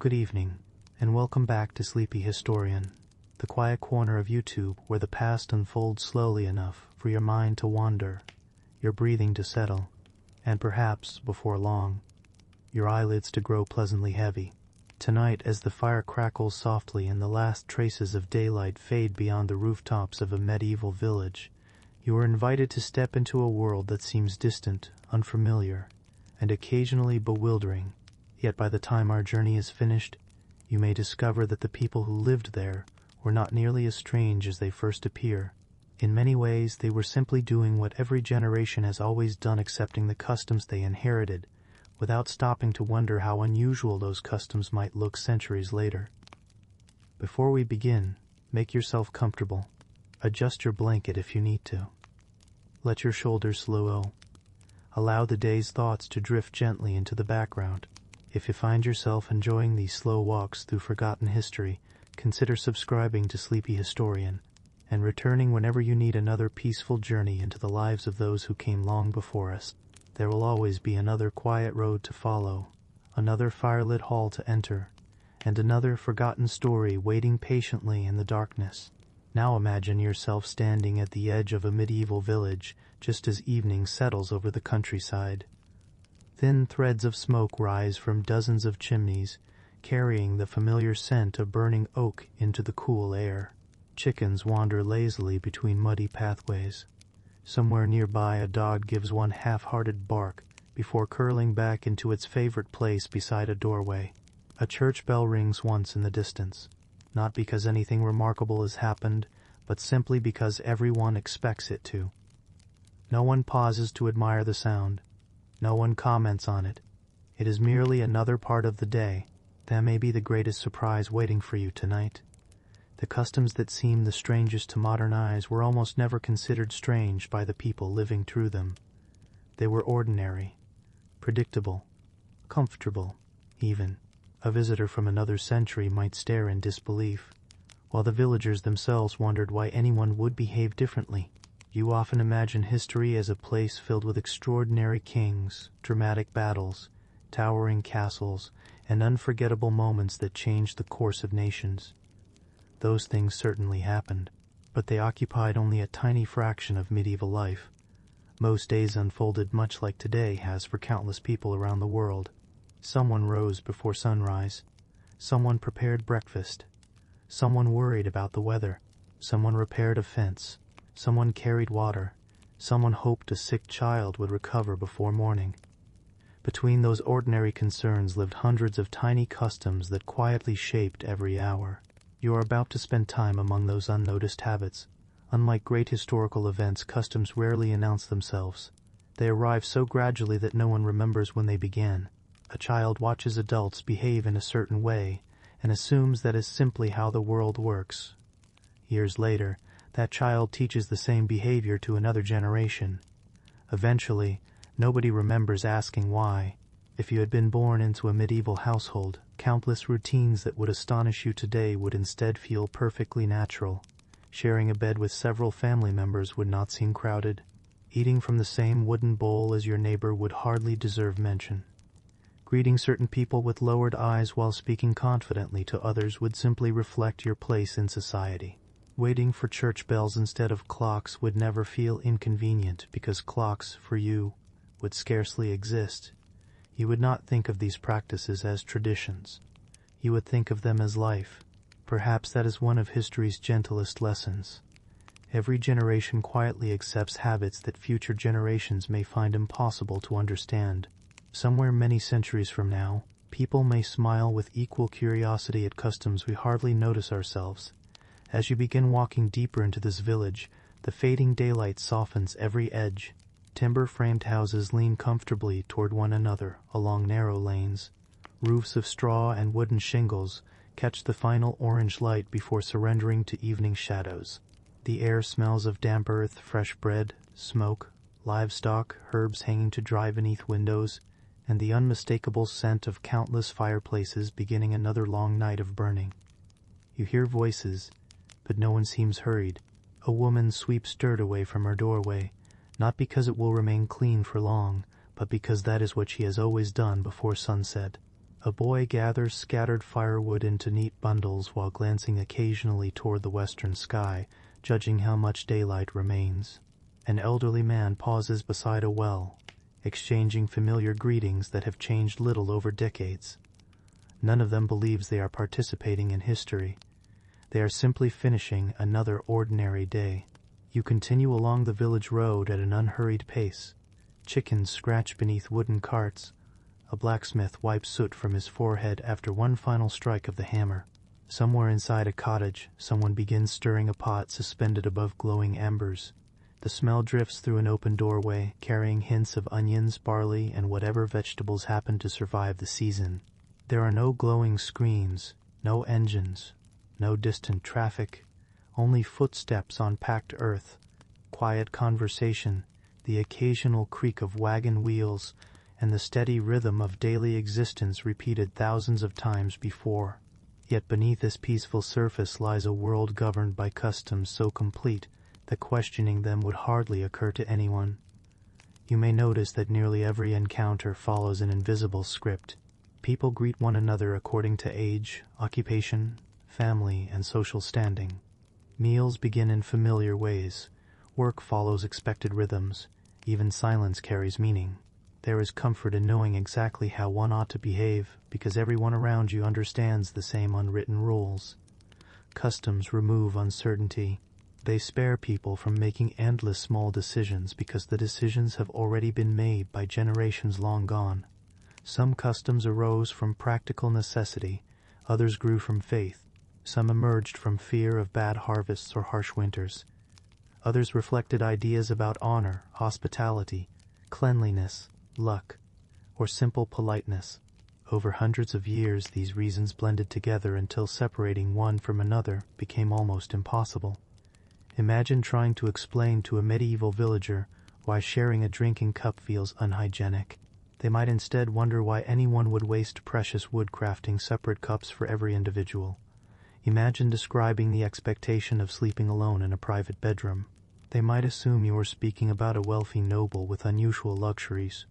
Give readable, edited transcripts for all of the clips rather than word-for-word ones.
Good evening, and welcome back to Sleepy Historian, the quiet corner of YouTube where the past unfolds slowly enough for your mind to wander, your breathing to settle, and perhaps, before long, your eyelids to grow pleasantly heavy. Tonight, as the fire crackles softly and the last traces of daylight fade beyond the rooftops of a medieval village, you are invited to step into a world that seems distant, unfamiliar, and occasionally bewildering. Yet by the time our journey is finished, you may discover that the people who lived there were not nearly as strange as they first appear. In many ways, they were simply doing what every generation has always done, accepting the customs they inherited, without stopping to wonder how unusual those customs might look centuries later. Before we begin, make yourself comfortable. Adjust your blanket if you need to. Let your shoulders slow. Allow the day's thoughts to drift gently into the background. If you find yourself enjoying these slow walks through forgotten history, consider subscribing to Sleepy Historian and returning whenever you need another peaceful journey into the lives of those who came long before us. There will always be another quiet road to follow, another firelit hall to enter, and another forgotten story waiting patiently in the darkness. Now imagine yourself standing at the edge of a medieval village just as evening settles over the countryside. Thin threads of smoke rise from dozens of chimneys, carrying the familiar scent of burning oak into the cool air. Chickens wander lazily between muddy pathways. Somewhere nearby, a dog gives one half-hearted bark before curling back into its favorite place beside a doorway. A church bell rings once in the distance, not because anything remarkable has happened, but simply because everyone expects it to. No one pauses to admire the sound. No one comments on it. It is merely another part of the day. That may be the greatest surprise waiting for you tonight. The customs that seem the strangest to modern eyes were almost never considered strange by the people living through them. They were ordinary, predictable, comfortable, even. A visitor from another century might stare in disbelief, while the villagers themselves wondered why anyone would behave differently. You often imagine history as a place filled with extraordinary kings, dramatic battles, towering castles, and unforgettable moments that changed the course of nations. Those things certainly happened, but they occupied only a tiny fraction of medieval life. Most days unfolded much like today has for countless people around the world. Someone rose before sunrise. Someone prepared breakfast. Someone worried about the weather. Someone repaired a fence. Someone carried water. Someone hoped a sick child would recover before morning. Between those ordinary concerns lived hundreds of tiny customs that quietly shaped every hour. You are about to spend time among those unnoticed habits. Unlike great historical events, customs rarely announce themselves. They arrive so gradually that no one remembers when they began. A child watches adults behave in a certain way and assumes that is simply how the world works. Years later, that child teaches the same behavior to another generation. Eventually, nobody remembers asking why. If you had been born into a medieval household, countless routines that would astonish you today would instead feel perfectly natural. Sharing a bed with several family members would not seem crowded. Eating from the same wooden bowl as your neighbor would hardly deserve mention. Greeting certain people with lowered eyes while speaking confidently to others would simply reflect your place in society. Waiting for church bells instead of clocks would never feel inconvenient because clocks, for you, would scarcely exist. You would not think of these practices as traditions. You would think of them as life. Perhaps that is one of history's gentlest lessons. Every generation quietly accepts habits that future generations may find impossible to understand. Somewhere many centuries from now, people may smile with equal curiosity at customs we hardly notice ourselves. As you begin walking deeper into this village, the fading daylight softens every edge. Timber-framed houses lean comfortably toward one another along narrow lanes. Roofs of straw and wooden shingles catch the final orange light before surrendering to evening shadows. The air smells of damp earth, fresh bread, smoke, livestock, herbs hanging to dry beneath windows, and the unmistakable scent of countless fireplaces beginning another long night of burning. You hear voices, but no one seems hurried. A woman sweeps dirt away from her doorway, not because it will remain clean for long, but because that is what she has always done before sunset. A boy gathers scattered firewood into neat bundles while glancing occasionally toward the western sky, judging how much daylight remains. An elderly man pauses beside a well, exchanging familiar greetings that have changed little over decades. None of them believes they are participating in history. They are simply finishing another ordinary day. You continue along the village road at an unhurried pace. Chickens scratch beneath wooden carts. A blacksmith wipes soot from his forehead after one final strike of the hammer. Somewhere inside a cottage, someone begins stirring a pot suspended above glowing embers. The smell drifts through an open doorway, carrying hints of onions, barley, and whatever vegetables happen to survive the season. There are no glowing screens, no engines, no distant traffic, only footsteps on packed earth, quiet conversation, the occasional creak of wagon wheels, and the steady rhythm of daily existence repeated thousands of times before. Yet beneath this peaceful surface lies a world governed by customs so complete that questioning them would hardly occur to anyone. You may notice that nearly every encounter follows an invisible script. People greet one another according to age, occupation, family, and social standing. Meals begin in familiar ways. Work follows expected rhythms. Even silence carries meaning. There is comfort in knowing exactly how one ought to behave, because everyone around you understands the same unwritten rules. Customs remove uncertainty. They spare people from making endless small decisions because the decisions have already been made by generations long gone. Some customs arose from practical necessity, others grew from faith. Some emerged from fear of bad harvests or harsh winters. Others reflected ideas about honor, hospitality, cleanliness, luck, or simple politeness. Over hundreds of years, these reasons blended together until separating one from another became almost impossible. Imagine trying to explain to a medieval villager why sharing a drinking cup feels unhygienic. They might instead wonder why anyone would waste precious wood crafting separate cups for every individual. Imagine describing the expectation of sleeping alone in a private bedroom. They might assume you were speaking about a wealthy noble with unusual luxuries.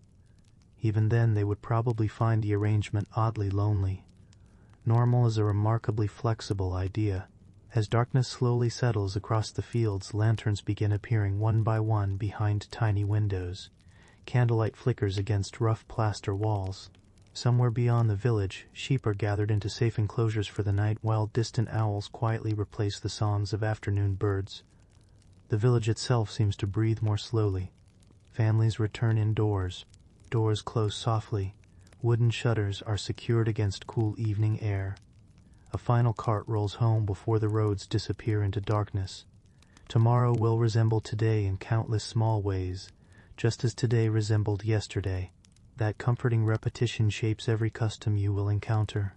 Even then, they would probably find the arrangement oddly lonely. Normal is a remarkably flexible idea. As darkness slowly settles across the fields, lanterns begin appearing one by one behind tiny windows. Candlelight flickers against rough plaster walls. Somewhere beyond the village, sheep are gathered into safe enclosures for the night, while distant owls quietly replace the songs of afternoon birds. The village itself seems to breathe more slowly. Families return indoors. Doors close softly. Wooden shutters are secured against cool evening air. A final cart rolls home before the roads disappear into darkness. Tomorrow will resemble today in countless small ways, just as today resembled yesterday. That comforting repetition shapes every custom you will encounter.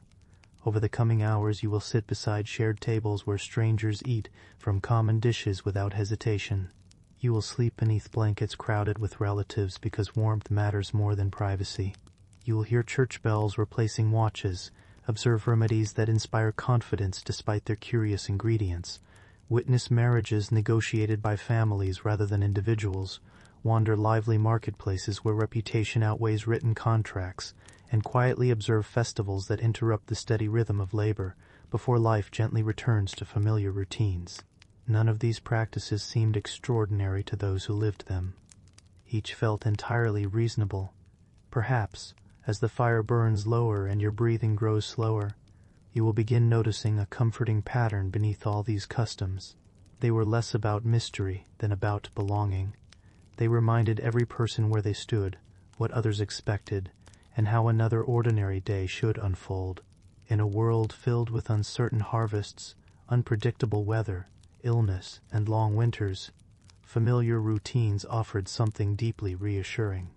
Over the coming hours, you will sit beside shared tables where strangers eat from common dishes without hesitation. You will sleep beneath blankets crowded with relatives because warmth matters more than privacy. You will hear church bells replacing watches, observe remedies that inspire confidence despite their curious ingredients, witness marriages negotiated by families rather than individuals, wander lively marketplaces where reputation outweighs written contracts, and quietly observe festivals that interrupt the steady rhythm of labor before life gently returns to familiar routines. None of these practices seemed extraordinary to those who lived them. Each felt entirely reasonable. Perhaps, as the fire burns lower and your breathing grows slower, you will begin noticing a comforting pattern beneath all these customs. They were less about mystery than about belonging. They reminded every person where they stood, what others expected, and how another ordinary day should unfold. In a world filled with uncertain harvests, unpredictable weather, illness, and long winters, familiar routines offered something deeply reassuring.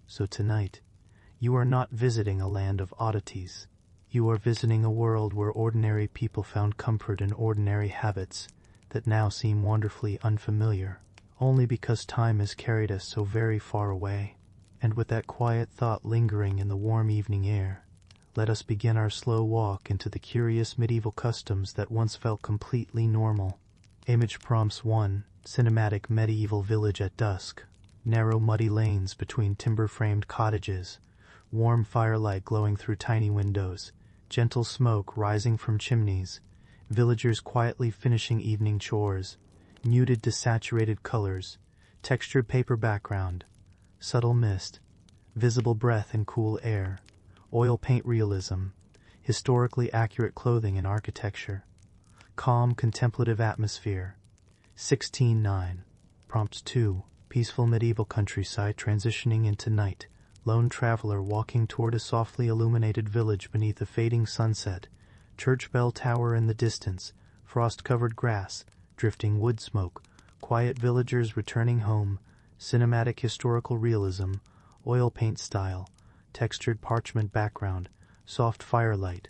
So tonight, you are not visiting a land of oddities. You are visiting a world where ordinary people found comfort in ordinary habits that now seem wonderfully unfamiliar, only because time has carried us so very far away. And with that quiet thought lingering in the warm evening air, let us begin our slow walk into the curious medieval customs that once felt completely normal. Image prompts 1. Cinematic medieval village at dusk. Narrow muddy lanes between timber-framed cottages. warm firelight glowing through tiny windows, gentle smoke rising from chimneys, villagers quietly finishing evening chores, muted desaturated colors, textured paper background, subtle mist, visible breath in cool air, oil paint realism, historically accurate clothing and architecture, calm contemplative atmosphere. 16:9. Prompt 2. Peaceful medieval countryside transitioning into night. Lone traveler walking toward a softly illuminated village beneath a fading sunset. Church bell tower in the distance. Frost-covered grass. Drifting wood smoke. Quiet villagers returning home. Cinematic historical realism. Oil paint style. Textured parchment background. Soft firelight.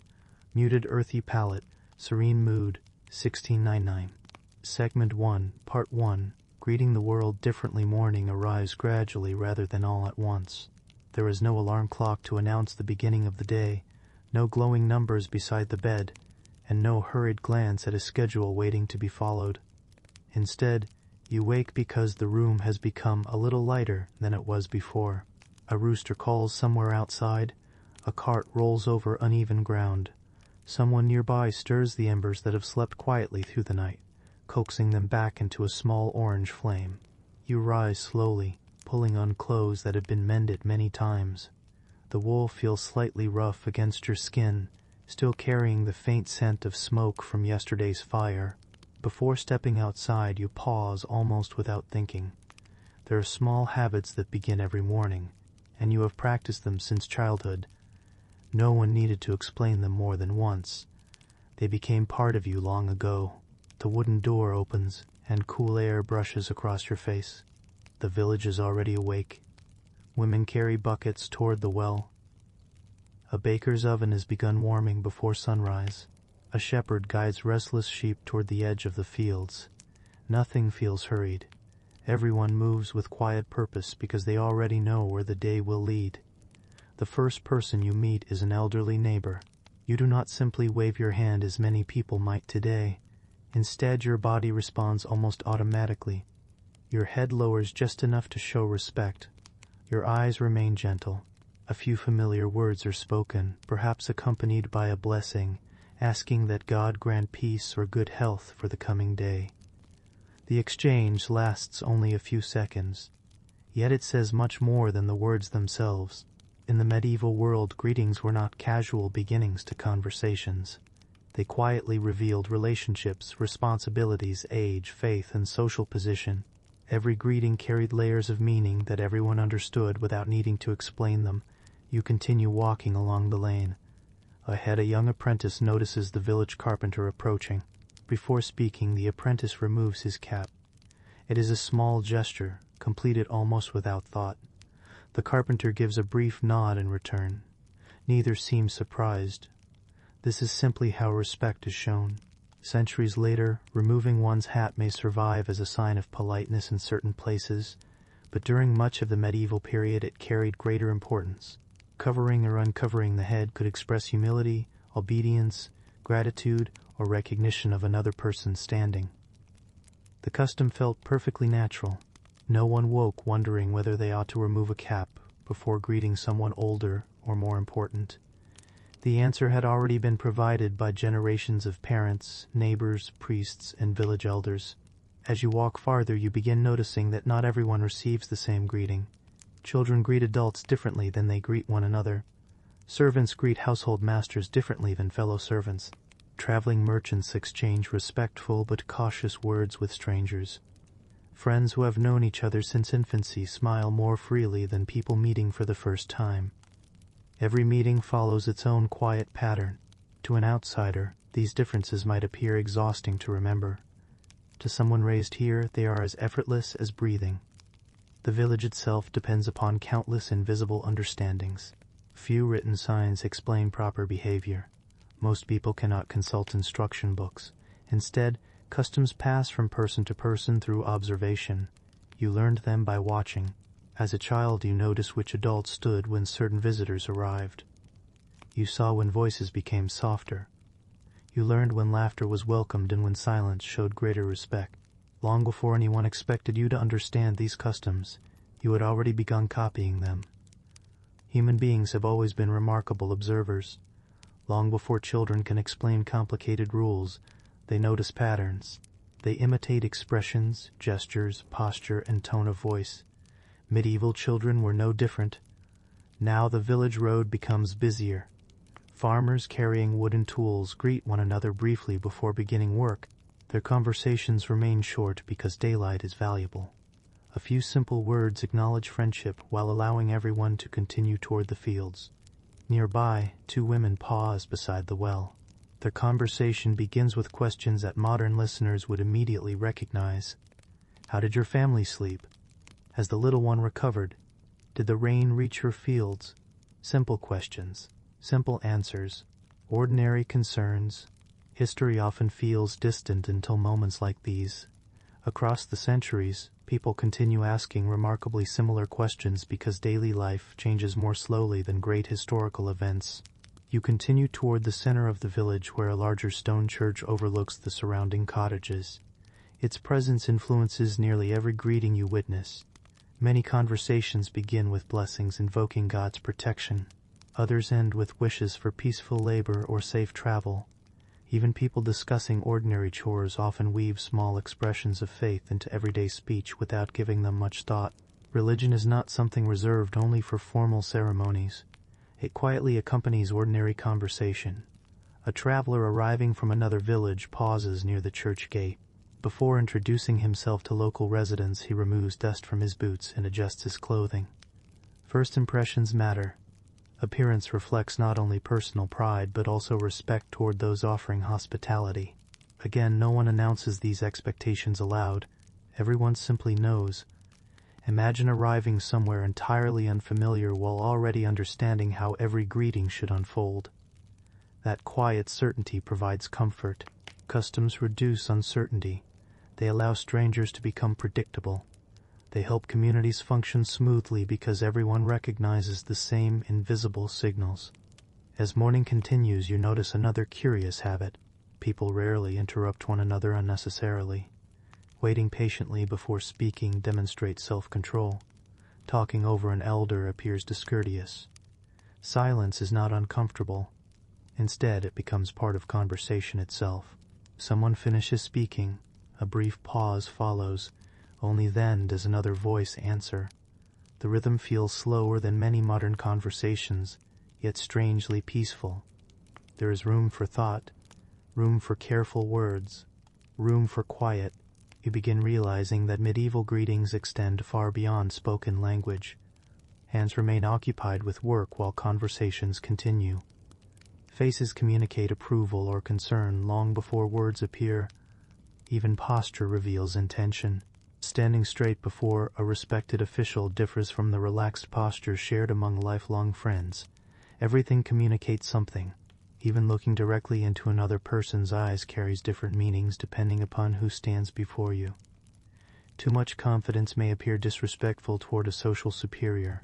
Muted earthy palette. Serene mood. 16:99. Segment 1, Part 1. Greeting the world differently. Morning arrives gradually rather than all at once. There is no alarm clock to announce the beginning of the day, no glowing numbers beside the bed, and no hurried glance at a schedule waiting to be followed. Instead, you wake because the room has become a little lighter than it was before. A rooster calls somewhere outside, a cart rolls over uneven ground. Someone nearby stirs the embers that have slept quietly through the night, coaxing them back into a small orange flame. You rise slowly, pulling on clothes that have been mended many times. The wool feels slightly rough against your skin, still carrying the faint scent of smoke from yesterday's fire. Before stepping outside, you pause almost without thinking. There are small habits that begin every morning, and you have practiced them since childhood. No one needed to explain them more than once. They became part of you long ago. The wooden door opens, and cool air brushes across your face. The village is already awake. Women carry buckets toward the well. A baker's oven has begun warming before sunrise. A shepherd guides restless sheep toward the edge of the fields. Nothing feels hurried. Everyone moves with quiet purpose because they already know where the day will lead. The first person you meet is an elderly neighbor. You do not simply wave your hand as many people might today. Instead, your body responds almost automatically. Your head lowers just enough to show respect. Your eyes remain gentle. A few familiar words are spoken, perhaps accompanied by a blessing, asking that God grant peace or good health for the coming day. The exchange lasts only a few seconds, yet it says much more than the words themselves. In the medieval world, greetings were not casual beginnings to conversations. They quietly revealed relationships, responsibilities, age, faith, and social position. Every greeting carried layers of meaning that everyone understood without needing to explain them. You continue walking along the lane. Ahead, a young apprentice notices the village carpenter approaching. Before speaking, the apprentice removes his cap. It is a small gesture, completed almost without thought. The carpenter gives a brief nod in return. Neither seems surprised. This is simply how respect is shown. Centuries later, removing one's hat may survive as a sign of politeness in certain places, but during much of the medieval period it carried greater importance. Covering or uncovering the head could express humility, obedience, gratitude, or recognition of another person's standing. The custom felt perfectly natural. No one woke wondering whether they ought to remove a cap before greeting someone older or more important. The answer had already been provided by generations of parents, neighbors, priests, and village elders. As you walk farther, you begin noticing that not everyone receives the same greeting. Children greet adults differently than they greet one another. Servants greet household masters differently than fellow servants. Traveling merchants exchange respectful but cautious words with strangers. Friends who have known each other since infancy smile more freely than people meeting for the first time. Every meeting follows its own quiet pattern. To an outsider, these differences might appear exhausting to remember. To someone raised here, they are as effortless as breathing. The village itself depends upon countless invisible understandings. Few written signs explain proper behavior. Most people cannot consult instruction books. Instead, customs pass from person to person through observation. You learned them by watching. As a child, you noticed which adults stood when certain visitors arrived. You saw when voices became softer. You learned when laughter was welcomed and when silence showed greater respect. Long before anyone expected you to understand these customs, you had already begun copying them. Human beings have always been remarkable observers. Long before children can explain complicated rules, they notice patterns. They imitate expressions, gestures, posture, and tone of voice. Medieval children were no different. Now the village road becomes busier. Farmers carrying wooden tools greet one another briefly before beginning work. Their conversations remain short because daylight is valuable. A few simple words acknowledge friendship while allowing everyone to continue toward the fields. Nearby, two women pause beside the well. Their conversation begins with questions that modern listeners would immediately recognize. How did your family sleep? Has the little one recovered? Did the rain reach your fields? Simple questions, simple answers, ordinary concerns. History often feels distant until moments like these. Across the centuries, people continue asking remarkably similar questions because daily life changes more slowly than great historical events. You continue toward the center of the village where a larger stone church overlooks the surrounding cottages. Its presence influences nearly every greeting you witness. Many conversations begin with blessings invoking God's protection. Others end with wishes for peaceful labor or safe travel. Even people discussing ordinary chores often weave small expressions of faith into everyday speech without giving them much thought. Religion is not something reserved only for formal ceremonies. It quietly accompanies ordinary conversation. A traveler arriving from another village pauses near the church gate. Before introducing himself to local residents, he removes dust from his boots and adjusts his clothing. First impressions matter. Appearance reflects not only personal pride but also respect toward those offering hospitality. Again, no one announces these expectations aloud. Everyone simply knows. Imagine arriving somewhere entirely unfamiliar while already understanding how every greeting should unfold. That quiet certainty provides comfort. Customs reduce uncertainty. They allow strangers to become predictable. They help communities function smoothly because everyone recognizes the same invisible signals. As morning continues, you notice another curious habit. People rarely interrupt one another unnecessarily. Waiting patiently before speaking demonstrates self-control. Talking over an elder appears discourteous. Silence is not uncomfortable. Instead, it becomes part of conversation itself. Someone finishes speaking. A brief pause follows. Only then does another voice answer. The rhythm feels slower than many modern conversations, yet strangely peaceful. There is room for thought, room for careful words, room for quiet. You begin realizing that medieval greetings extend far beyond spoken language. Hands remain occupied with work while conversations continue. Faces communicate approval or concern long before words appear. Even posture reveals intention. Standing straight before a respected official differs from the relaxed posture shared among lifelong friends. Everything communicates something. Even looking directly into another person's eyes carries different meanings depending upon who stands before you. Too much confidence may appear disrespectful toward a social superior.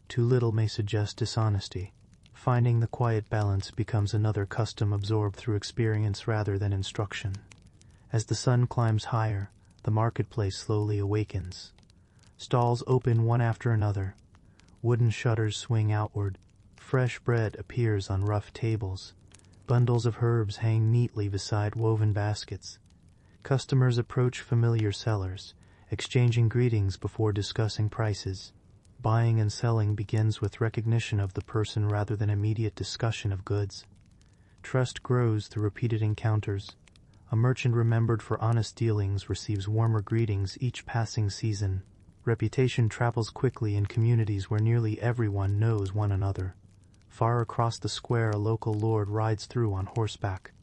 Too little may suggest dishonesty. Finding the quiet balance becomes another custom absorbed through experience rather than instruction. As the sun climbs higher, the marketplace slowly awakens. Stalls open one after another. Wooden shutters swing outward. Fresh bread appears on rough tables. Bundles of herbs hang neatly beside woven baskets. Customers approach familiar sellers, exchanging greetings before discussing prices. Buying and selling begins with recognition of the person rather than immediate discussion of goods. Trust grows through repeated encounters. A merchant remembered for honest dealings receives warmer greetings each passing season. Reputation travels quickly in communities where nearly everyone knows one another. Far across the square, a local lord rides through on horseback.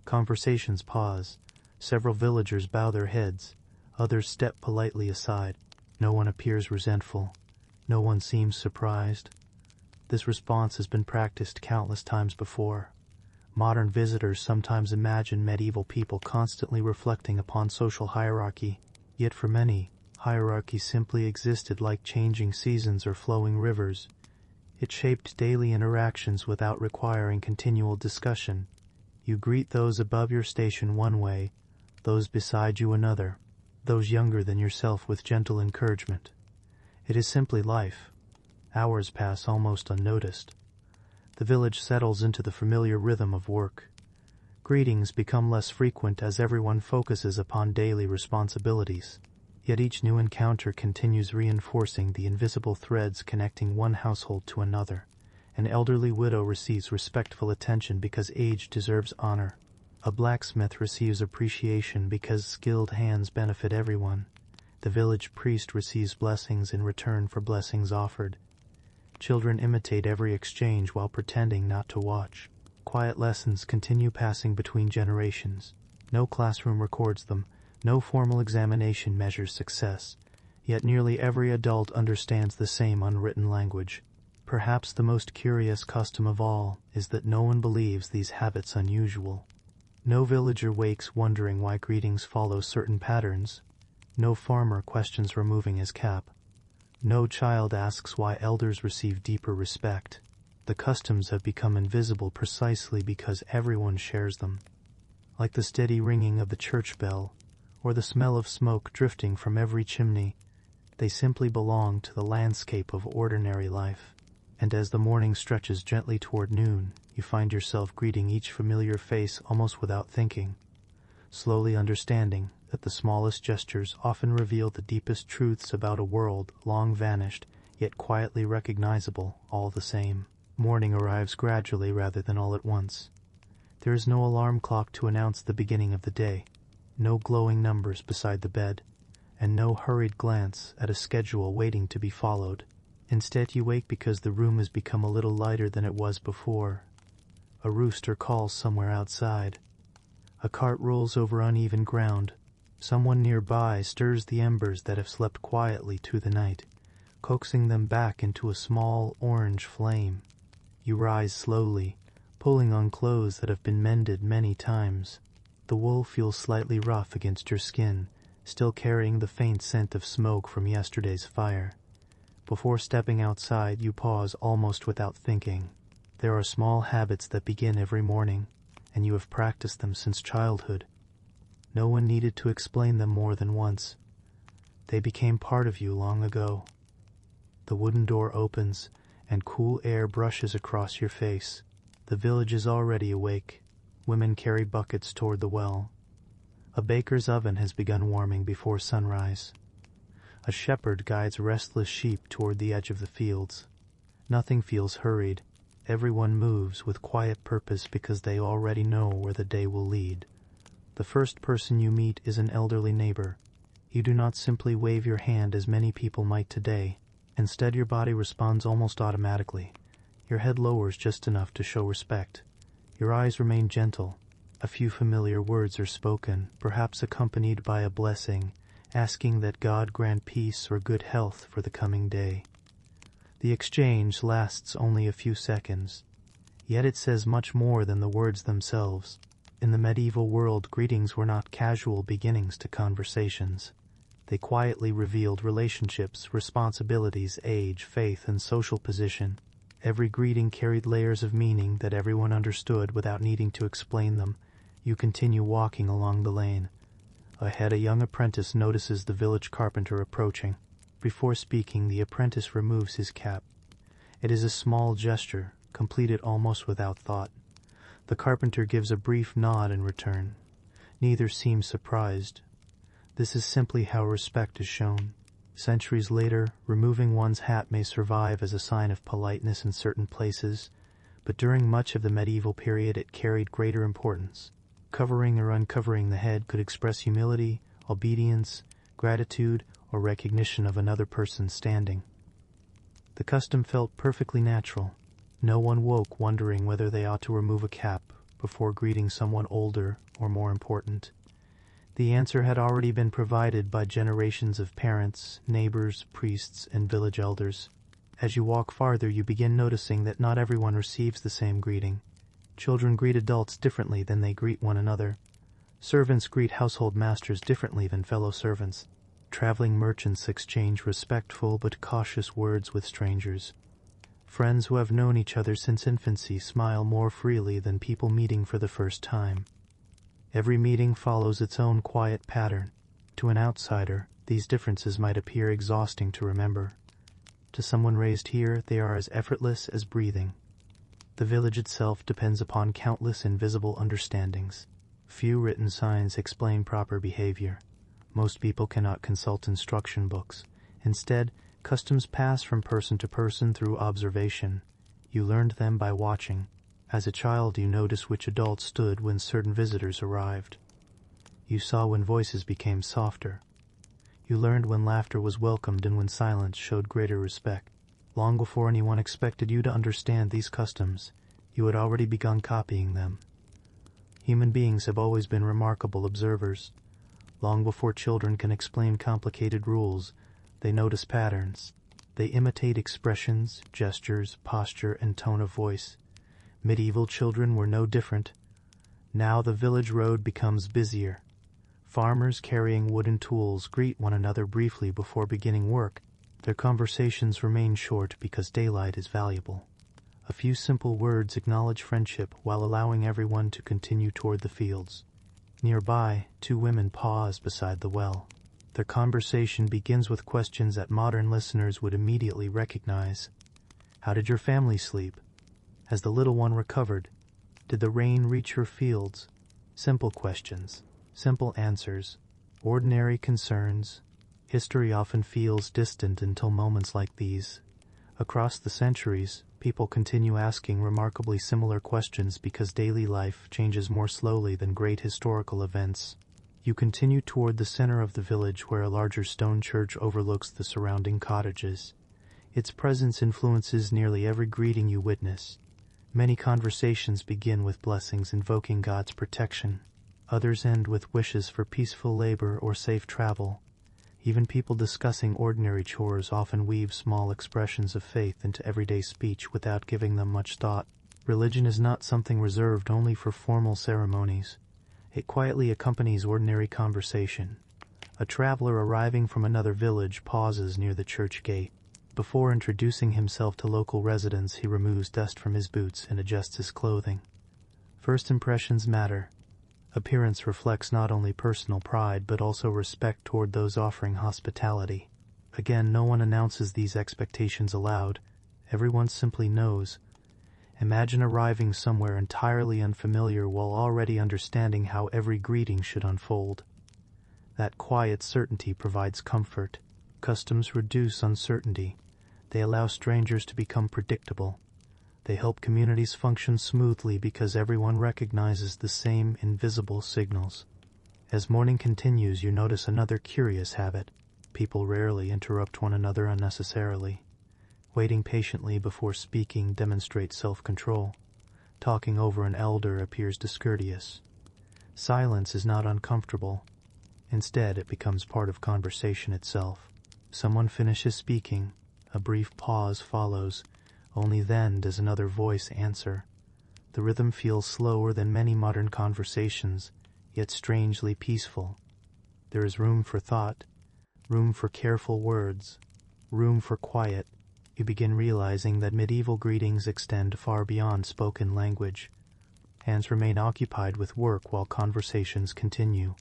Conversations pause. Several villagers bow their heads. Others step politely aside. No one appears resentful. No one seems surprised. This response has been practiced countless times before. Modern visitors sometimes imagine medieval people constantly reflecting upon social hierarchy. Yet for many, hierarchy simply existed like changing seasons or flowing rivers. It shaped daily interactions without requiring continual discussion. You greet those above your station one way, those beside you another, those younger than yourself with gentle encouragement. It is simply life. Hours pass almost unnoticed. The village settles into the familiar rhythm of work. Greetings become less frequent as everyone focuses upon daily responsibilities. Yet each new encounter continues reinforcing the invisible threads connecting one household to another. An elderly widow receives respectful attention because age deserves honor. A blacksmith receives appreciation because skilled hands benefit everyone. The village priest receives blessings in return for blessings offered. Children imitate every exchange while pretending not to watch. Quiet lessons continue passing between generations. No classroom records them. No formal examination measures success. Yet nearly every adult understands the same unwritten language. Perhaps the most curious custom of all is that no one believes these habits unusual. No villager wakes wondering why greetings follow certain patterns. No farmer questions removing his cap. No child asks why elders receive deeper respect. The customs have become invisible precisely because everyone shares them. Like the steady ringing of the church bell, or the smell of smoke drifting from every chimney, they simply belong to the landscape of ordinary life. And as the morning stretches gently toward noon, you find yourself greeting each familiar face almost without thinking, slowly understanding that the smallest gestures often reveal the deepest truths about a world long vanished, yet quietly recognizable all the same. Morning arrives gradually rather than all at once. There is no alarm clock to announce the beginning of the day, no glowing numbers beside the bed, and no hurried glance at a schedule waiting to be followed. Instead, you wake because the room has become a little lighter than it was before. A rooster calls somewhere outside. A cart rolls over uneven ground. Someone nearby stirs the embers that have slept quietly through the night, coaxing them back into a small orange flame. You rise slowly, pulling on clothes that have been mended many times. The wool feels slightly rough against your skin, still carrying the faint scent of smoke from yesterday's fire. Before stepping outside, you pause almost without thinking. There are small habits that begin every morning, and you have practiced them since childhood. No one needed to explain them more than once. They became part of you long ago. The wooden door opens, and cool air brushes across your face. The village is already awake. Women carry buckets toward the well. A baker's oven has begun warming before sunrise. A shepherd guides restless sheep toward the edge of the fields. Nothing feels hurried. Everyone moves with quiet purpose because they already know where the day will lead. The first person you meet is an elderly neighbor. You do not simply wave your hand as many people might today. Instead, your body responds almost automatically. Your head lowers just enough to show respect. Your eyes remain gentle. A few familiar words are spoken, perhaps accompanied by a blessing, asking that God grant peace or good health for the coming day. The exchange lasts only a few seconds, yet it says much more than the words themselves. In the medieval world, greetings were not casual beginnings to conversations. They quietly revealed relationships, responsibilities, age, faith, and social position. Every greeting carried layers of meaning that everyone understood without needing to explain them. You continue walking along the lane. Ahead, a young apprentice notices the village carpenter approaching. Before speaking, the apprentice removes his cap. It is a small gesture, completed almost without thought. The carpenter gives a brief nod in return. Neither seems surprised. This is simply how respect is shown. Centuries later, removing one's hat may survive as a sign of politeness in certain places, but during much of the medieval period it carried greater importance. Covering or uncovering the head could express humility, obedience, gratitude, or recognition of another person's standing. The custom felt perfectly natural. No one woke wondering whether they ought to remove a cap before greeting someone older or more important. The answer had already been provided by generations of parents, neighbors, priests, and village elders. As you walk farther, you begin noticing that not everyone receives the same greeting. Children greet adults differently than they greet one another. Servants greet household masters differently than fellow servants. Traveling merchants exchange respectful but cautious words with strangers. Friends who have known each other since infancy smile more freely than people meeting for the first time. Every meeting follows its own quiet pattern. To an outsider, these differences might appear exhausting to remember. To someone raised here, they are as effortless as breathing. The village itself depends upon countless invisible understandings. Few written signs explain proper behavior. Most people cannot consult instruction books. Instead, customs pass from person to person through observation. You learned them by watching. As a child, you noticed which adults stood when certain visitors arrived. You saw when voices became softer. You learned when laughter was welcomed and when silence showed greater respect. Long before anyone expected you to understand these customs, you had already begun copying them. Human beings have always been remarkable observers. Long before children can explain complicated rules, they notice patterns. They imitate expressions, gestures, posture, and tone of voice. Medieval children were no different. Now the village road becomes busier. Farmers carrying wooden tools greet one another briefly before beginning work. Their conversations remain short because daylight is valuable. A few simple words acknowledge friendship while allowing everyone to continue toward the fields. Nearby, two women pause beside the well. Their conversation begins with questions that modern listeners would immediately recognize. How did your family sleep? Has the little one recovered? Did the rain reach your fields? Simple questions, simple answers, ordinary concerns. History often feels distant until moments like these. Across the centuries, people continue asking remarkably similar questions because daily life changes more slowly than great historical events. You continue toward the center of the village where a larger stone church overlooks the surrounding cottages. Its presence influences nearly every greeting you witness. Many conversations begin with blessings invoking God's protection. Others end with wishes for peaceful labor or safe travel. Even people discussing ordinary chores often weave small expressions of faith into everyday speech without giving them much thought. Religion is not something reserved only for formal ceremonies. It quietly accompanies ordinary conversation. A traveler arriving from another village pauses near the church gate. Before introducing himself to local residents, he removes dust from his boots and adjusts his clothing. First impressions matter. Appearance reflects not only personal pride but also respect toward those offering hospitality. Again, no one announces these expectations aloud. Everyone simply knows. Imagine arriving somewhere entirely unfamiliar while already understanding how every greeting should unfold. That quiet certainty provides comfort. Customs reduce uncertainty. They allow strangers to become predictable. They help communities function smoothly because everyone recognizes the same invisible signals. As morning continues, you notice another curious habit. People rarely interrupt one another unnecessarily. Waiting patiently before speaking demonstrates self-control. Talking over an elder appears discourteous. Silence is not uncomfortable. Instead, it becomes part of conversation itself. Someone finishes speaking. A brief pause follows. Only then does another voice answer. The rhythm feels slower than many modern conversations, yet strangely peaceful. There is room for thought, room for careful words, room for quiet. You begin realizing that medieval greetings extend far beyond spoken language. Hands remain occupied with work while conversations continue.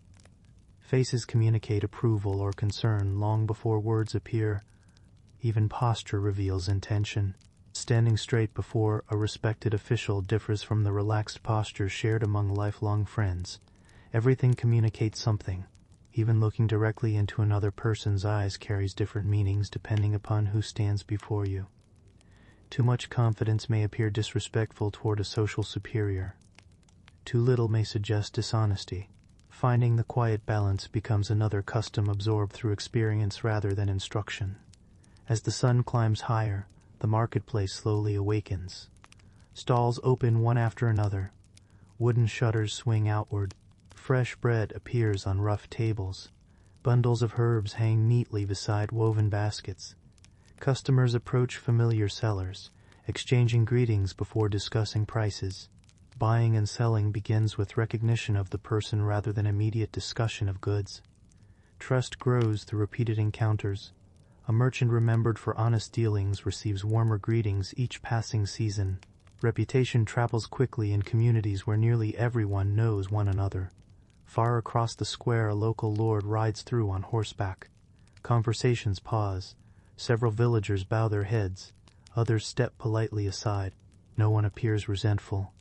Faces communicate approval or concern long before words appear. Even posture reveals intention. Standing straight before a respected official differs from the relaxed posture shared among lifelong friends. Everything communicates something. Even looking directly into another person's eyes carries different meanings depending upon who stands before you. Too much confidence may appear disrespectful toward a social superior. Too little may suggest dishonesty. Finding the quiet balance becomes another custom absorbed through experience rather than instruction. As the sun climbs higher, the marketplace slowly awakens. Stalls open one after another. Wooden shutters swing outward. Fresh bread appears on rough tables. Bundles of herbs hang neatly beside woven baskets. Customers approach familiar sellers, exchanging greetings before discussing prices. Buying and selling begins with recognition of the person rather than immediate discussion of goods. Trust grows through repeated encounters. A merchant remembered for honest dealings receives warmer greetings each passing season. Reputation travels quickly in communities where nearly everyone knows one another. Far across the square, a local lord rides through on horseback. Conversations pause. Several villagers bow their heads, others step politely aside. No one appears resentful.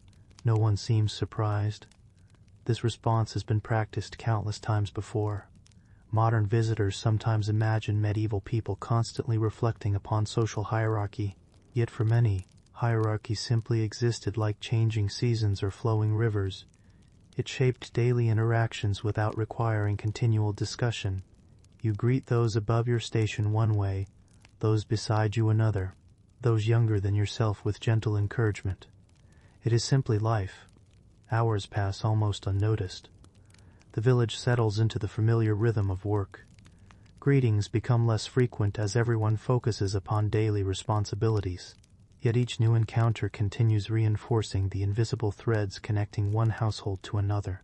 No one seems surprised. This response has been practiced countless times before. Modern visitors sometimes imagine medieval people constantly reflecting upon social hierarchy, yet for many, hierarchy simply existed like changing seasons or flowing rivers. It shaped daily interactions without requiring continual discussion. You greet those above your station one way, those beside you another, those younger than yourself with gentle encouragement. It is simply life. Hours pass almost unnoticed. The village settles into the familiar rhythm of work. Greetings become less frequent as everyone focuses upon daily responsibilities. Yet each new encounter continues reinforcing the invisible threads connecting one household to another.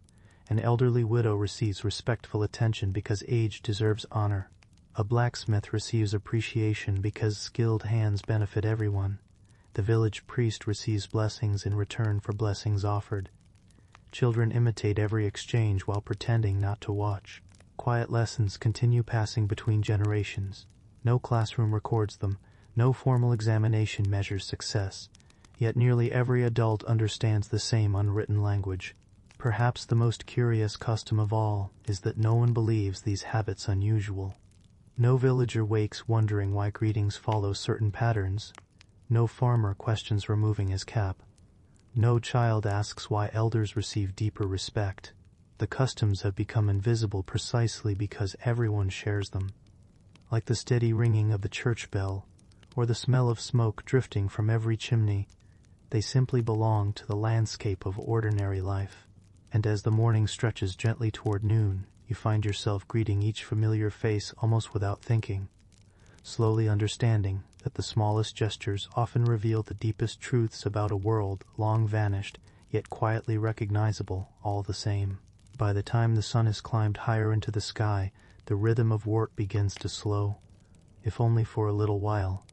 An elderly widow receives respectful attention because age deserves honor. A blacksmith receives appreciation because skilled hands benefit everyone. The village priest receives blessings in return for blessings offered. Children imitate every exchange while pretending not to watch. Quiet lessons continue passing between generations. No classroom records them. No formal examination measures success. Yet nearly every adult understands the same unwritten language. Perhaps the most curious custom of all is that no one believes these habits unusual. No villager wakes wondering why greetings follow certain patterns. No farmer questions removing his cap. No child asks why elders receive deeper respect. The customs have become invisible precisely because everyone shares them. Like the steady ringing of the church bell, or the smell of smoke drifting from every chimney, they simply belong to the landscape of ordinary life. And as the morning stretches gently toward noon, you find yourself greeting each familiar face almost without thinking, slowly understanding that the smallest gestures often reveal the deepest truths about a world long vanished, yet quietly recognizable all the same. By the time the sun has climbed higher into the sky, the rhythm of work begins to slow, if only for a little while.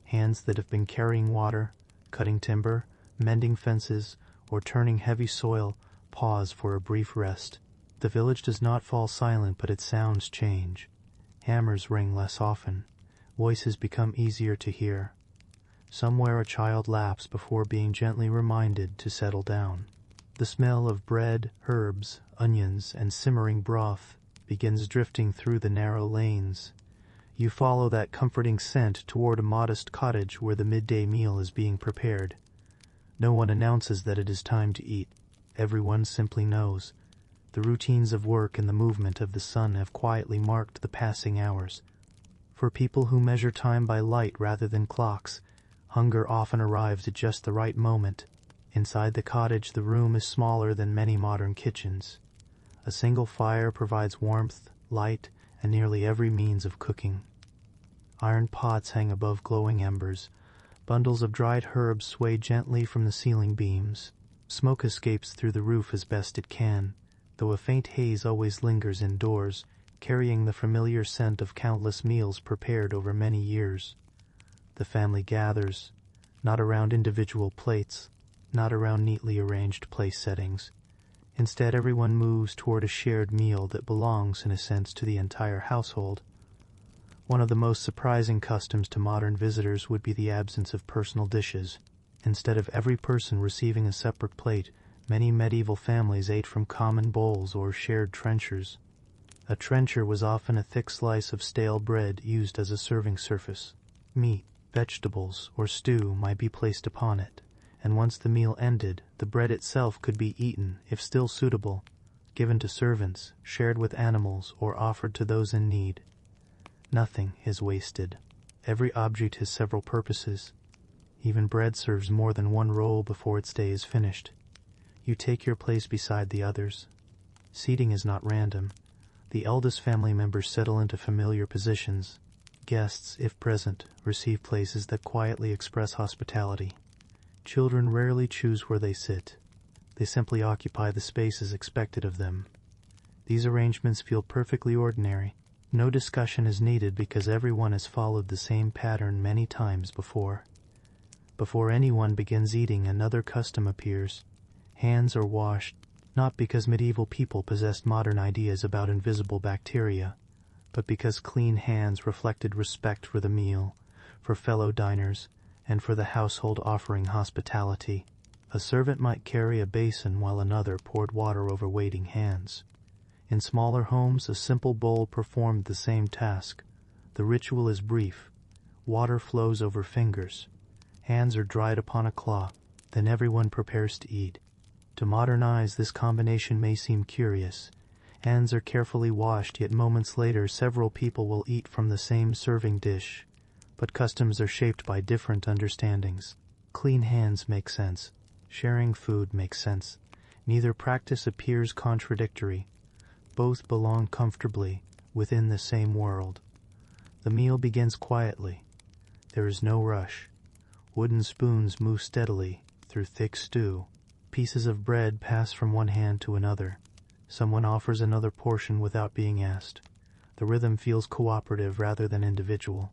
Hands that have been carrying water, cutting timber, mending fences, or turning heavy soil pause for a brief rest. The village does not fall silent, but its sounds change. Hammers ring less often. Voices become easier to hear. Somewhere a child laughs before being gently reminded to settle down. The smell of bread, herbs, onions, and simmering broth begins drifting through the narrow lanes. You follow that comforting scent toward a modest cottage where the midday meal is being prepared. No one announces that it is time to eat. Everyone simply knows. The routines of work and the movement of the sun have quietly marked the passing hours. For people who measure time by light rather than clocks, hunger often arrives at just the right moment. Inside the cottage, the room is smaller than many modern kitchens. A single fire provides warmth, light, and nearly every means of cooking. Iron pots hang above glowing embers. Bundles of dried herbs sway gently from the ceiling beams. Smoke escapes through the roof as best it can, though a faint haze always lingers indoors, carrying the familiar scent of countless meals prepared over many years. The family gathers, not around individual plates, not around neatly arranged place settings. Instead, everyone moves toward a shared meal that belongs, in a sense, to the entire household. One of the most surprising customs to modern visitors would be the absence of personal dishes. Instead of every person receiving a separate plate, many medieval families ate from common bowls or shared trenchers. A trencher was often a thick slice of stale bread used as a serving surface. Meat, vegetables, or stew might be placed upon it, and once the meal ended, the bread itself could be eaten, if still suitable, given to servants, shared with animals, or offered to those in need. Nothing is wasted. Every object has several purposes. Even bread serves more than one role before its day is finished. You take your place beside the others. Seating is not random. The eldest family members settle into familiar positions. Guests, if present, receive places that quietly express hospitality. Children rarely choose where they sit. They simply occupy the spaces expected of them. These arrangements feel perfectly ordinary. No discussion is needed because everyone has followed the same pattern many times before. Before anyone begins eating, another custom appears. Hands are washed, not because medieval people possessed modern ideas about invisible bacteria, but because clean hands reflected respect for the meal, for fellow diners, and for the household offering hospitality. A servant might carry a basin while another poured water over waiting hands. In smaller homes, a simple bowl performed the same task. The ritual is brief. Water flows over fingers. Hands are dried upon a cloth. Then everyone prepares to eat. To modern eyes, this combination may seem curious. Hands are carefully washed, yet moments later several people will eat from the same serving dish. But customs are shaped by different understandings. Clean hands make sense. Sharing food makes sense. Neither practice appears contradictory. Both belong comfortably within the same world. The meal begins quietly. There is no rush. Wooden spoons move steadily through thick stew. Pieces of bread pass from one hand to another. Someone offers another portion without being asked. The rhythm feels cooperative rather than individual.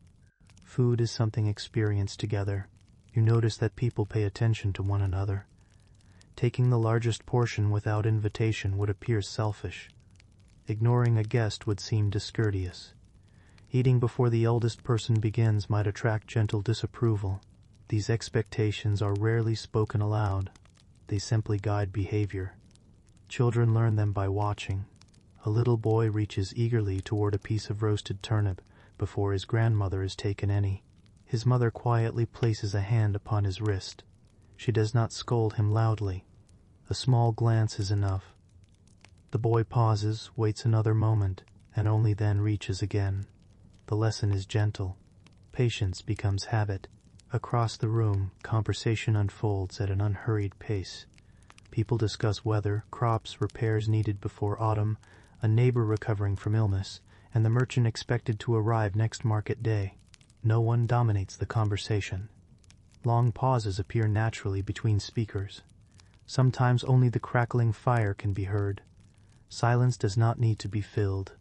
Food is something experienced together. You notice that people pay attention to one another. Taking the largest portion without invitation would appear selfish. Ignoring a guest would seem discourteous. Eating before the eldest person begins might attract gentle disapproval. These expectations are rarely spoken aloud. They simply guide behavior. Children learn them by watching. A little boy reaches eagerly toward a piece of roasted turnip before his grandmother has taken any. His mother quietly places a hand upon his wrist. She does not scold him loudly. A small glance is enough. The boy pauses, waits another moment, and only then reaches again. The lesson is gentle. Patience becomes habit. Across the room, conversation unfolds at an unhurried pace. People discuss weather, crops, repairs needed before autumn, a neighbor recovering from illness, and the merchant expected to arrive next market day. No one dominates the conversation. Long pauses appear naturally between speakers. Sometimes only the crackling fire can be heard. Silence does not need to be filled.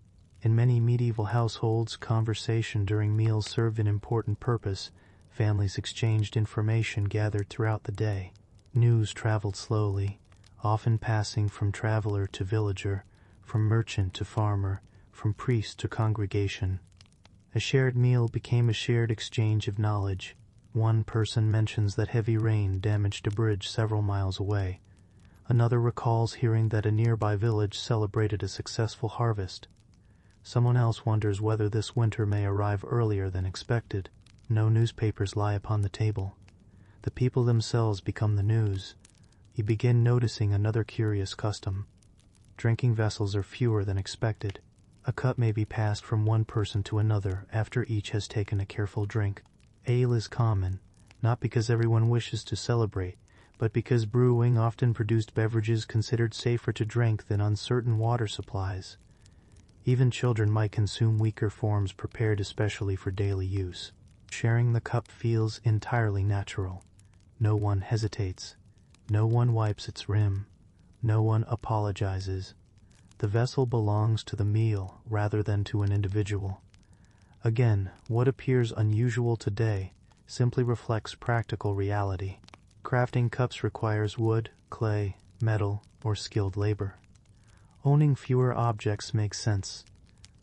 In many medieval households, conversation during meals served an important purpose. Families exchanged information gathered throughout the day. News traveled slowly, often passing from traveler to villager, from merchant to farmer, from priest to congregation. A shared meal became a shared exchange of knowledge. One person mentions that heavy rain damaged a bridge several miles away. Another recalls hearing that a nearby village celebrated a successful harvest. Someone else wonders whether this winter may arrive earlier than expected. No newspapers lie upon the table. The people themselves become the news. You begin noticing another curious custom. Drinking vessels are fewer than expected. A cup may be passed from one person to another after each has taken a careful drink. Ale is common, not because everyone wishes to celebrate, but because brewing often produced beverages considered safer to drink than uncertain water supplies. Even children might consume weaker forms prepared especially for daily use. Sharing the cup feels entirely natural. No one hesitates. No one wipes its rim. No one apologizes. The vessel belongs to the meal rather than to an individual. Again, what appears unusual today simply reflects practical reality. Crafting cups requires wood, clay, metal, or skilled labor. Owning fewer objects makes sense.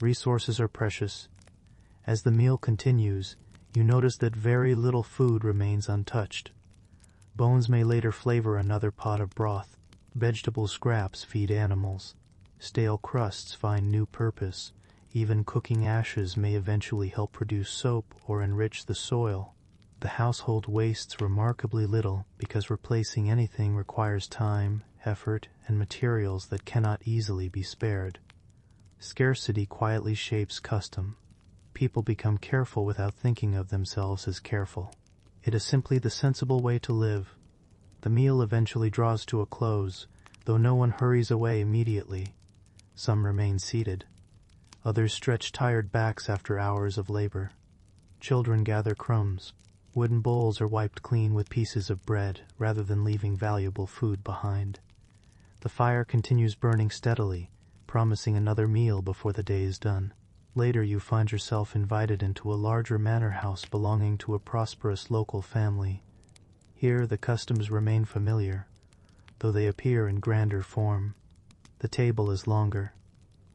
Resources are precious. As the meal continues, you notice that very little food remains untouched. Bones may later flavor another pot of broth. Vegetable scraps feed animals. Stale crusts find new purpose. Even cooking ashes may eventually help produce soap or enrich the soil. The household wastes remarkably little because replacing anything requires time, effort, and materials that cannot easily be spared. Scarcity quietly shapes custom. People become careful without thinking of themselves as careful. It is simply the sensible way to live. The meal eventually draws to a close, though no one hurries away immediately. Some remain seated. Others stretch tired backs after hours of labor. Children gather crumbs. Wooden bowls are wiped clean with pieces of bread rather than leaving valuable food behind. The fire continues burning steadily, promising another meal before the day is done. Later you find yourself invited into a larger manor house belonging to a prosperous local family. Here the customs remain familiar, though they appear in grander form. The table is longer.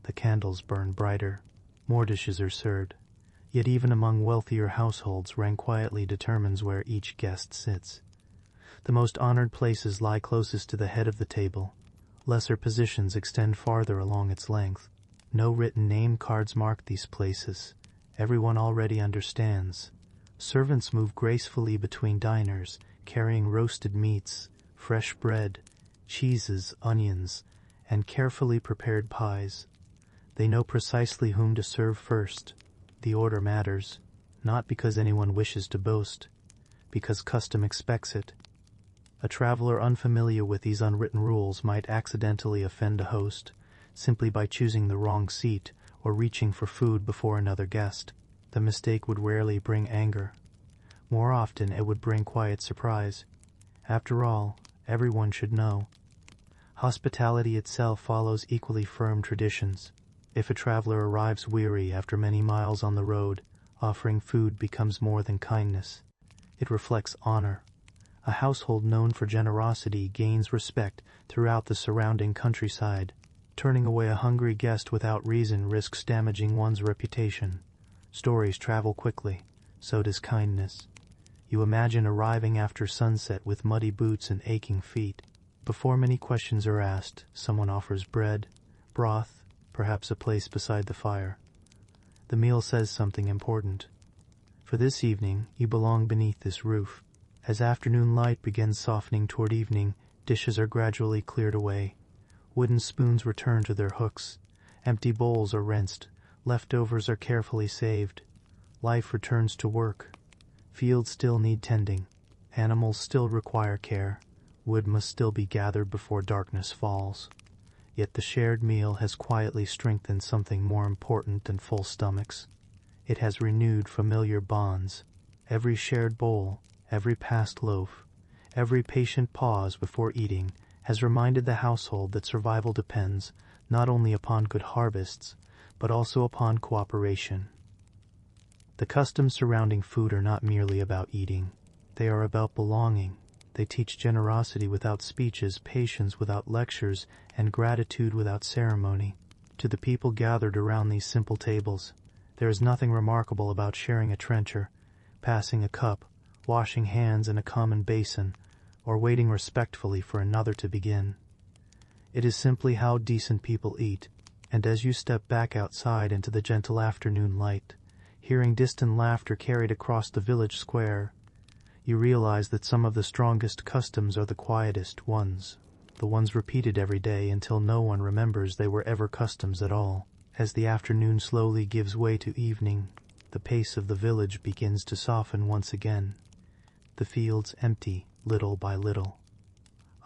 The candles burn brighter. More dishes are served. Yet even among wealthier households, rank quietly determines where each guest sits. The most honored places lie closest to the head of the table. Lesser positions extend farther along its length. No written name cards mark these places. Everyone already understands. Servants move gracefully between diners, carrying roasted meats, fresh bread, cheeses, onions, and carefully prepared pies. They know precisely whom to serve first. The order matters, not because anyone wishes to boast, because custom expects it. A traveler unfamiliar with these unwritten rules might accidentally offend a host, simply by choosing the wrong seat or reaching for food before another guest. The mistake would rarely bring anger. More often it would bring quiet surprise. After all, everyone should know. Hospitality itself follows equally firm traditions. If a traveler arrives weary after many miles on the road, offering food becomes more than kindness. It reflects honor. A household known for generosity gains respect throughout the surrounding countryside. Turning away a hungry guest without reason risks damaging one's reputation. Stories travel quickly, so does kindness. You imagine arriving after sunset with muddy boots and aching feet. Before many questions are asked, someone offers bread, broth, perhaps a place beside the fire. The meal says something important. For this evening, you belong beneath this roof. As afternoon light begins softening toward evening, dishes are gradually cleared away. Wooden spoons return to their hooks. Empty bowls are rinsed. Leftovers are carefully saved. Life returns to work. Fields still need tending. Animals still require care. Wood must still be gathered before darkness falls. Yet the shared meal has quietly strengthened something more important than full stomachs. It has renewed familiar bonds. Every shared bowl, every passed loaf, every patient pause before eating has reminded the household that survival depends not only upon good harvests, but also upon cooperation. The customs surrounding food are not merely about eating. They are about belonging. They teach generosity without speeches, patience without lectures, and gratitude without ceremony. To the people gathered around these simple tables, there is nothing remarkable about sharing a trencher, passing a cup, washing hands in a common basin, or waiting respectfully for another to begin. It is simply how decent people eat, and as you step back outside into the gentle afternoon light, hearing distant laughter carried across the village square, you realize that some of the strongest customs are the quietest ones, the ones repeated every day until no one remembers they were ever customs at all. As the afternoon slowly gives way to evening, the pace of the village begins to soften once again. The fields empty, little by little.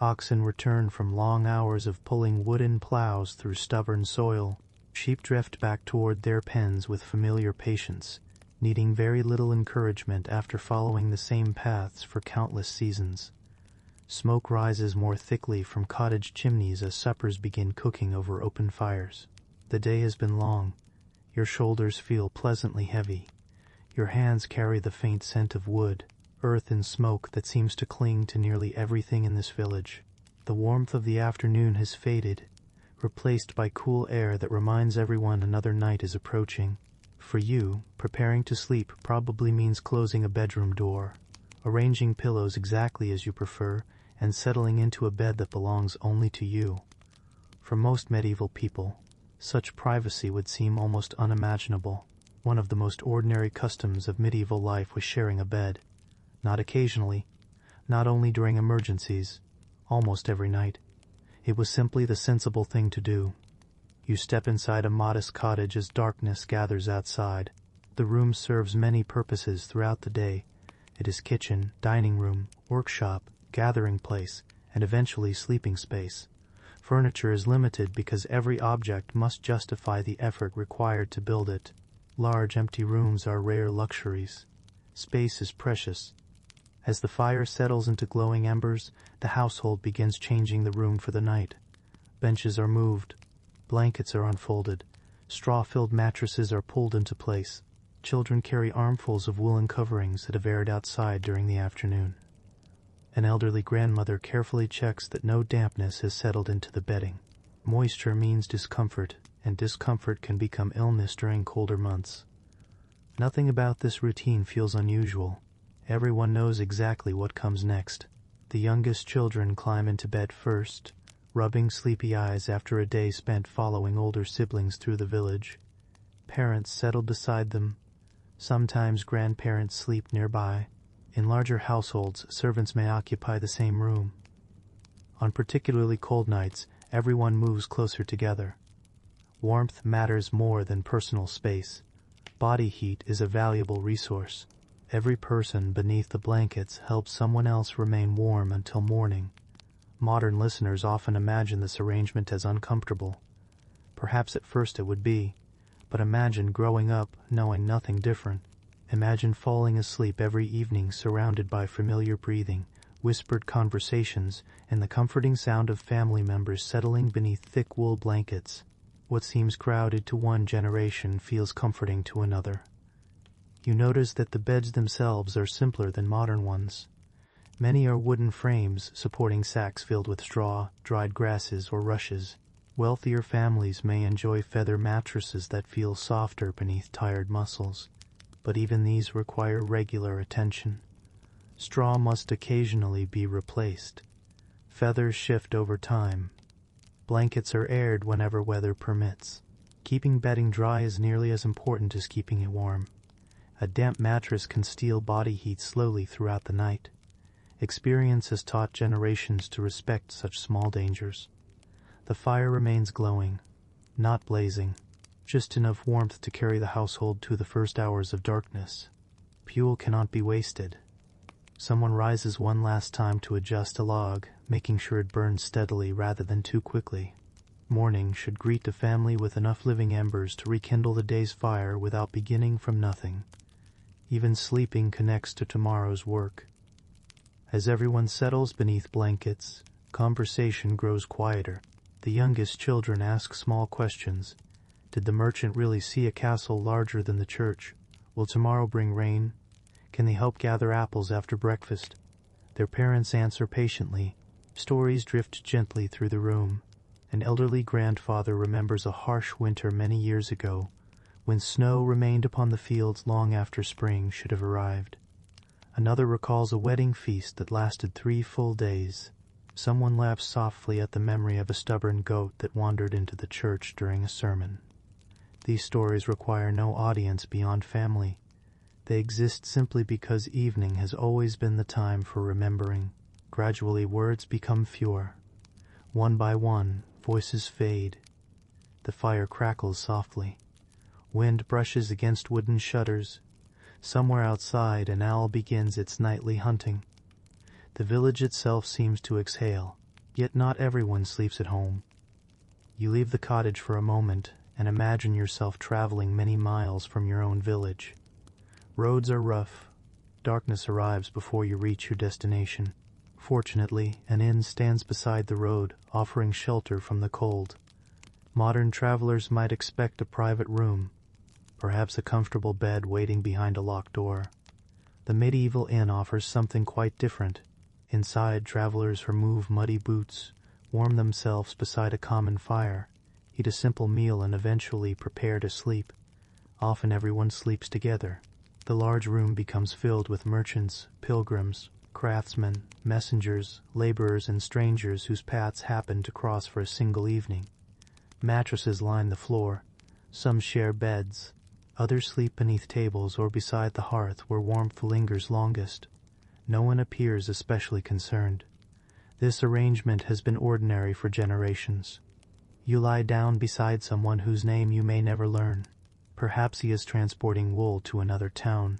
Oxen return from long hours of pulling wooden plows through stubborn soil. Sheep drift back toward their pens with familiar patience, needing very little encouragement after following the same paths for countless seasons. Smoke rises more thickly from cottage chimneys as suppers begin cooking over open fires. The day has been long. Your shoulders feel pleasantly heavy. Your hands carry the faint scent of wood, earth and smoke that seems to cling to nearly everything in this village. The warmth of the afternoon has faded, replaced by cool air that reminds everyone another night is approaching. For you, preparing to sleep probably means closing a bedroom door, arranging pillows exactly as you prefer, and settling into a bed that belongs only to you. For most medieval people, such privacy would seem almost unimaginable. One of the most ordinary customs of medieval life was sharing a bed. Not occasionally, not only during emergencies, almost every night. It was simply the sensible thing to do. You step inside a modest cottage as darkness gathers outside. The room serves many purposes throughout the day. It is kitchen, dining room, workshop, gathering place, and eventually sleeping space. Furniture is limited because every object must justify the effort required to build it. Large empty rooms are rare luxuries. Space is precious. As the fire settles into glowing embers, the household begins changing the room for the night. Benches are moved. Blankets are unfolded. Straw-filled mattresses are pulled into place. Children carry armfuls of woolen coverings that have aired outside during the afternoon. An elderly grandmother carefully checks that no dampness has settled into the bedding. Moisture means discomfort, and discomfort can become illness during colder months. Nothing about this routine feels unusual. Everyone knows exactly what comes next. The youngest children climb into bed first, rubbing sleepy eyes after a day spent following older siblings through the village. Parents settle beside them. Sometimes grandparents sleep nearby. In larger households, servants may occupy the same room. On particularly cold nights, everyone moves closer together. Warmth matters more than personal space. Body heat is a valuable resource. Every person beneath the blankets helps someone else remain warm until morning. Modern listeners often imagine this arrangement as uncomfortable. Perhaps at first it would be, but imagine growing up knowing nothing different. Imagine falling asleep every evening surrounded by familiar breathing, whispered conversations, and the comforting sound of family members settling beneath thick wool blankets. What seems crowded to one generation feels comforting to another. You notice that the beds themselves are simpler than modern ones. Many are wooden frames supporting sacks filled with straw, dried grasses, or rushes. Wealthier families may enjoy feather mattresses that feel softer beneath tired muscles, but even these require regular attention. Straw must occasionally be replaced. Feathers shift over time. Blankets are aired whenever weather permits. Keeping bedding dry is nearly as important as keeping it warm. A damp mattress can steal body heat slowly throughout the night. Experience has taught generations to respect such small dangers. The fire remains glowing, not blazing, just enough warmth to carry the household to the first hours of darkness. Fuel cannot be wasted. Someone rises one last time to adjust a log, making sure it burns steadily rather than too quickly. Morning should greet the family with enough living embers to rekindle the day's fire without beginning from nothing. Even sleeping connects to tomorrow's work. As everyone settles beneath blankets, conversation grows quieter. The youngest children ask small questions. Did the merchant really see a castle larger than the church? Will tomorrow bring rain? Can they help gather apples after breakfast? Their parents answer patiently. Stories drift gently through the room. An elderly grandfather remembers a harsh winter many years ago, when snow remained upon the fields long after spring should have arrived. Another recalls a wedding feast that lasted 3 full days. Someone laughs softly at the memory of a stubborn goat that wandered into the church during a sermon. These stories require no audience beyond family. They exist simply because evening has always been the time for remembering. Gradually, words become fewer. One by one, voices fade. The fire crackles softly. Wind brushes against wooden shutters. Somewhere outside, an owl begins its nightly hunting. The village itself seems to exhale, yet not everyone sleeps at home. You leave the cottage for a moment and imagine yourself traveling many miles from your own village. Roads are rough. Darkness arrives before you reach your destination. Fortunately, an inn stands beside the road, offering shelter from the cold. Modern travelers might expect a private room, perhaps a comfortable bed waiting behind a locked door. The medieval inn offers something quite different. Inside, travelers remove muddy boots, warm themselves beside a common fire, eat a simple meal, and eventually prepare to sleep. Often everyone sleeps together. The large room becomes filled with merchants, pilgrims, craftsmen, messengers, laborers, and strangers whose paths happen to cross for a single evening. Mattresses line the floor. Some share beds. Others sleep beneath tables or beside the hearth where warmth lingers longest. No one appears especially concerned. This arrangement has been ordinary for generations. You lie down beside someone whose name you may never learn. Perhaps he is transporting wool to another town.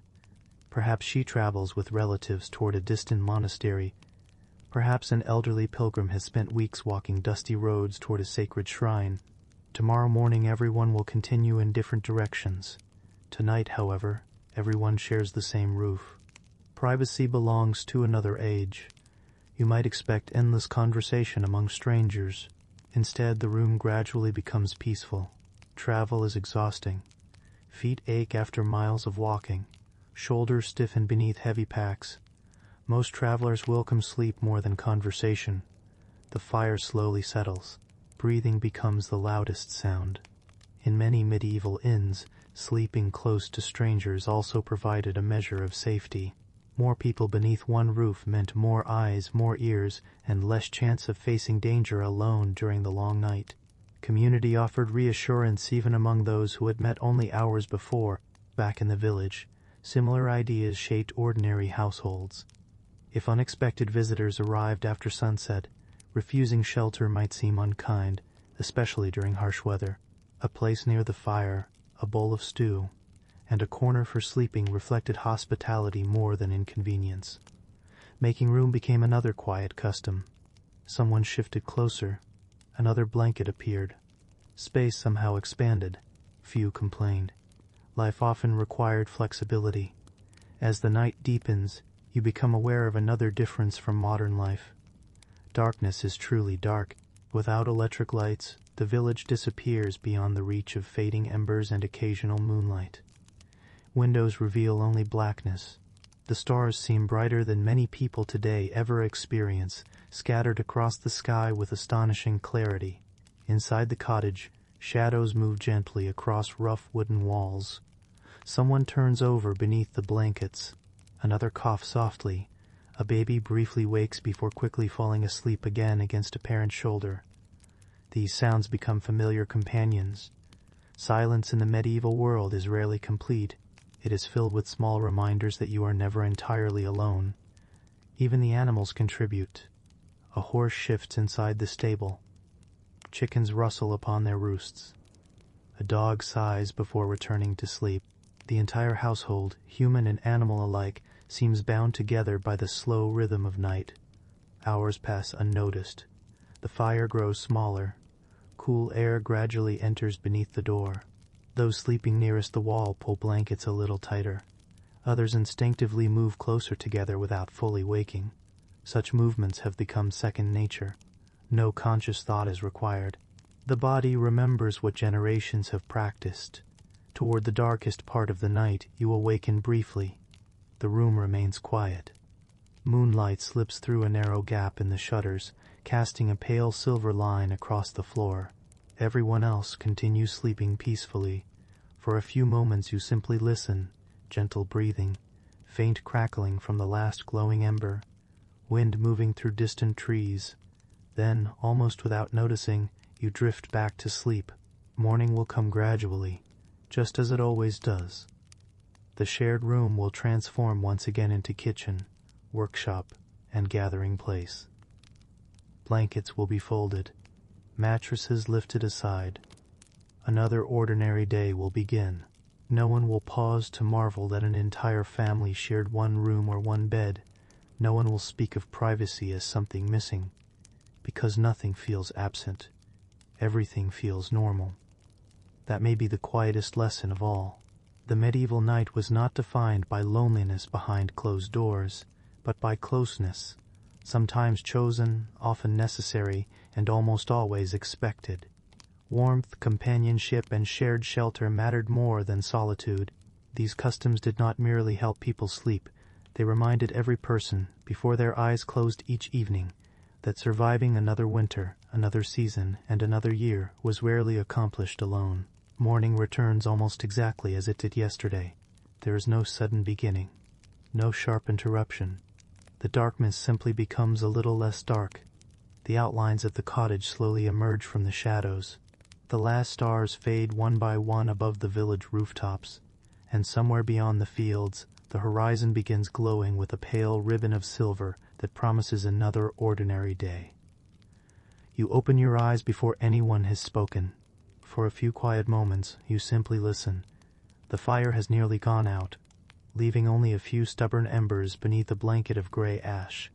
Perhaps she travels with relatives toward a distant monastery. Perhaps an elderly pilgrim has spent weeks walking dusty roads toward a sacred shrine. Tomorrow morning everyone will continue in different directions. Tonight, however, everyone shares the same roof. Privacy belongs to another age. You might expect endless conversation among strangers. Instead, the room gradually becomes peaceful. Travel is exhausting. Feet ache after miles of walking. Shoulders stiffen beneath heavy packs. Most travelers welcome sleep more than conversation. The fire slowly settles. Breathing becomes the loudest sound. In many medieval inns, sleeping close to strangers also provided a measure of safety. More people beneath one roof meant more eyes, more ears, and less chance of facing danger alone during the long night. Community offered reassurance even among those who had met only hours before, back in the village. Similar ideas shaped ordinary households. If unexpected visitors arrived after sunset, refusing shelter might seem unkind, especially during harsh weather. A place near the fire, a bowl of stew, and a corner for sleeping reflected hospitality more than inconvenience. Making room became another quiet custom. Someone shifted closer. Another blanket appeared. Space somehow expanded. Few complained. Life often required flexibility. As the night deepens, you become aware of another difference from modern life. Darkness is truly dark. Without electric lights, the village disappears beyond the reach of fading embers and occasional moonlight. Windows reveal only blackness. The stars seem brighter than many people today ever experience, scattered across the sky with astonishing clarity. Inside the cottage, shadows move gently across rough wooden walls. Someone turns over beneath the blankets. Another coughs softly. A baby briefly wakes before quickly falling asleep again against a parent's shoulder. These sounds become familiar companions. Silence in the medieval world is rarely complete. It is filled with small reminders that you are never entirely alone. Even the animals contribute. A horse shifts inside the stable. Chickens rustle upon their roosts. A dog sighs before returning to sleep. The entire household, human and animal alike, seems bound together by the slow rhythm of night. Hours pass unnoticed. The fire grows smaller. Cool air gradually enters beneath the door. Those sleeping nearest the wall pull blankets a little tighter. Others instinctively move closer together without fully waking. Such movements have become second nature. No conscious thought is required. The body remembers what generations have practiced. Toward the darkest part of the night, you awaken briefly. The room remains quiet. Moonlight slips through a narrow gap in the shutters, casting a pale silver line across the floor. Everyone else continues sleeping peacefully. For a few moments you simply listen, gentle breathing, faint crackling from the last glowing ember, wind moving through distant trees. Then, almost without noticing, you drift back to sleep. Morning will come gradually, just as it always does. The shared room will transform once again into kitchen, workshop, and gathering place. Blankets will be folded, mattresses lifted aside. Another ordinary day will begin. No one will pause to marvel that an entire family shared one room or one bed. No one will speak of privacy as something missing, because nothing feels absent. Everything feels normal. That may be the quietest lesson of all. The medieval night was not defined by loneliness behind closed doors, but by closeness, sometimes chosen, often necessary, and almost always expected. Warmth, companionship, and shared shelter mattered more than solitude. These customs did not merely help people sleep, they reminded every person, before their eyes closed each evening, that surviving another winter, another season, and another year was rarely accomplished alone. Morning returns almost exactly as it did yesterday. There is no sudden beginning, no sharp interruption. The darkness simply becomes a little less dark. The outlines of the cottage slowly emerge from the shadows. The last stars fade one by one above the village rooftops, and somewhere beyond the fields, the horizon begins glowing with a pale ribbon of silver that promises another ordinary day. You open your eyes before anyone has spoken. For a few quiet moments, you simply listen. The fire has nearly gone out, leaving only a few stubborn embers beneath a blanket of gray ash.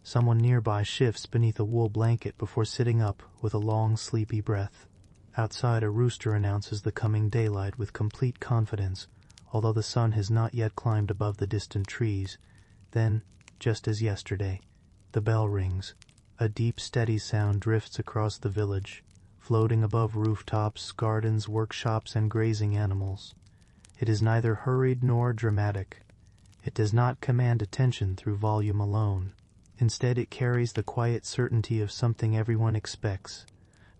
Someone nearby shifts beneath a wool blanket before sitting up with a long, sleepy breath. Outside, a rooster announces the coming daylight with complete confidence, although the sun has not yet climbed above the distant trees. Then, just as yesterday, the bell rings. A deep, steady sound drifts across the village, floating above rooftops, gardens, workshops, and grazing animals. It is neither hurried nor dramatic. It does not command attention through volume alone. Instead, it carries the quiet certainty of something everyone expects.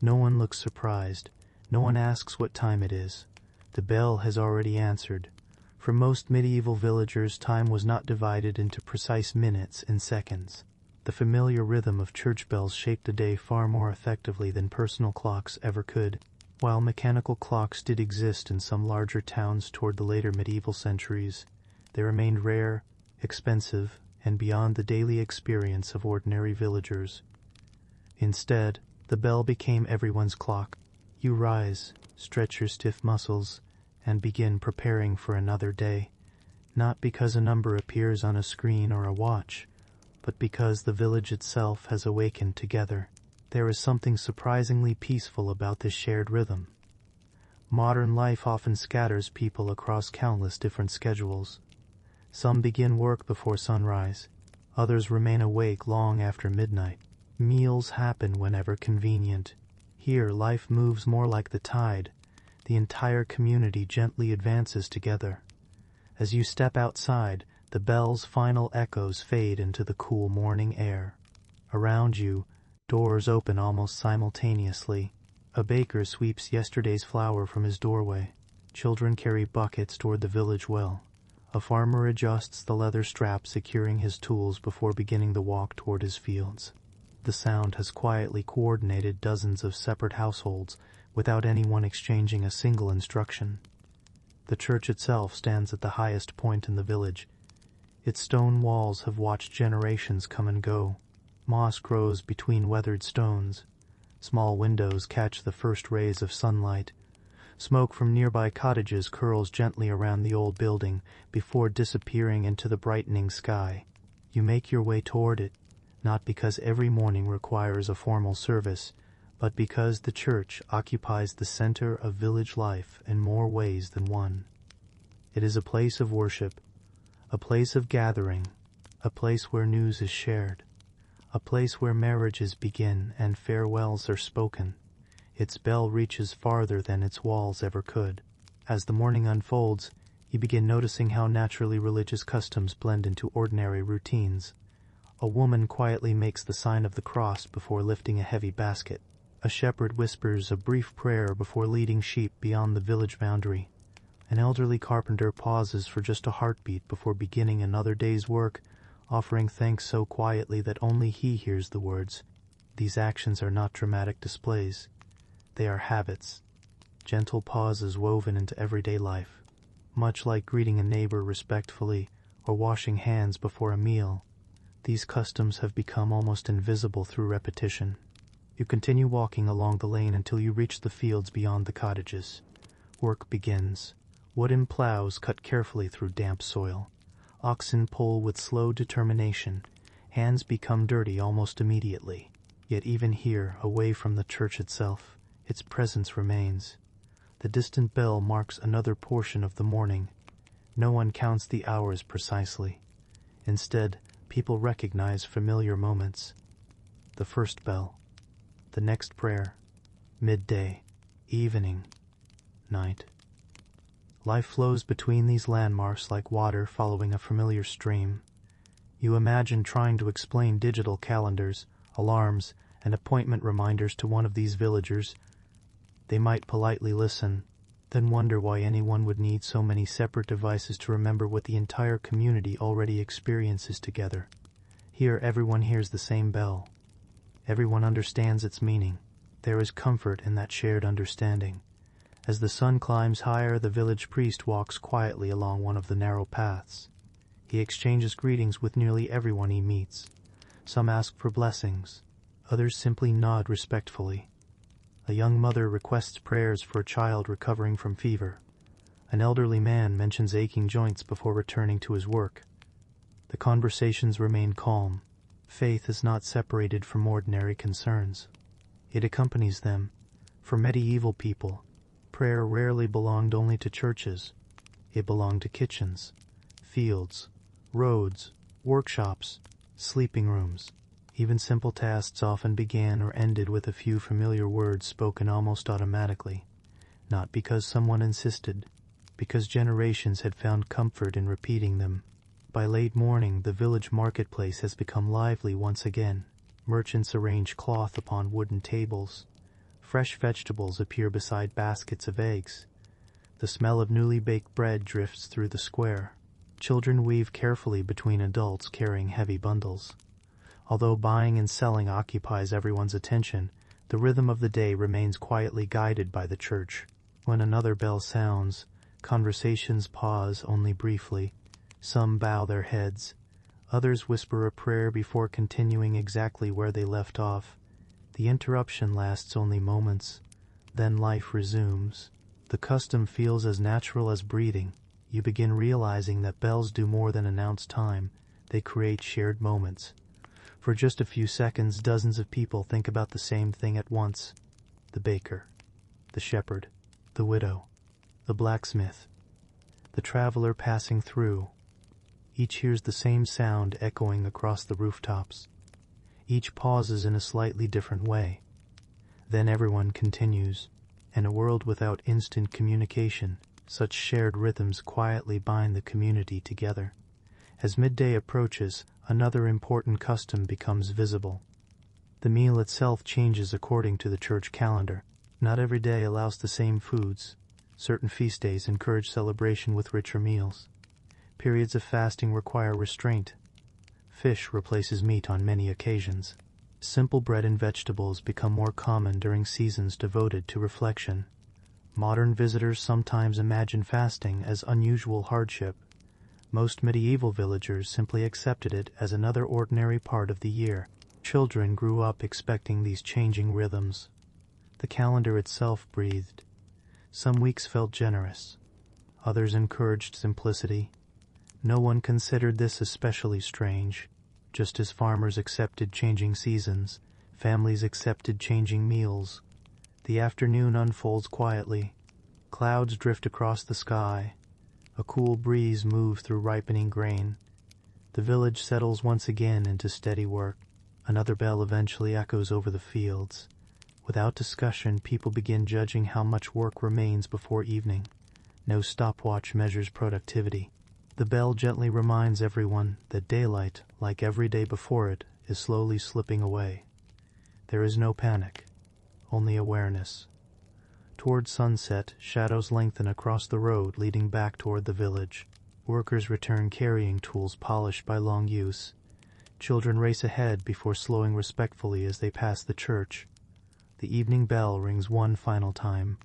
No one looks surprised. No one asks what time it is. The bell has already answered. For most medieval villagers, time was not divided into precise minutes and seconds. The familiar rhythm of church bells shaped the day far more effectively than personal clocks ever could. While mechanical clocks did exist in some larger towns toward the later medieval centuries, they remained rare, expensive, and beyond the daily experience of ordinary villagers. Instead, the bell became everyone's clock. You rise, stretch your stiff muscles, and begin preparing for another day, not because a number appears on a screen or a watch, but because the village itself has awakened together. There is something surprisingly peaceful about this shared rhythm. Modern life often scatters people across countless different schedules. Some begin work before sunrise, others remain awake long after midnight. Meals happen whenever convenient. Here, life moves more like the tide. The entire community gently advances together. As you step outside, the bell's final echoes fade into the cool morning air. Around you, doors open almost simultaneously. A baker sweeps yesterday's flour from his doorway. Children carry buckets toward the village well. A farmer adjusts the leather strap securing his tools before beginning the walk toward his fields. The sound has quietly coordinated dozens of separate households without anyone exchanging a single instruction. The church itself stands at the highest point in the village. Its stone walls have watched generations come and go. Moss grows between weathered stones. Small windows catch the first rays of sunlight. Smoke from nearby cottages curls gently around the old building before disappearing into the brightening sky. You make your way toward it, not because every morning requires a formal service, but because the church occupies the center of village life in more ways than one. It is a place of worship, a place of gathering, a place where news is shared, a place where marriages begin and farewells are spoken. Its bell reaches farther than its walls ever could. As the morning unfolds, you begin noticing how naturally religious customs blend into ordinary routines. A woman quietly makes the sign of the cross before lifting a heavy basket. A shepherd whispers a brief prayer before leading sheep beyond the village boundary. An elderly carpenter pauses for just a heartbeat before beginning another day's work, offering thanks so quietly that only he hears the words. These actions are not dramatic displays. They are habits, gentle pauses woven into everyday life. Much like greeting a neighbor respectfully or washing hands before a meal, these customs have become almost invisible through repetition. You continue walking along the lane until you reach the fields beyond the cottages. Work begins. Wooden plows cut carefully through damp soil. Oxen pull with slow determination. Hands become dirty almost immediately. Yet even here, away from the church itself, its presence remains. The distant bell marks another portion of the morning. No one counts the hours precisely. Instead, people recognize familiar moments. The first bell, the next prayer, midday, evening, night. Life flows between these landmarks like water following a familiar stream. You imagine trying to explain digital calendars, alarms, and appointment reminders to one of these villagers. They might politely listen, then wonder why anyone would need so many separate devices to remember what the entire community already experiences together. Here everyone hears the same bell. Everyone understands its meaning. There is comfort in that shared understanding. As the sun climbs higher, the village priest walks quietly along one of the narrow paths. He exchanges greetings with nearly everyone he meets. Some ask for blessings. Others simply nod respectfully. A young mother requests prayers for a child recovering from fever. An elderly man mentions aching joints before returning to his work. The conversations remain calm. Faith is not separated from ordinary concerns. It accompanies them. For medieval people, prayer rarely belonged only to churches. It belonged to kitchens, fields, roads, workshops, sleeping rooms. Even simple tasks often began or ended with a few familiar words spoken almost automatically, not because someone insisted, because generations had found comfort in repeating them. By late morning, the village marketplace has become lively once again. Merchants arrange cloth upon wooden tables. Fresh vegetables appear beside baskets of eggs. The smell of newly baked bread drifts through the square. Children weave carefully between adults carrying heavy bundles. Although buying and selling occupies everyone's attention, the rhythm of the day remains quietly guided by the church. When another bell sounds, conversations pause only briefly. Some bow their heads. Others whisper a prayer before continuing exactly where they left off. The interruption lasts only moments. Then life resumes. The custom feels as natural as breathing. You begin realizing that bells do more than announce time. They create shared moments. For just a few seconds, dozens of people think about the same thing at once. The baker, the shepherd, the widow, the blacksmith, the traveler passing through. Each hears the same sound echoing across the rooftops. Each pauses in a slightly different way. Then everyone continues. In a world without instant communication, such shared rhythms quietly bind the community together. As midday approaches, another important custom becomes visible. The meal itself changes according to the church calendar. Not every day allows the same foods. Certain feast days encourage celebration with richer meals. Periods of fasting require restraint. Fish replaces meat on many occasions. Simple bread and vegetables become more common during seasons devoted to reflection. Modern visitors sometimes imagine fasting as unusual hardship. Most medieval villagers simply accepted it as another ordinary part of the year. Children grew up expecting these changing rhythms. The calendar itself breathed. Some weeks felt generous. Others encouraged simplicity. No one considered this especially strange. Just as farmers accepted changing seasons, families accepted changing meals. The afternoon unfolds quietly. Clouds drift across the sky. A cool breeze moves through ripening grain. The village settles once again into steady work. Another bell eventually echoes over the fields. Without discussion, people begin judging how much work remains before evening. No stopwatch measures productivity. The bell gently reminds everyone that daylight, like every day before it, is slowly slipping away. There is no panic, only awareness. Toward sunset, shadows lengthen across the road leading back toward the village. Workers return carrying tools polished by long use. Children race ahead before slowing respectfully as they pass the church. The evening bell rings one final time.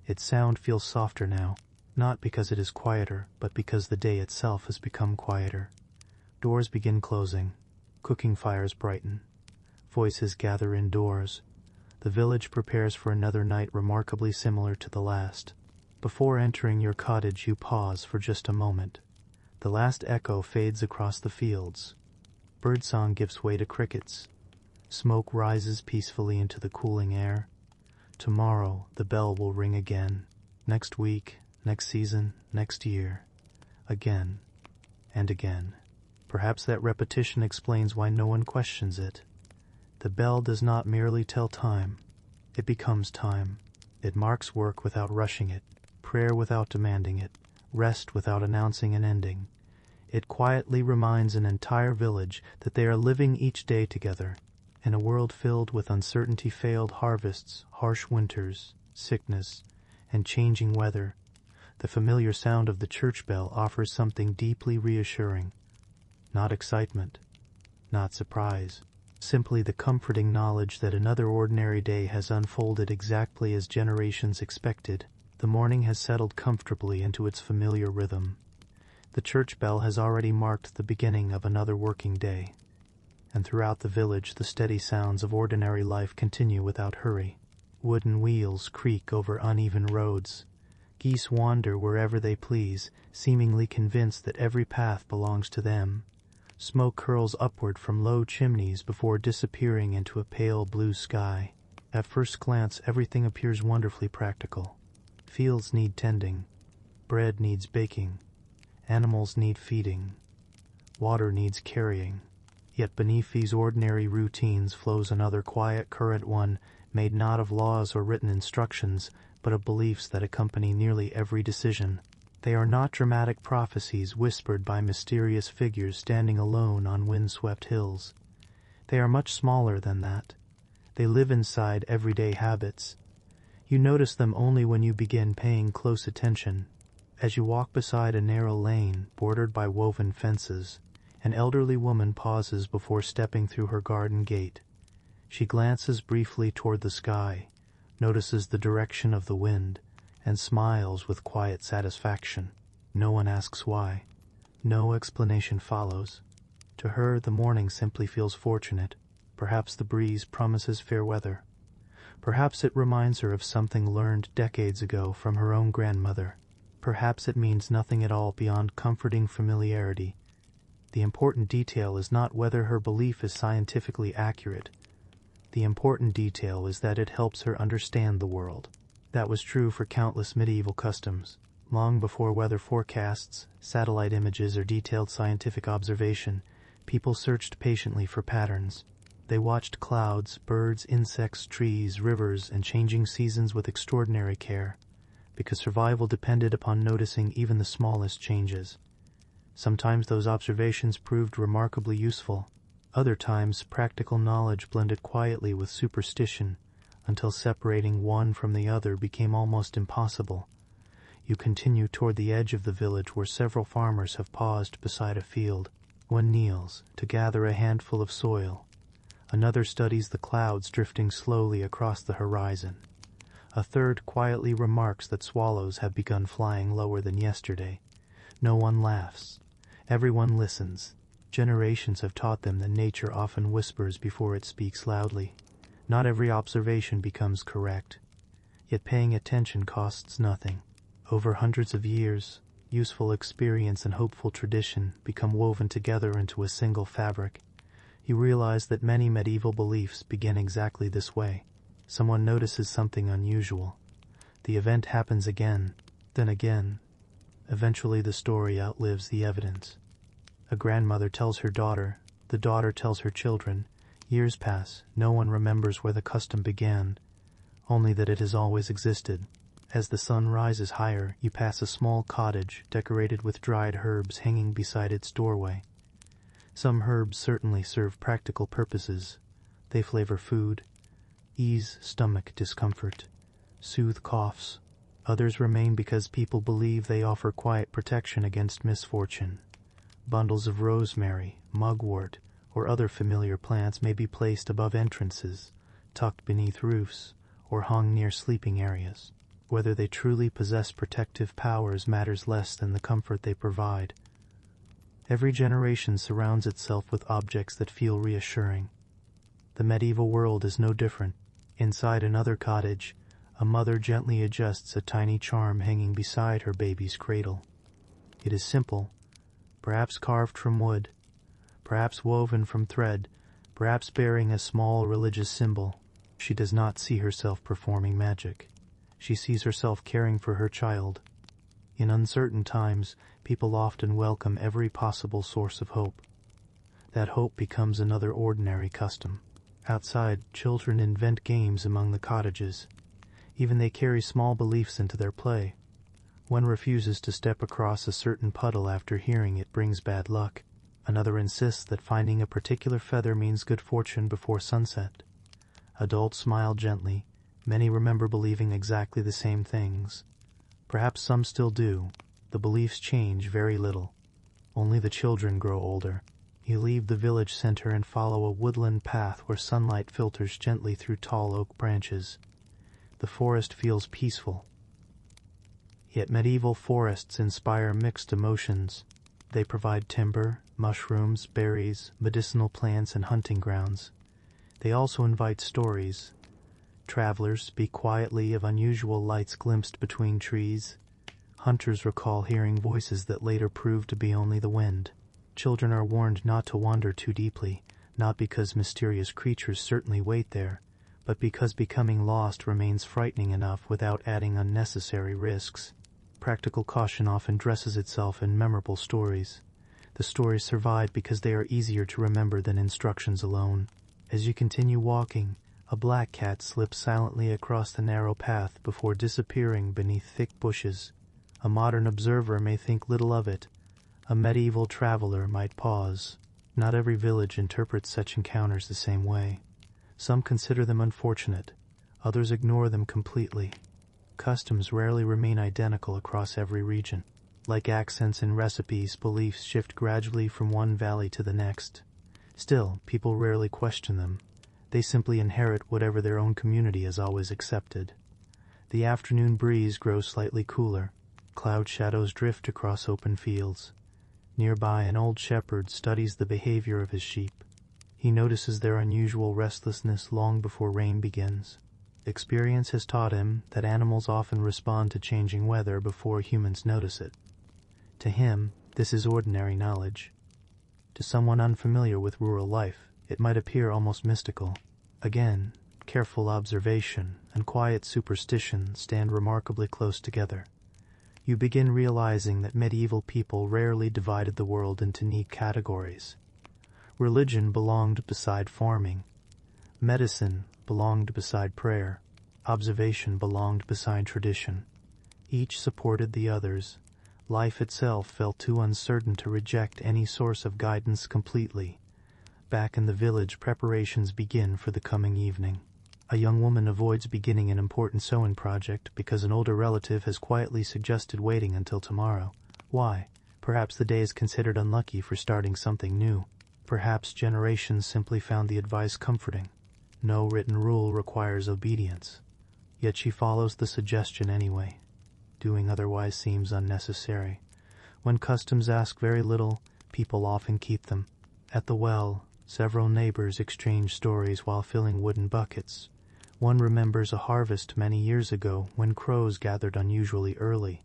Its sound feels softer now. Not because it is quieter, but because the day itself has become quieter. Doors begin closing. Cooking fires brighten. Voices gather indoors. The village prepares for another night remarkably similar to the last. Before entering your cottage, you pause for just a moment. The last echo fades across the fields. Birdsong gives way to crickets. Smoke rises peacefully into the cooling air. Tomorrow, the bell will ring again. Next week, next season, next year, again and again. Perhaps that repetition explains why no one questions it. The bell does not merely tell time. It becomes time. It marks work without rushing it, prayer without demanding it, rest without announcing an ending. It quietly reminds an entire village that they are living each day together. In a world filled with uncertainty, failed harvests, harsh winters, sickness, and changing weather, the familiar sound of the church bell offers something deeply reassuring. Not excitement, not surprise, simply the comforting knowledge that another ordinary day has unfolded exactly as generations expected. The morning has settled comfortably into its familiar rhythm. The church bell has already marked the beginning of another working day. And throughout the village, the steady sounds of ordinary life continue without hurry. Wooden wheels creak over uneven roads. Geese wander wherever they please, seemingly convinced that every path belongs to them. Smoke curls upward from low chimneys before disappearing into a pale blue sky. At first glance, everything appears wonderfully practical. Fields need tending. Bread needs baking. Animals need feeding. Water needs carrying. Yet beneath these ordinary routines flows another quiet current, one made not of laws or written instructions, but of beliefs that accompany nearly every decision. They are not dramatic prophecies whispered by mysterious figures standing alone on windswept hills. They are much smaller than that. They live inside everyday habits. You notice them only when you begin paying close attention. As you walk beside a narrow lane bordered by woven fences, an elderly woman pauses before stepping through her garden gate. She glances briefly toward the sky, notices the direction of the wind, and smiles with quiet satisfaction. No one asks why. No explanation follows. To her, the morning simply feels fortunate. Perhaps the breeze promises fair weather. Perhaps it reminds her of something learned decades ago from her own grandmother. Perhaps it means nothing at all beyond comforting familiarity. The important detail is not whether her belief is scientifically accurate. The important detail is that it helps her understand the world. That was true for countless medieval customs. Long before weather forecasts, satellite images, or detailed scientific observation, people searched patiently for patterns. They watched clouds, birds, insects, trees, rivers, and changing seasons with extraordinary care, because survival depended upon noticing even the smallest changes. Sometimes those observations proved remarkably useful. Other times, practical knowledge blended quietly with superstition, until separating one from the other became almost impossible. You continue toward the edge of the village where several farmers have paused beside a field. One kneels to gather a handful of soil. Another studies the clouds drifting slowly across the horizon. A third quietly remarks that swallows have begun flying lower than yesterday. No one laughs. Everyone listens. Generations have taught them that nature often whispers before it speaks loudly. Not every observation becomes correct. Yet paying attention costs nothing. Over hundreds of years, useful experience and hopeful tradition become woven together into a single fabric. You realize that many medieval beliefs begin exactly this way. Someone notices something unusual. The event happens again, then again. Eventually the story outlives the evidence. A grandmother tells her daughter, the daughter tells her children. Years pass, no one remembers where the custom began, only that it has always existed. As the sun rises higher, you pass a small cottage decorated with dried herbs hanging beside its doorway. Some herbs certainly serve practical purposes. They flavor food, ease stomach discomfort, soothe coughs. Others remain because people believe they offer quiet protection against misfortune. Bundles of rosemary, mugwort, or other familiar plants may be placed above entrances, tucked beneath roofs, or hung near sleeping areas. Whether they truly possess protective powers matters less than the comfort they provide. Every generation surrounds itself with objects that feel reassuring. The medieval world is no different. Inside another cottage, a mother gently adjusts a tiny charm hanging beside her baby's cradle. It is simple, perhaps carved from wood, perhaps woven from thread, perhaps bearing a small religious symbol. She does not see herself performing magic. She sees herself caring for her child. In uncertain times, people often welcome every possible source of hope. That hope becomes another ordinary custom. Outside, children invent games among the cottages. Even they carry small beliefs into their play. One refuses to step across a certain puddle after hearing it brings bad luck. Another insists that finding a particular feather means good fortune before sunset. Adults smile gently. Many remember believing exactly the same things. Perhaps some still do. The beliefs change very little. Only the children grow older. You leave the village center and follow a woodland path where sunlight filters gently through tall oak branches. The forest feels peaceful. Yet medieval forests inspire mixed emotions. They provide timber, mushrooms, berries, medicinal plants, and hunting grounds. They also invite stories. Travelers speak quietly of unusual lights glimpsed between trees. Hunters recall hearing voices that later prove to be only the wind. Children are warned not to wander too deeply, not because mysterious creatures certainly wait there, but because becoming lost remains frightening enough without adding unnecessary risks. Practical caution often dresses itself in memorable stories. The stories survive because they are easier to remember than instructions alone. As you continue walking, a black cat slips silently across the narrow path before disappearing beneath thick bushes. A modern observer may think little of it. A medieval traveler might pause. Not every village interprets such encounters the same way. Some consider them unfortunate, others ignore them completely. Customs rarely remain identical across every region. Like accents in recipes, beliefs shift gradually from one valley to the next. Still, people rarely question them. They simply inherit whatever their own community has always accepted. The afternoon breeze grows slightly cooler. Cloud shadows drift across open fields. Nearby, an old shepherd studies the behavior of his sheep. He notices their unusual restlessness long before rain begins. Experience has taught him that animals often respond to changing weather before humans notice it. To him, this is ordinary knowledge. To someone unfamiliar with rural life, it might appear almost mystical. Again, careful observation and quiet superstition stand remarkably close together. You begin realizing that medieval people rarely divided the world into neat categories. Religion belonged beside farming. Medicine belonged beside prayer. Observation belonged beside tradition. Each supported the others. Life itself felt too uncertain to reject any source of guidance completely. Back in the village, preparations begin for the coming evening. A young woman avoids beginning an important sewing project because an older relative has quietly suggested waiting until tomorrow. Why? Perhaps the day is considered unlucky for starting something new. Perhaps generations simply found the advice comforting. No written rule requires obedience. Yet she follows the suggestion anyway. Doing otherwise seems unnecessary. When customs ask very little, people often keep them. At the well, several neighbors exchange stories while filling wooden buckets. One remembers a harvest many years ago when crows gathered unusually early.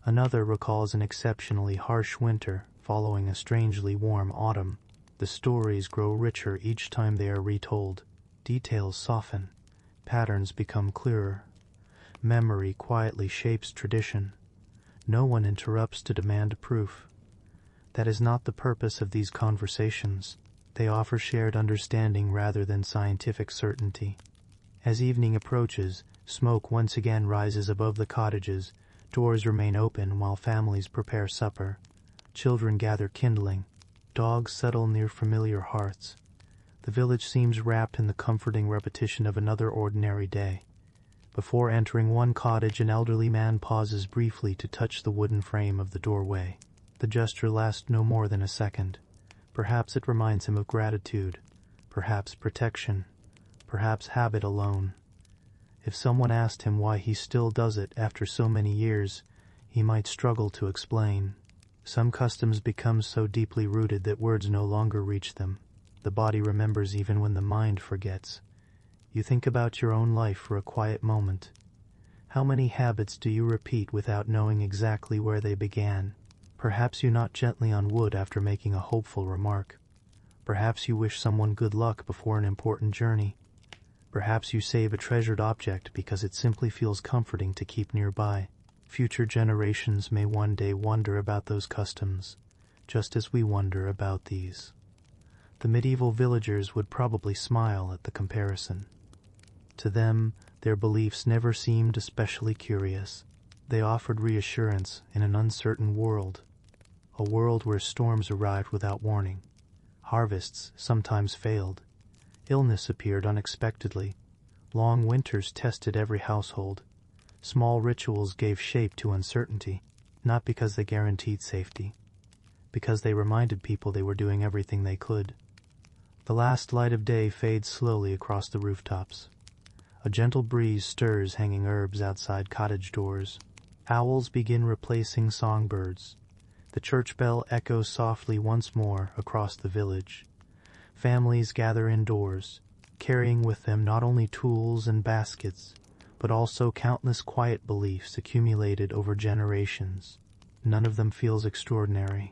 Another recalls an exceptionally harsh winter following a strangely warm autumn. The stories grow richer each time they are retold. Details soften. Patterns become clearer. Memory quietly shapes tradition. No one interrupts to demand proof. That is not the purpose of these conversations. They offer shared understanding rather than scientific certainty. As evening approaches, smoke once again rises above the cottages. Doors remain open while families prepare supper. Children gather kindling. Dogs settle near familiar hearths. The village seems wrapped in the comforting repetition of another ordinary day. Before entering one cottage, an elderly man pauses briefly to touch the wooden frame of the doorway. The gesture lasts no more than a second. Perhaps it reminds him of gratitude, perhaps protection, perhaps habit alone. If someone asked him why he still does it after so many years, he might struggle to explain. Some customs become so deeply rooted that words no longer reach them. The body remembers even when the mind forgets. You think about your own life for a quiet moment. How many habits do you repeat without knowing exactly where they began? Perhaps you knock gently on wood after making a hopeful remark. Perhaps you wish someone good luck before an important journey. Perhaps you save a treasured object because it simply feels comforting to keep nearby. Future generations may one day wonder about those customs, just as we wonder about these. The medieval villagers would probably smile at the comparison. To them, their beliefs never seemed especially curious. They offered reassurance in an uncertain world, a world where storms arrived without warning. Harvests sometimes failed. Illness appeared unexpectedly. Long winters tested every household. Small rituals gave shape to uncertainty, not because they guaranteed safety, because they reminded people they were doing everything they could. The last light of day fades slowly across the rooftops. A gentle breeze stirs hanging herbs outside cottage doors. Owls begin replacing songbirds. The church bell echoes softly once more across the village. Families gather indoors, carrying with them not only tools and baskets, but also countless quiet beliefs accumulated over generations. None of them feels extraordinary.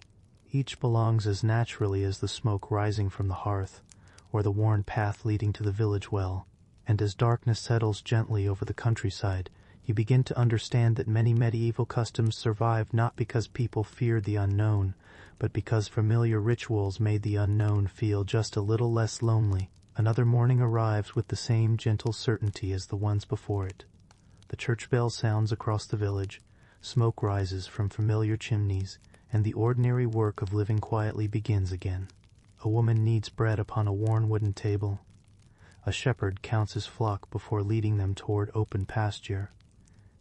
Each belongs as naturally as the smoke rising from the hearth, or the worn path leading to the village well. And as darkness settles gently over the countryside, you begin to understand that many medieval customs survived not because people feared the unknown, but because familiar rituals made the unknown feel just a little less lonely. Another morning arrives with the same gentle certainty as the ones before it. The church bell sounds across the village, smoke rises from familiar chimneys, and the ordinary work of living quietly begins again. A woman kneads bread upon a worn wooden table. A shepherd counts his flock before leading them toward open pasture.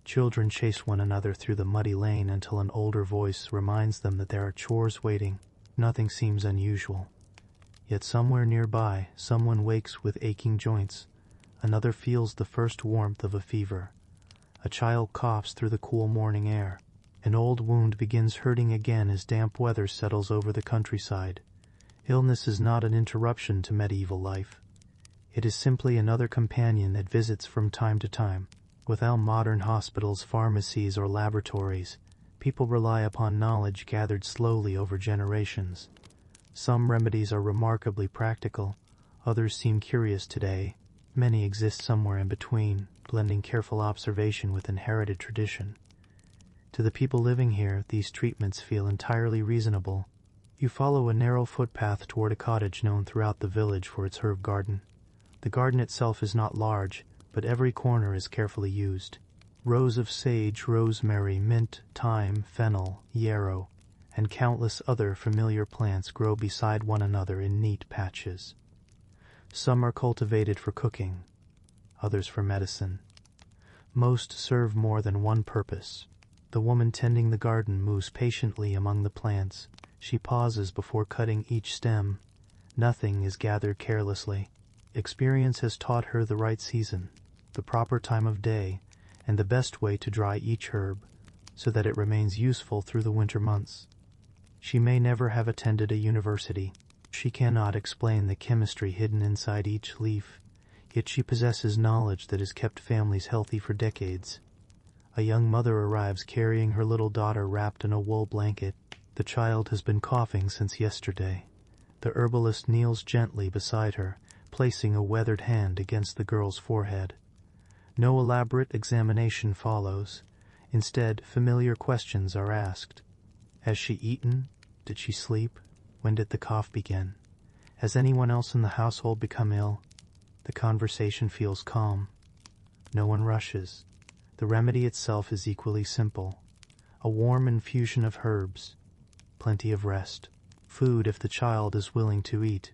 Children chase one another through the muddy lane until an older voice reminds them that there are chores waiting. Nothing seems unusual. Yet somewhere nearby, someone wakes with aching joints. Another feels the first warmth of a fever. A child coughs through the cool morning air. An old wound begins hurting again as damp weather settles over the countryside. Illness is not an interruption to medieval life. It is simply another companion that visits from time to time. Without modern hospitals, pharmacies, or laboratories, people rely upon knowledge gathered slowly over generations. Some remedies are remarkably practical, others seem curious today. Many exist somewhere in between, blending careful observation with inherited tradition. To the people living here, these treatments feel entirely reasonable. You follow a narrow footpath toward a cottage known throughout the village for its herb garden. The garden itself is not large, but every corner is carefully used. Rows of sage, rosemary, mint, thyme, fennel, yarrow, and countless other familiar plants grow beside one another in neat patches. Some are cultivated for cooking, others for medicine. Most serve more than one purpose. The woman tending the garden moves patiently among the plants. She pauses before cutting each stem. Nothing is gathered carelessly. Experience has taught her the right season, the proper time of day, and the best way to dry each herb, so that it remains useful through the winter months. She may never have attended a university. She cannot explain the chemistry hidden inside each leaf, yet she possesses knowledge that has kept families healthy for decades. A young mother arrives carrying her little daughter wrapped in a wool blanket. The child has been coughing since yesterday. The herbalist kneels gently beside her, placing a weathered hand against the girl's forehead. No elaborate examination follows. Instead, familiar questions are asked. Has she eaten? Did she sleep? When did the cough begin? Has anyone else in the household become ill? The conversation feels calm. No one rushes. The remedy itself is equally simple. A warm infusion of herbs. Plenty of rest. Food if the child is willing to eat.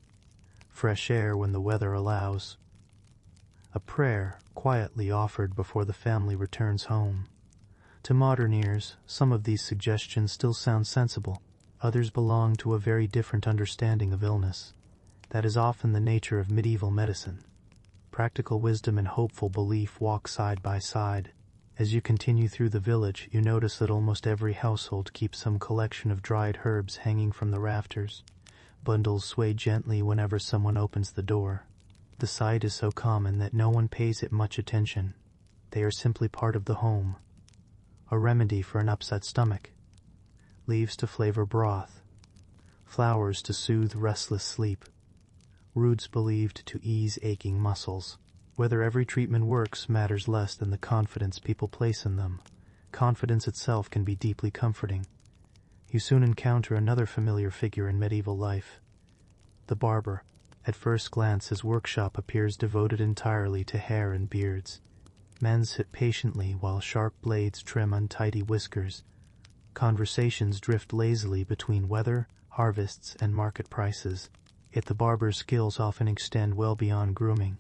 Fresh air when the weather allows. A prayer quietly offered before the family returns home. To modern ears, some of these suggestions still sound sensible. Others belong to a very different understanding of illness. That is often the nature of medieval medicine. Practical wisdom and hopeful belief walk side by side. As you continue through the village, you notice that almost every household keeps some collection of dried herbs hanging from the rafters. Bundles sway gently whenever someone opens the door. The sight is so common that no one pays it much attention. They are simply part of the home. A remedy for an upset stomach. Leaves to flavor broth. Flowers to soothe restless sleep. Roots believed to ease aching muscles. Whether every treatment works matters less than the confidence people place in them. Confidence itself can be deeply comforting. You soon encounter another familiar figure in medieval life. The barber. At first glance, his workshop appears devoted entirely to hair and beards. Men sit patiently while sharp blades trim untidy whiskers. Conversations drift lazily between weather, harvests, and market prices. Yet the barber's skills often extend well beyond grooming.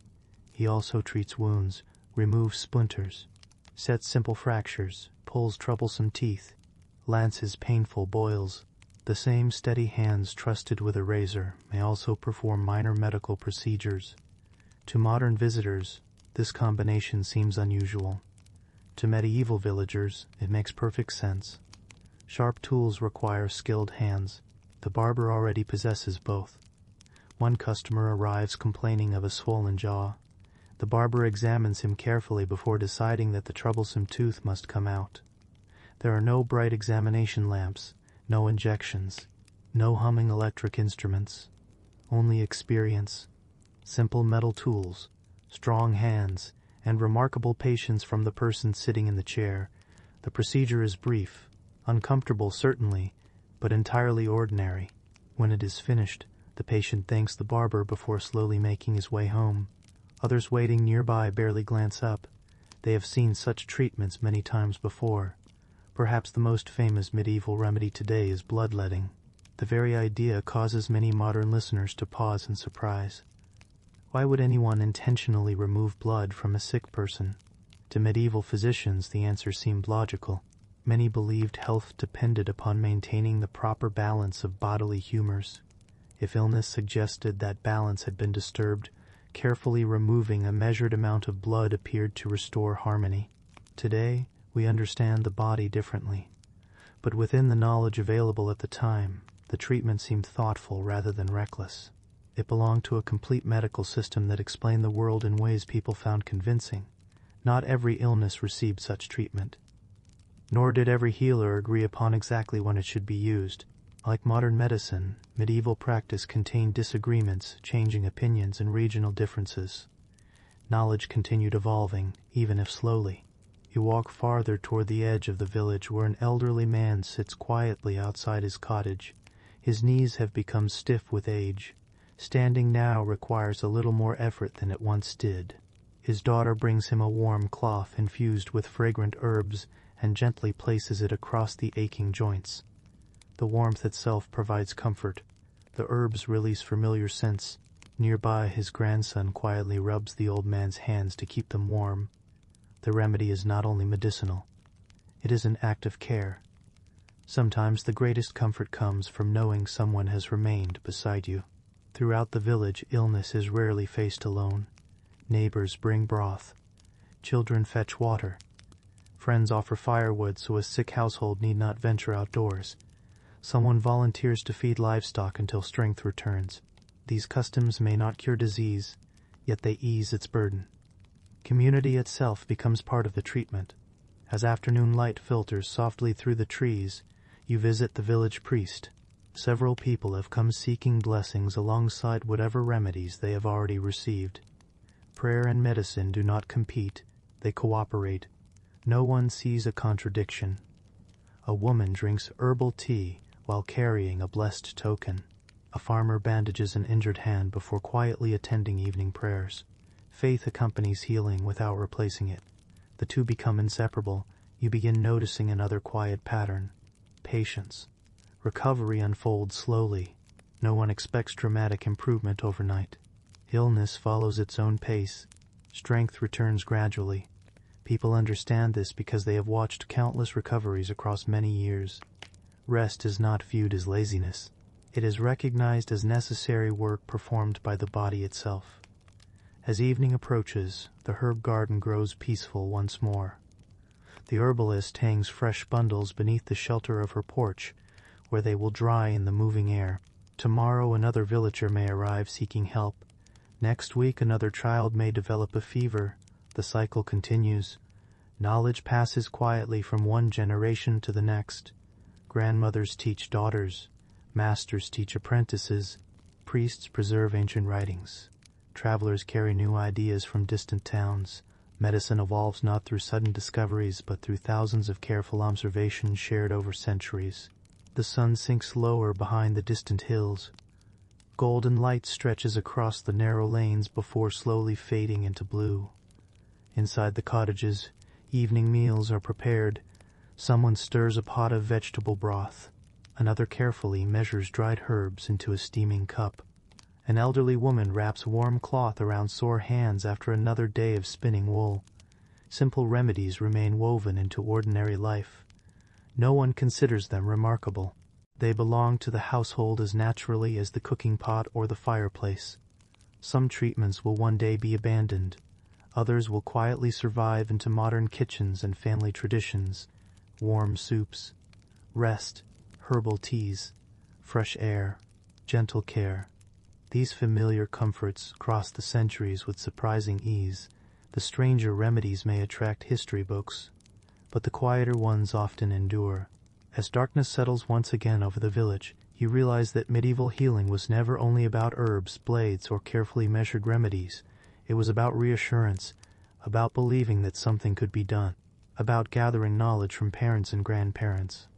He also treats wounds, removes splinters, sets simple fractures, pulls troublesome teeth, lances painful boils. The same steady hands trusted with a razor may also perform minor medical procedures. To modern visitors, this combination seems unusual. To medieval villagers, it makes perfect sense. Sharp tools require skilled hands. The barber already possesses both. One customer arrives complaining of a swollen jaw. The barber examines him carefully before deciding that the troublesome tooth must come out. There are no bright examination lamps, no injections, no humming electric instruments, only experience, simple metal tools, strong hands, and remarkable patience from the person sitting in the chair. The procedure is brief, uncomfortable certainly, but entirely ordinary. When it is finished, the patient thanks the barber before slowly making his way home. Others waiting nearby barely glance up. They have seen such treatments many times before. Perhaps the most famous medieval remedy today is bloodletting. The very idea causes many modern listeners to pause in surprise. Why would anyone intentionally remove blood from a sick person? To medieval physicians, the answer seemed logical. Many believed health depended upon maintaining the proper balance of bodily humors. If illness suggested that balance had been disturbed, carefully removing a measured amount of blood appeared to restore harmony. Today, we understand the body differently. But within the knowledge available at the time, the treatment seemed thoughtful rather than reckless. It belonged to a complete medical system that explained the world in ways people found convincing. Not every illness received such treatment. Nor did every healer agree upon exactly when it should be used. Like modern medicine, medieval practice contained disagreements, changing opinions, and regional differences. Knowledge continued evolving, even if slowly. You walk farther toward the edge of the village where an elderly man sits quietly outside his cottage. His knees have become stiff with age. Standing now requires a little more effort than it once did. His daughter brings him a warm cloth infused with fragrant herbs and gently places it across the aching joints. The warmth itself provides comfort. The herbs release familiar scents. Nearby, his grandson quietly rubs the old man's hands to keep them warm. The remedy is not only medicinal. It is an act of care. Sometimes the greatest comfort comes from knowing someone has remained beside you. Throughout the village, illness is rarely faced alone. Neighbors bring broth. Children fetch water. Friends offer firewood so a sick household need not venture outdoors. Someone volunteers to feed livestock until strength returns. These customs may not cure disease, yet they ease its burden. Community itself becomes part of the treatment. As afternoon light filters softly through the trees, you visit the village priest. Several people have come seeking blessings alongside whatever remedies they have already received. Prayer and medicine do not compete, they cooperate. No one sees a contradiction. A woman drinks herbal tea while carrying a blessed token. A farmer bandages an injured hand before quietly attending evening prayers. Faith accompanies healing without replacing it. The two become inseparable. You begin noticing another quiet pattern. Patience. Recovery unfolds slowly. No one expects dramatic improvement overnight. Illness follows its own pace. Strength returns gradually. People understand this because they have watched countless recoveries across many years. Rest is not viewed as laziness. It is recognized as necessary work performed by the body itself. As evening approaches, the herb garden grows peaceful once more. The herbalist hangs fresh bundles beneath the shelter of her porch, where they will dry in the moving air. Tomorrow another villager may arrive seeking help. Next week another child may develop a fever. The cycle continues. Knowledge passes quietly from one generation to the next. Grandmothers teach daughters. Masters teach apprentices. Priests preserve ancient writings. Travelers carry new ideas from distant towns. Medicine evolves not through sudden discoveries, but through thousands of careful observations shared over centuries. The sun sinks lower behind the distant hills. Golden light stretches across the narrow lanes before slowly fading into blue. Inside the cottages, evening meals are prepared. Someone stirs a pot of vegetable broth. Another carefully measures dried herbs into a steaming cup. An elderly woman wraps warm cloth around sore hands after another day of spinning wool. Simple remedies remain woven into ordinary life. No one considers them remarkable. They belong to the household as naturally as the cooking pot or the fireplace. Some treatments will one day be abandoned. Others will quietly survive into modern kitchens and family traditions. Warm soups, rest, herbal teas, fresh air, gentle care. These familiar comforts cross the centuries with surprising ease. The stranger remedies may attract history books, but the quieter ones often endure. As darkness settles once again over the village, you realize that medieval healing was never only about herbs, blades, or carefully measured remedies. It was about reassurance, about believing that something could be done, about gathering knowledge from parents and grandparents,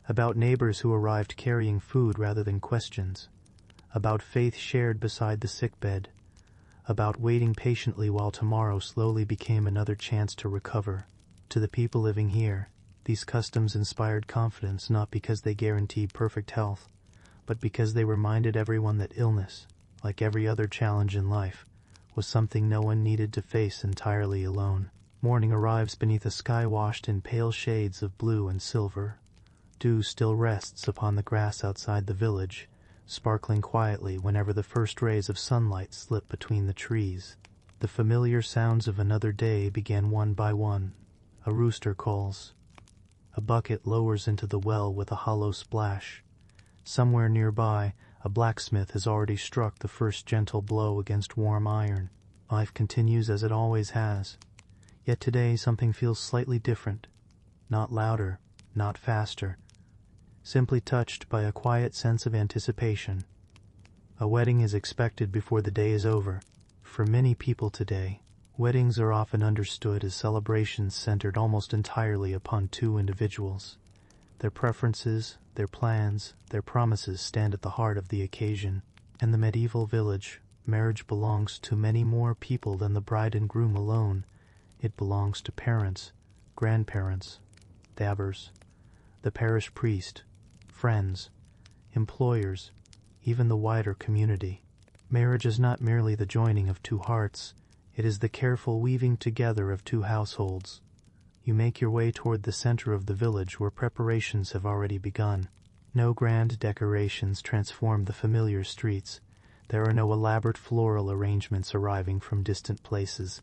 about neighbors who arrived carrying food rather than questions, about faith shared beside the sickbed, about waiting patiently while tomorrow slowly became another chance to recover. To the people living here, these customs inspired confidence not because they guaranteed perfect health, but because they reminded everyone that illness, like every other challenge in life, was something no one needed to face entirely alone. Morning arrives beneath a sky washed in pale shades of blue and silver. Dew still rests upon the grass outside the village, sparkling quietly whenever the first rays of sunlight slip between the trees. The familiar sounds of another day begin one by one. A rooster calls. A bucket lowers into the well with a hollow splash. Somewhere nearby, a blacksmith has already struck the first gentle blow against warm iron. Life continues as it always has. Yet today something feels slightly different. Not louder, not faster. Simply touched by a quiet sense of anticipation. A wedding is expected before the day is over. For many people today, weddings are often understood as celebrations centered almost entirely upon two individuals. Their preferences, their plans, their promises stand at the heart of the occasion. In the medieval village, marriage belongs to many more people than the bride and groom alone. It belongs to parents, grandparents, dabbers, the parish priest, friends, employers, even the wider community. Marriage is not merely the joining of two hearts, it is the careful weaving together of two households. You make your way toward the center of the village where preparations have already begun. No grand decorations transform the familiar streets. There are no elaborate floral arrangements arriving from distant places.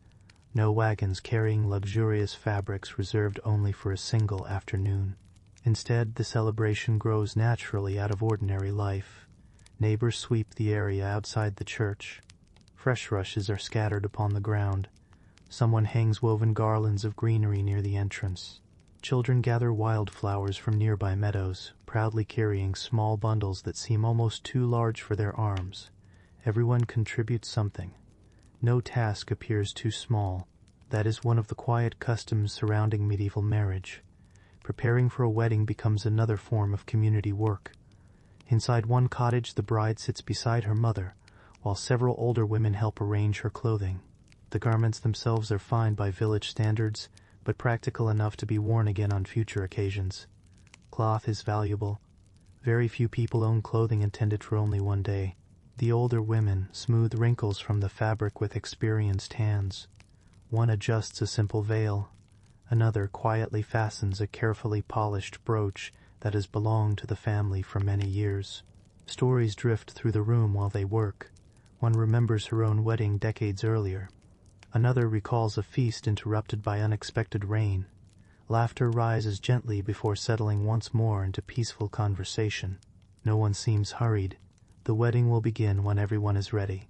No wagons carrying luxurious fabrics reserved only for a single afternoon. Instead, the celebration grows naturally out of ordinary life. Neighbors sweep the area outside the church. Fresh rushes are scattered upon the ground. Someone hangs woven garlands of greenery near the entrance. Children gather wildflowers from nearby meadows, proudly carrying small bundles that seem almost too large for their arms. Everyone contributes something. No task appears too small. That is one of the quiet customs surrounding medieval marriage. Preparing for a wedding becomes another form of community work. Inside one cottage, the bride sits beside her mother, while several older women help arrange her clothing. The garments themselves are fine by village standards, but practical enough to be worn again on future occasions. Cloth is valuable. Very few people own clothing intended for only one day. The older women smooth wrinkles from the fabric with experienced hands. One adjusts a simple veil. Another quietly fastens a carefully polished brooch that has belonged to the family for many years. Stories drift through the room while they work. One remembers her own wedding decades earlier. Another recalls a feast interrupted by unexpected rain. Laughter rises gently before settling once more into peaceful conversation. No one seems hurried. The wedding will begin when everyone is ready.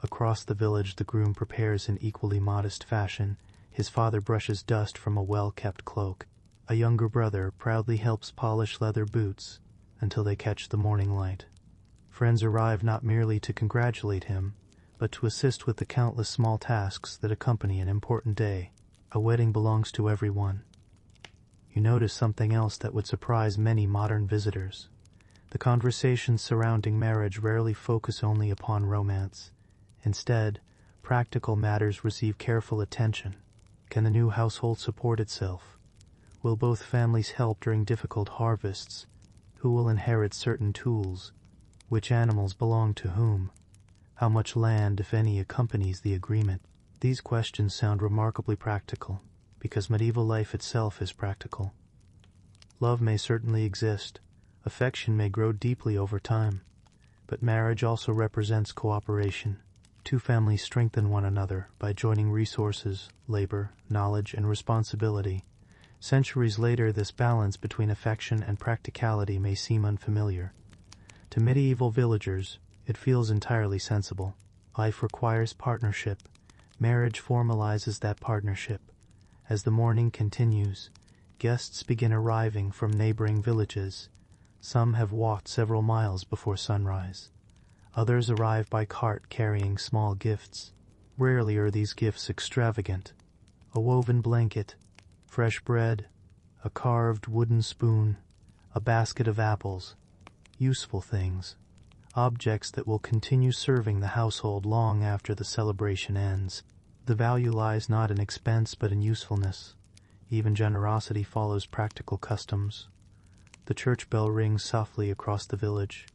Across the village, the groom prepares in equally modest fashion. His father brushes dust from a well-kept cloak. A younger brother proudly helps polish leather boots until they catch the morning light. Friends arrive not merely to congratulate him, but to assist with the countless small tasks that accompany an important day. A wedding belongs to everyone. You notice something else that would surprise many modern visitors. The conversations surrounding marriage rarely focus only upon romance. Instead, practical matters receive careful attention. Can the new household support itself? Will both families help during difficult harvests? Who will inherit certain tools? Which animals belong to whom? How much land, if any, accompanies the agreement? These questions sound remarkably practical, because medieval life itself is practical. Love may certainly exist, affection may grow deeply over time, but marriage also represents cooperation. Two families strengthen one another by joining resources, labor, knowledge, and responsibility. Centuries later, this balance between affection and practicality may seem unfamiliar. To medieval villagers, it feels entirely sensible. Life requires partnership. Marriage formalizes that partnership. As the morning continues, guests begin arriving from neighboring villages. Some have walked several miles before sunrise. Others arrive by cart carrying small gifts. Rarely are these gifts extravagant. A woven blanket, fresh bread, a carved wooden spoon, a basket of apples. Useful things. Objects that will continue serving the household long after the celebration ends. The value lies not in expense but in usefulness. Even generosity follows practical customs. The church bell rings softly across the village.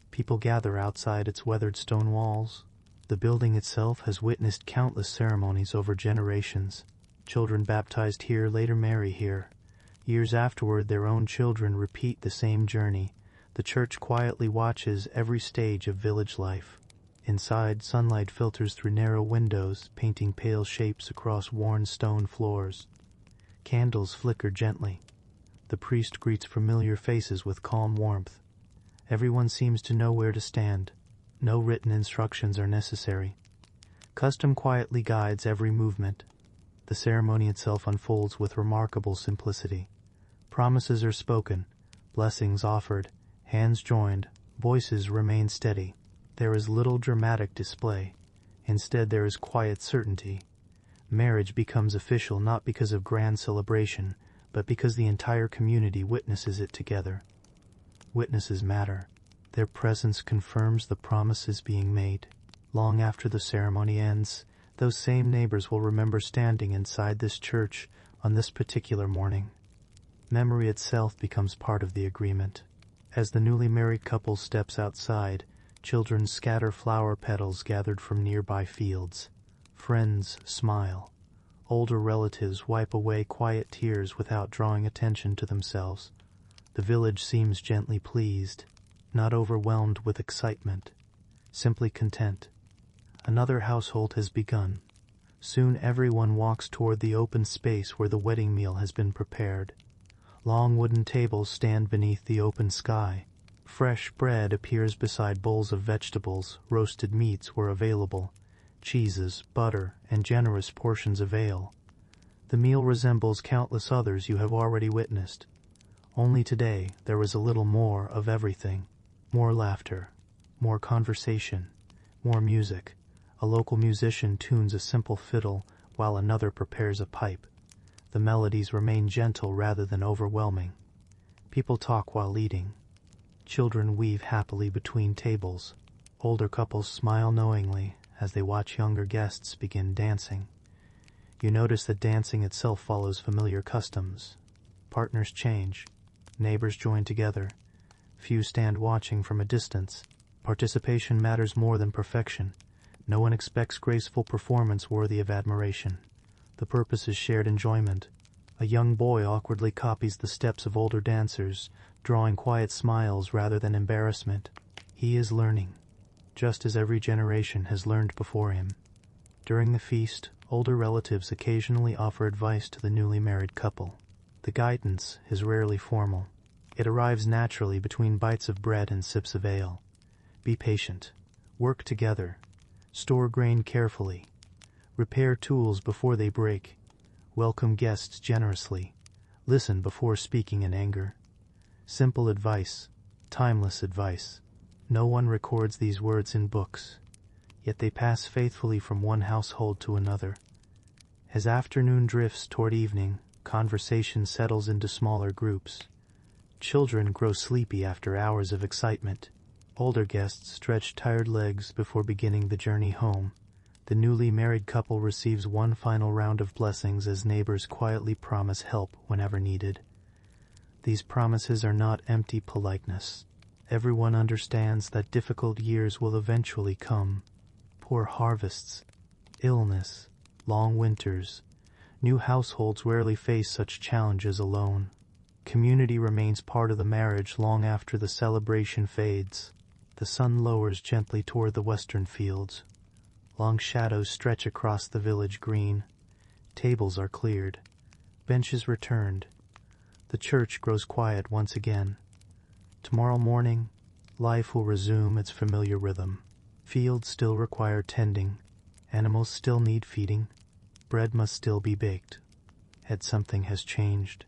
People gather outside its weathered stone walls. The The building itself has witnessed countless ceremonies over generations. Children baptized here later marry here. Years afterward, their own children repeat the same journey. The church quietly watches every stage of village life. Inside, sunlight filters through narrow windows, painting pale shapes across worn stone floors. Candles flicker gently. The priest greets familiar faces with calm warmth. Everyone seems to know where to stand. No written instructions are necessary. Custom quietly guides every movement. The ceremony itself unfolds with remarkable simplicity. Promises are spoken, blessings offered, hands joined, voices remain steady. There is little dramatic display. Instead, there is quiet certainty. Marriage becomes official not because of grand celebration, but because the entire community witnesses it together. Witnesses matter. Their presence confirms the promises being made. Long after the ceremony ends, those same neighbors will remember standing inside this church on this particular morning. Memory itself becomes part of the agreement. As the newly married couple steps outside, children scatter flower petals gathered from nearby fields. Friends smile. Older relatives wipe away quiet tears without drawing attention to themselves. The village seems gently pleased, not overwhelmed with excitement, simply content. Another household has begun. Soon everyone walks toward the open space where the wedding meal has been prepared. Long wooden tables stand beneath the open sky. Fresh bread appears beside bowls of vegetables, roasted meats were available, cheeses, butter, and generous portions of ale. The meal resembles countless others you have already witnessed. Only today there is a little more of everything. More laughter, more conversation, more music. A local musician tunes a simple fiddle while another prepares a pipe. The melodies remain gentle rather than overwhelming. People talk while eating. Children weave happily between tables. Older couples smile knowingly as they watch younger guests begin dancing. You notice that dancing itself follows familiar customs. Partners change. Neighbors join together. Few stand watching from a distance. Participation matters more than perfection. No one expects graceful performance worthy of admiration. The purpose is shared enjoyment. A young boy awkwardly copies the steps of older dancers, drawing quiet smiles rather than embarrassment. He is learning, just as every generation has learned before him. During the feast, older relatives occasionally offer advice to the newly married couple. The guidance is rarely formal. It arrives naturally between bites of bread and sips of ale. Be patient. Work together. Store grain carefully. Repair tools before they break. Welcome guests generously. Listen before speaking in anger. Simple advice, timeless advice. No one records these words in books, yet they pass faithfully from one household to another. As afternoon drifts toward evening, conversation settles into smaller groups. Children grow sleepy after hours of excitement. Older guests stretch tired legs before beginning the journey home. The newly married couple receives one final round of blessings as neighbors quietly promise help whenever needed. These promises are not empty politeness. Everyone understands that difficult years will eventually come. Poor harvests, illness, long winters. New households rarely face such challenges alone. Community remains part of the marriage long after the celebration fades. The sun lowers gently toward the western fields. Long shadows stretch across the village green. Tables are cleared. Benches returned. The church grows quiet once again. Tomorrow morning, life will resume its familiar rhythm. Fields still require tending. Animals still need feeding. Bread must still be baked. Yet something has changed.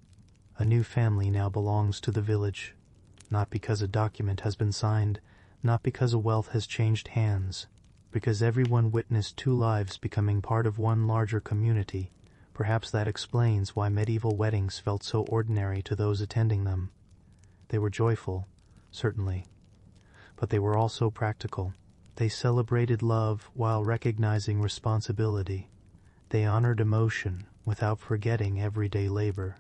A new family now belongs to the village. Not because a document has been signed, not because a wealth has changed hands, because everyone witnessed two lives becoming part of one larger community. Perhaps that explains why medieval weddings felt so ordinary to those attending them. They were joyful, certainly, but they were also practical. They celebrated love while recognizing responsibility. They honored emotion without forgetting everyday labor.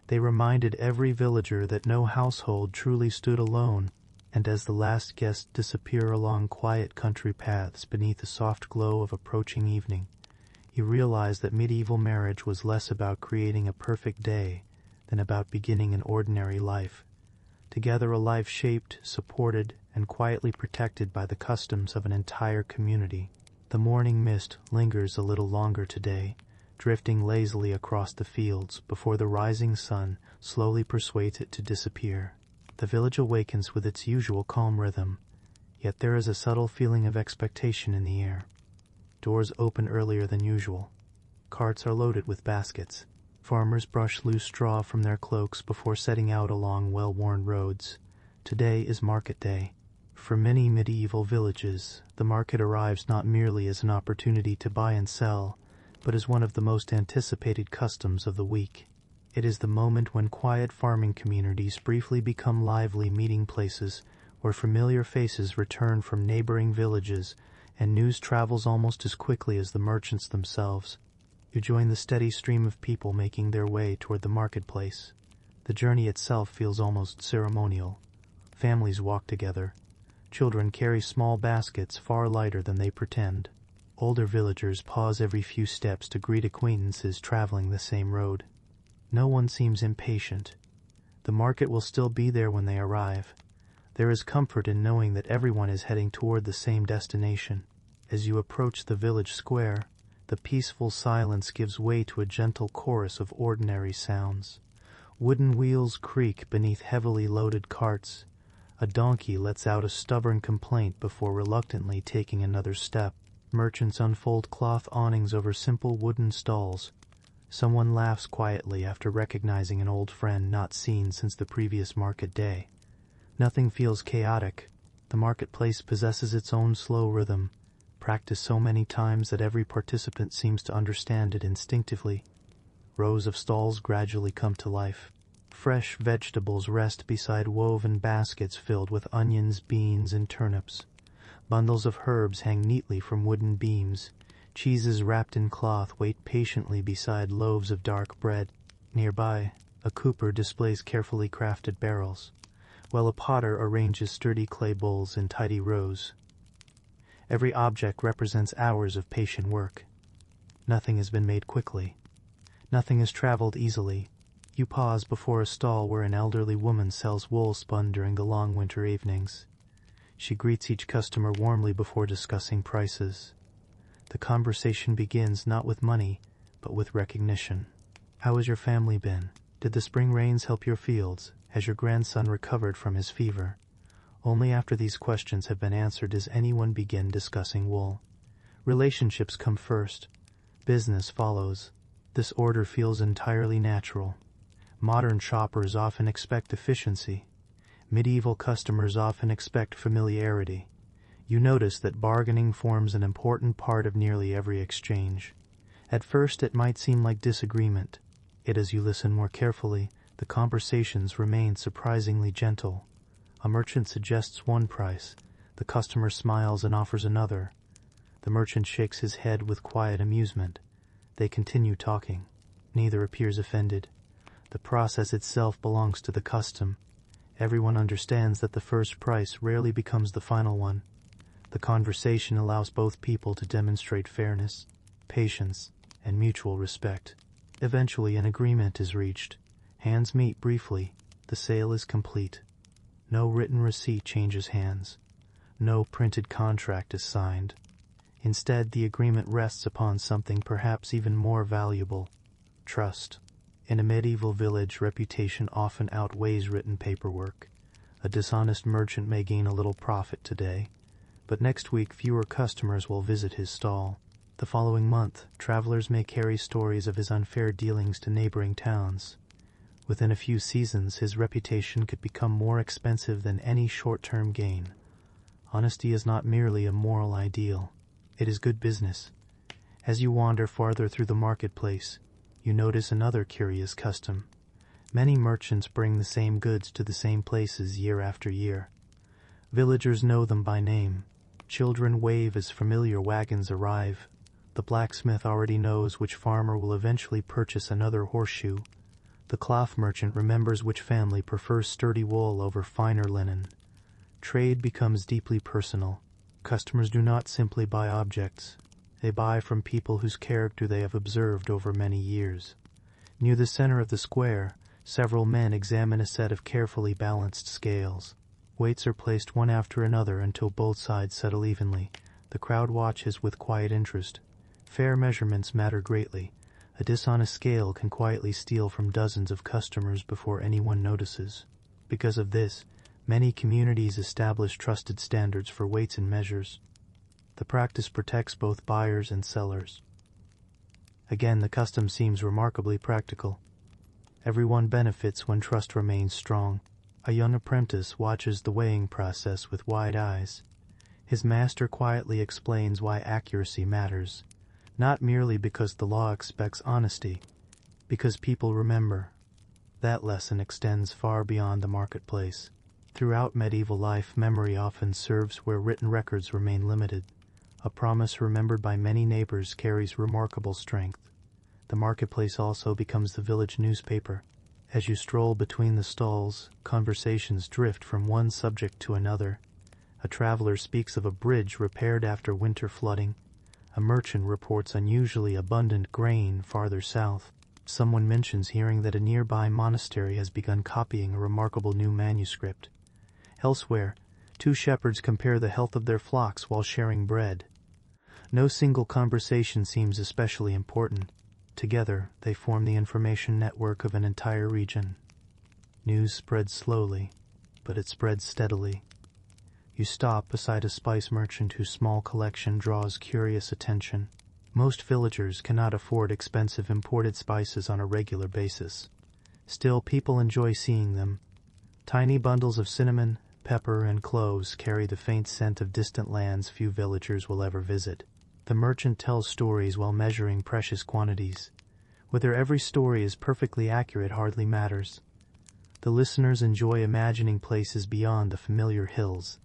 They reminded every villager that no household truly stood alone. and as the last guests disappear along quiet country paths beneath the soft glow of approaching evening, you realize that medieval marriage was less about creating a perfect day than about beginning an ordinary life. Together, a life shaped, supported, and quietly protected by the customs of an entire community. The morning mist lingers a little longer today, drifting lazily across the fields before the rising sun slowly persuades it to disappear. The village awakens with its usual calm rhythm, yet there is a subtle feeling of expectation in the air. Doors open earlier than usual. Carts are loaded with baskets. Farmers brush loose straw from their cloaks before setting out along well-worn roads. Today is market day. For many medieval villages, the market arrives not merely as an opportunity to buy and sell, but as one of the most anticipated customs of the week. It is the moment when quiet farming communities briefly become lively meeting places where familiar faces return from neighboring villages and news travels almost as quickly as the merchants themselves. You join the steady stream of people making their way toward the marketplace. The journey itself feels almost ceremonial. Families walk together. Children carry small baskets far lighter than they pretend. Older villagers pause every few steps to greet acquaintances traveling the same road. No one seems impatient. The market will still be there when they arrive. There is comfort in knowing that everyone is heading toward the same destination. As you approach the village square, the peaceful silence gives way to a gentle chorus of ordinary sounds. Wooden wheels creak beneath heavily loaded carts. A donkey lets out a stubborn complaint before reluctantly taking another step. Merchants unfold cloth awnings over simple wooden stalls. Someone laughs quietly after recognizing an old friend not seen since the previous market day. Nothing feels chaotic. The marketplace possesses its own slow rhythm, practiced so many times that every participant seems to understand it instinctively. Rows of stalls gradually come to life. Fresh vegetables rest beside woven baskets filled with onions, beans, and turnips. Bundles of herbs hang neatly from wooden beams. Cheeses wrapped in cloth wait patiently beside loaves of dark bread. Nearby, a cooper displays carefully crafted barrels, while a potter arranges sturdy clay bowls in tidy rows. Every object represents hours of patient work. Nothing has been made quickly. Nothing has traveled easily. You pause before a stall where an elderly woman sells wool spun during the long winter evenings. She greets each customer warmly before discussing prices. The conversation begins not with money, but with recognition. How has your family been? Did the spring rains help your fields? Has your grandson recovered from his fever? Only after these questions have been answered does anyone begin discussing wool. Relationships come first. Business follows. This order feels entirely natural. Modern shoppers often expect efficiency. Medieval customers often expect familiarity. You notice that bargaining forms an important part of nearly every exchange. At first it might seem like disagreement, yet as you listen more carefully, the conversations remain surprisingly gentle. A merchant suggests one price. The customer smiles and offers another. The merchant shakes his head with quiet amusement. They continue talking. Neither appears offended. The process itself belongs to the custom. Everyone understands that the first price rarely becomes the final one. The conversation allows both people to demonstrate fairness, patience, and mutual respect. Eventually an agreement is reached. Hands meet briefly. The sale is complete. No written receipt changes hands. No printed contract is signed. Instead, the agreement rests upon something perhaps even more valuable: trust. In a medieval village, reputation often outweighs written paperwork. A dishonest merchant may gain a little profit today, but next week fewer customers will visit his stall. The following month, travelers may carry stories of his unfair dealings to neighboring towns. Within a few seasons, his reputation could become more expensive than any short-term gain. Honesty is not merely a moral ideal. It is good business. As you wander farther through the marketplace, you notice another curious custom. Many merchants bring the same goods to the same places year after year. Villagers know them by name. Children wave as familiar wagons arrive. The blacksmith already knows which farmer will eventually purchase another horseshoe. The cloth merchant remembers which family prefers sturdy wool over finer linen. Trade becomes deeply personal. Customers do not simply buy objects. They buy from people whose character they have observed over many years. Near the center of the square, several men examine a set of carefully balanced scales. Weights are placed one after another until both sides settle evenly. The crowd watches with quiet interest. Fair measurements matter greatly. A dishonest scale can quietly steal from dozens of customers before anyone notices. Because of this, many communities establish trusted standards for weights and measures. The practice protects both buyers and sellers. Again, the custom seems remarkably practical. Everyone benefits when trust remains strong. A young apprentice watches the weighing process with wide eyes. His master quietly explains why accuracy matters, not merely because the law expects honesty, because people remember. That lesson extends far beyond the marketplace. Throughout medieval life, memory often serves where written records remain limited. A promise remembered by many neighbors carries remarkable strength. The marketplace also becomes the village newspaper. As you stroll between the stalls, conversations drift from one subject to another. A traveler speaks of a bridge repaired after winter flooding. A merchant reports unusually abundant grain farther south. Someone mentions hearing that a nearby monastery has begun copying a remarkable new manuscript. Elsewhere, two shepherds compare the health of their flocks while sharing bread. No single conversation seems especially important. Together, they form the information network of an entire region. News spreads slowly, but it spreads steadily. You stop beside a spice merchant whose small collection draws curious attention. Most villagers cannot afford expensive imported spices on a regular basis. Still, people enjoy seeing them. Tiny bundles of cinnamon, pepper, and cloves carry the faint scent of distant lands few villagers will ever visit. The merchant tells stories while measuring precious quantities. Whether every story is perfectly accurate hardly matters. The listeners enjoy imagining places beyond the familiar hills.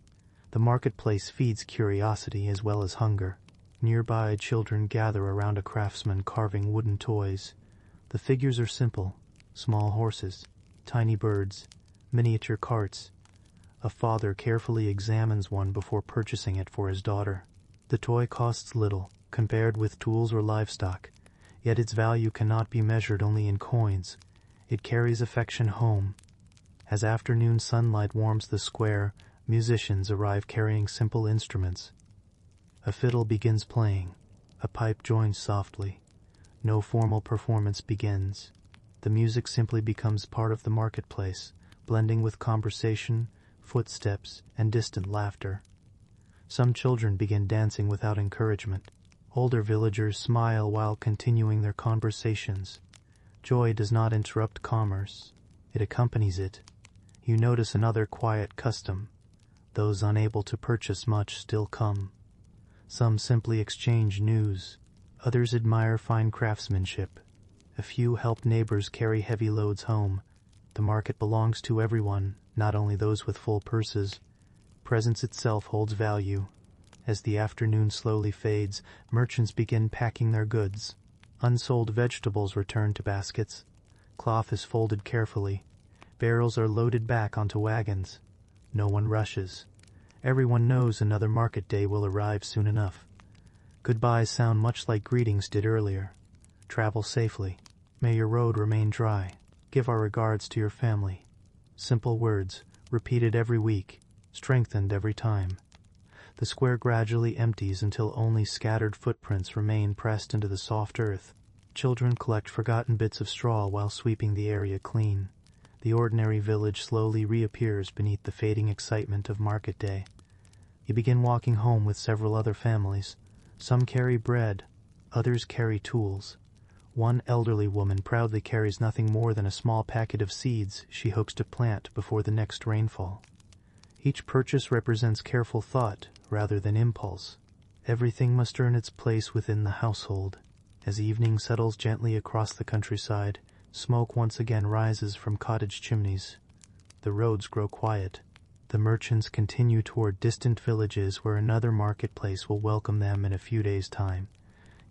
The marketplace feeds curiosity as well as hunger. Nearby, children gather around a craftsman carving wooden toys. The figures are simple: small horses, tiny birds, miniature carts. A father carefully examines one before purchasing it for his daughter. The toy costs little, compared with tools or livestock, yet its value cannot be measured only in coins. It carries affection home. As afternoon sunlight warms the square, musicians arrive carrying simple instruments. A fiddle begins playing. A pipe joins softly. No formal performance begins. The music simply becomes part of the marketplace, blending with conversation, footsteps, and distant laughter. Some children begin dancing without encouragement. Older villagers smile while continuing their conversations. Joy does not interrupt commerce. It accompanies it. You notice another quiet custom. Those unable to purchase much still come. Some simply exchange news. Others admire fine craftsmanship. A few help neighbors carry heavy loads home. The market belongs to everyone, not only those with full purses. Presence itself holds value. As the afternoon slowly fades, merchants begin packing their goods. Unsold vegetables return to baskets. Cloth is folded carefully. Barrels are loaded back onto wagons. No one rushes. Everyone knows another market day will arrive soon enough. Goodbyes sound much like greetings did earlier. Travel safely. May your road remain dry. Give our regards to your family. Simple words, repeated every week, strengthened every time. The square gradually empties until only scattered footprints remain pressed into the soft earth. Children collect forgotten bits of straw while sweeping the area clean. The ordinary village slowly reappears beneath the fading excitement of market day. You begin walking home with several other families. Some carry bread, others carry tools. One elderly woman proudly carries nothing more than a small packet of seeds she hopes to plant before the next rainfall. Each purchase represents careful thought rather than impulse. Everything must earn its place within the household. As evening settles gently across the countryside, smoke once again rises from cottage chimneys. The roads grow quiet. The merchants continue toward distant villages where another marketplace will welcome them in a few days' time.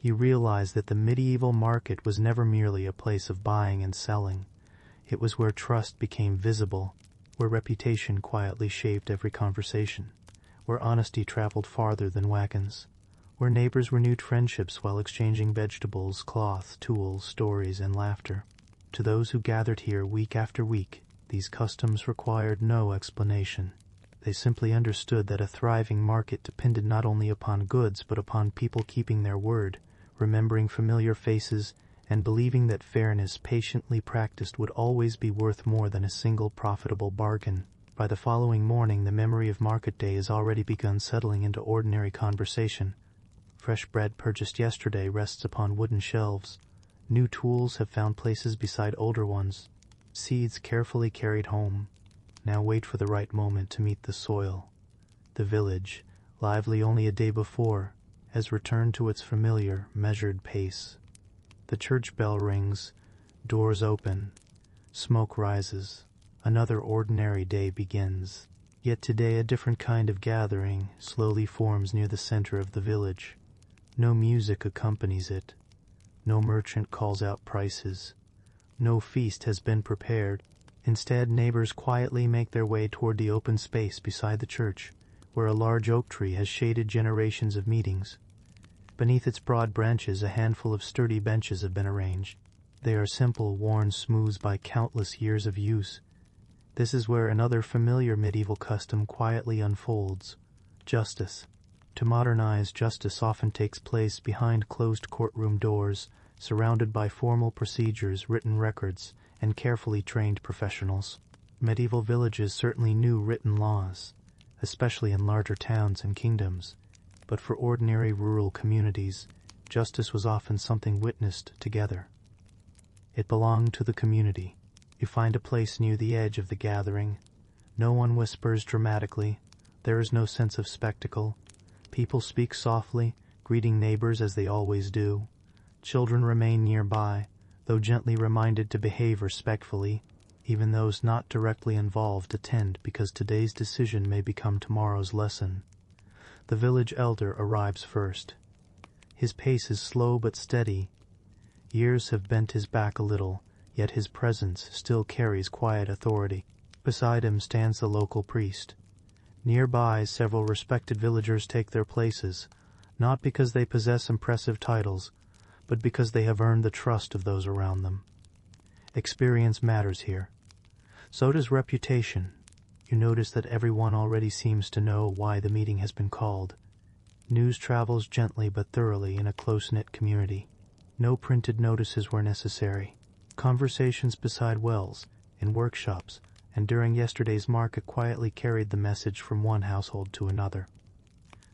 You realize that the medieval market was never merely a place of buying and selling. It was where trust became visible, where reputation quietly shaped every conversation, where honesty traveled farther than wagons, where neighbors renewed friendships while exchanging vegetables, cloth, tools, stories, and laughter. To those who gathered here week after week, these customs required no explanation. They simply understood that a thriving market depended not only upon goods but upon people keeping their word, remembering familiar faces, and believing that fairness patiently practiced would always be worth more than a single profitable bargain. By the following morning, the memory of market day has already begun settling into ordinary conversation. Fresh bread purchased yesterday rests upon wooden shelves. New tools have found places beside older ones. Seeds carefully carried home now wait for the right moment to meet the soil. The village, lively only a day before, has returned to its familiar, measured pace. The church bell rings, doors open, smoke rises. Another ordinary day begins. Yet today a different kind of gathering slowly forms near the center of the village. No music accompanies it. No merchant calls out prices. No feast has been prepared. Instead, neighbors quietly make their way toward the open space beside the church, where a large oak tree has shaded generations of meetings. Beneath its broad branches, a handful of sturdy benches have been arranged. They are simple, worn smooth by countless years of use. This is where another familiar medieval custom quietly unfolds: justice. To modernize, justice often takes place behind closed courtroom doors, surrounded by formal procedures, written records, and carefully trained professionals. Medieval villages certainly knew written laws, especially in larger towns and kingdoms, but for ordinary rural communities, justice was often something witnessed together. It belonged to the community. You find a place near the edge of the gathering. No one whispers dramatically. There is no sense of spectacle. People speak softly, greeting neighbors as they always do. Children remain nearby, though gently reminded to behave respectfully. Even those not directly involved attend because today's decision may become tomorrow's lesson. The village elder arrives first. His pace is slow but steady. Years have bent his back a little, yet his presence still carries quiet authority. Beside him stands the local priest. Nearby, several respected villagers take their places, not because they possess impressive titles, but because they have earned the trust of those around them. Experience matters here. So does reputation. You notice that everyone already seems to know why the meeting has been called. News travels gently but thoroughly in a close-knit community. No printed notices were necessary. Conversations beside wells, in workshops, and during yesterday's market quietly carried the message from one household to another.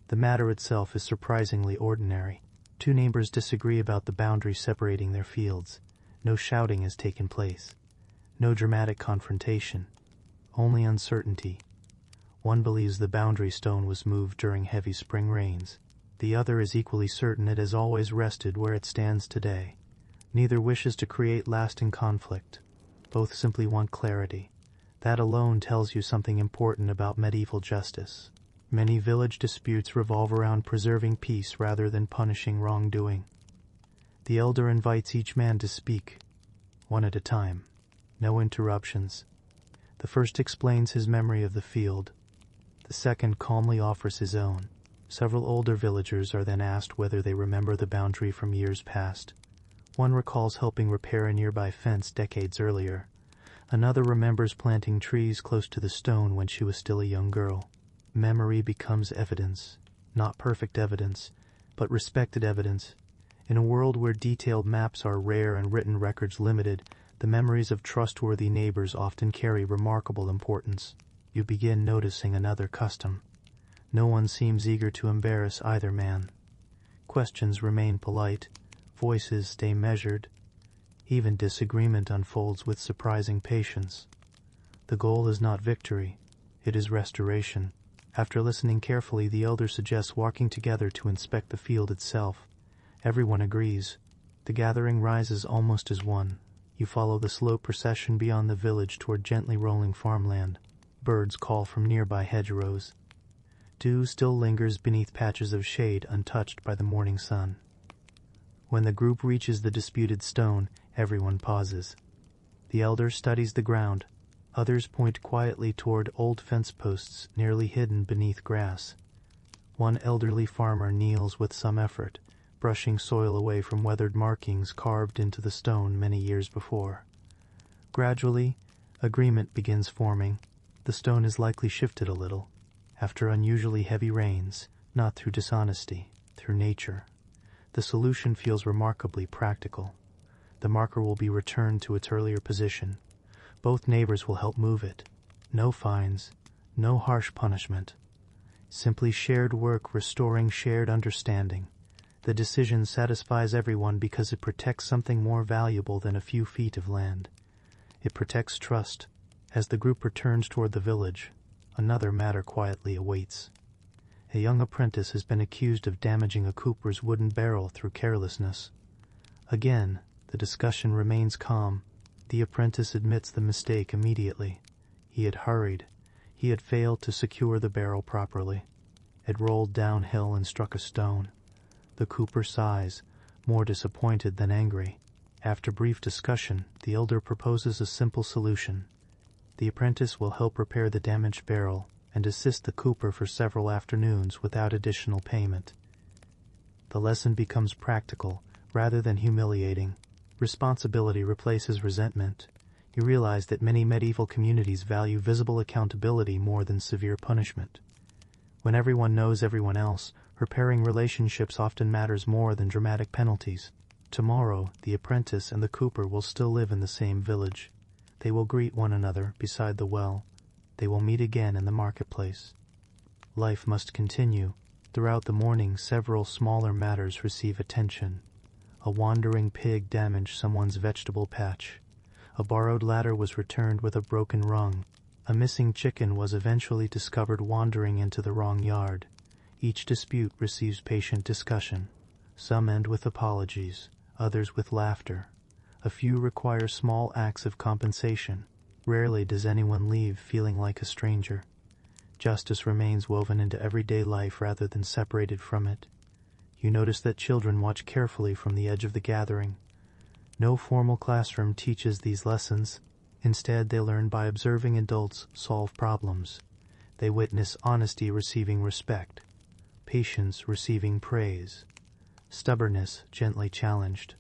The matter itself is surprisingly ordinary. Two neighbors disagree about the boundary separating their fields. No shouting has taken place. No dramatic confrontation. Only uncertainty. One believes the boundary stone was moved during heavy spring rains. The other is equally certain it has always rested where it stands today. Neither wishes to create lasting conflict. Both simply want clarity. That alone tells you something important about medieval justice. Many village disputes revolve around preserving peace rather than punishing wrongdoing. The elder invites each man to speak, one at a time. No interruptions. The first explains his memory of the field. The second calmly offers his own. Several older villagers are then asked whether they remember the boundary from years past. One recalls helping repair a nearby fence decades earlier. Another remembers planting trees close to the stone when she was still a young girl. Memory becomes evidence, not perfect evidence, but respected evidence. In a world where detailed maps are rare and written records limited, the memories of trustworthy neighbors often carry remarkable importance. You begin noticing another custom. No one seems eager to embarrass either man. Questions remain polite, voices stay measured. Even disagreement unfolds with surprising patience. The goal is not victory, it is restoration. After listening carefully, the elder suggests walking together to inspect the field itself. Everyone agrees. The gathering rises almost as one. You follow the slow procession beyond the village toward gently rolling farmland. Birds call from nearby hedgerows. Dew still lingers beneath patches of shade untouched by the morning sun. When the group reaches the disputed stone, everyone pauses. The elder studies the ground. Others point quietly toward old fence posts nearly hidden beneath grass. One elderly farmer kneels with some effort, brushing soil away from weathered markings carved into the stone many years before. Gradually, agreement begins forming. The stone is likely shifted a little, after unusually heavy rains, not through dishonesty, through nature. The solution feels remarkably practical. The marker will be returned to its earlier position. Both neighbors will help move it. No fines, no harsh punishment. Simply shared work restoring shared understanding. The decision satisfies everyone because it protects something more valuable than a few feet of land. It protects trust. As the group returns toward the village, another matter quietly awaits. A young apprentice has been accused of damaging a cooper's wooden barrel through carelessness. Again, the discussion remains calm. The apprentice admits the mistake immediately. He had hurried. He had failed to secure the barrel properly. It rolled downhill and struck a stone. The cooper sighs, more disappointed than angry. After brief discussion, the elder proposes a simple solution. The apprentice will help repair the damaged barrel and assist the cooper for several afternoons without additional payment. The lesson becomes practical rather than humiliating. Responsibility replaces resentment. You realize that many medieval communities value visible accountability more than severe punishment. When everyone knows everyone else, repairing relationships often matters more than dramatic penalties. Tomorrow, the apprentice and the cooper will still live in the same village. They will greet one another beside the well. They will meet again in the marketplace. Life must continue. Throughout the morning, several smaller matters receive attention. A wandering pig damaged someone's vegetable patch. A borrowed ladder was returned with a broken rung. A missing chicken was eventually discovered wandering into the wrong yard. Each dispute receives patient discussion. Some end with apologies, others with laughter. A few require small acts of compensation. Rarely does anyone leave feeling like a stranger. Justice remains woven into everyday life rather than separated from it. You notice that children watch carefully from the edge of the gathering. No formal classroom teaches these lessons. Instead, they learn by observing adults solve problems. They witness honesty receiving respect, patience receiving praise, stubbornness gently challenged,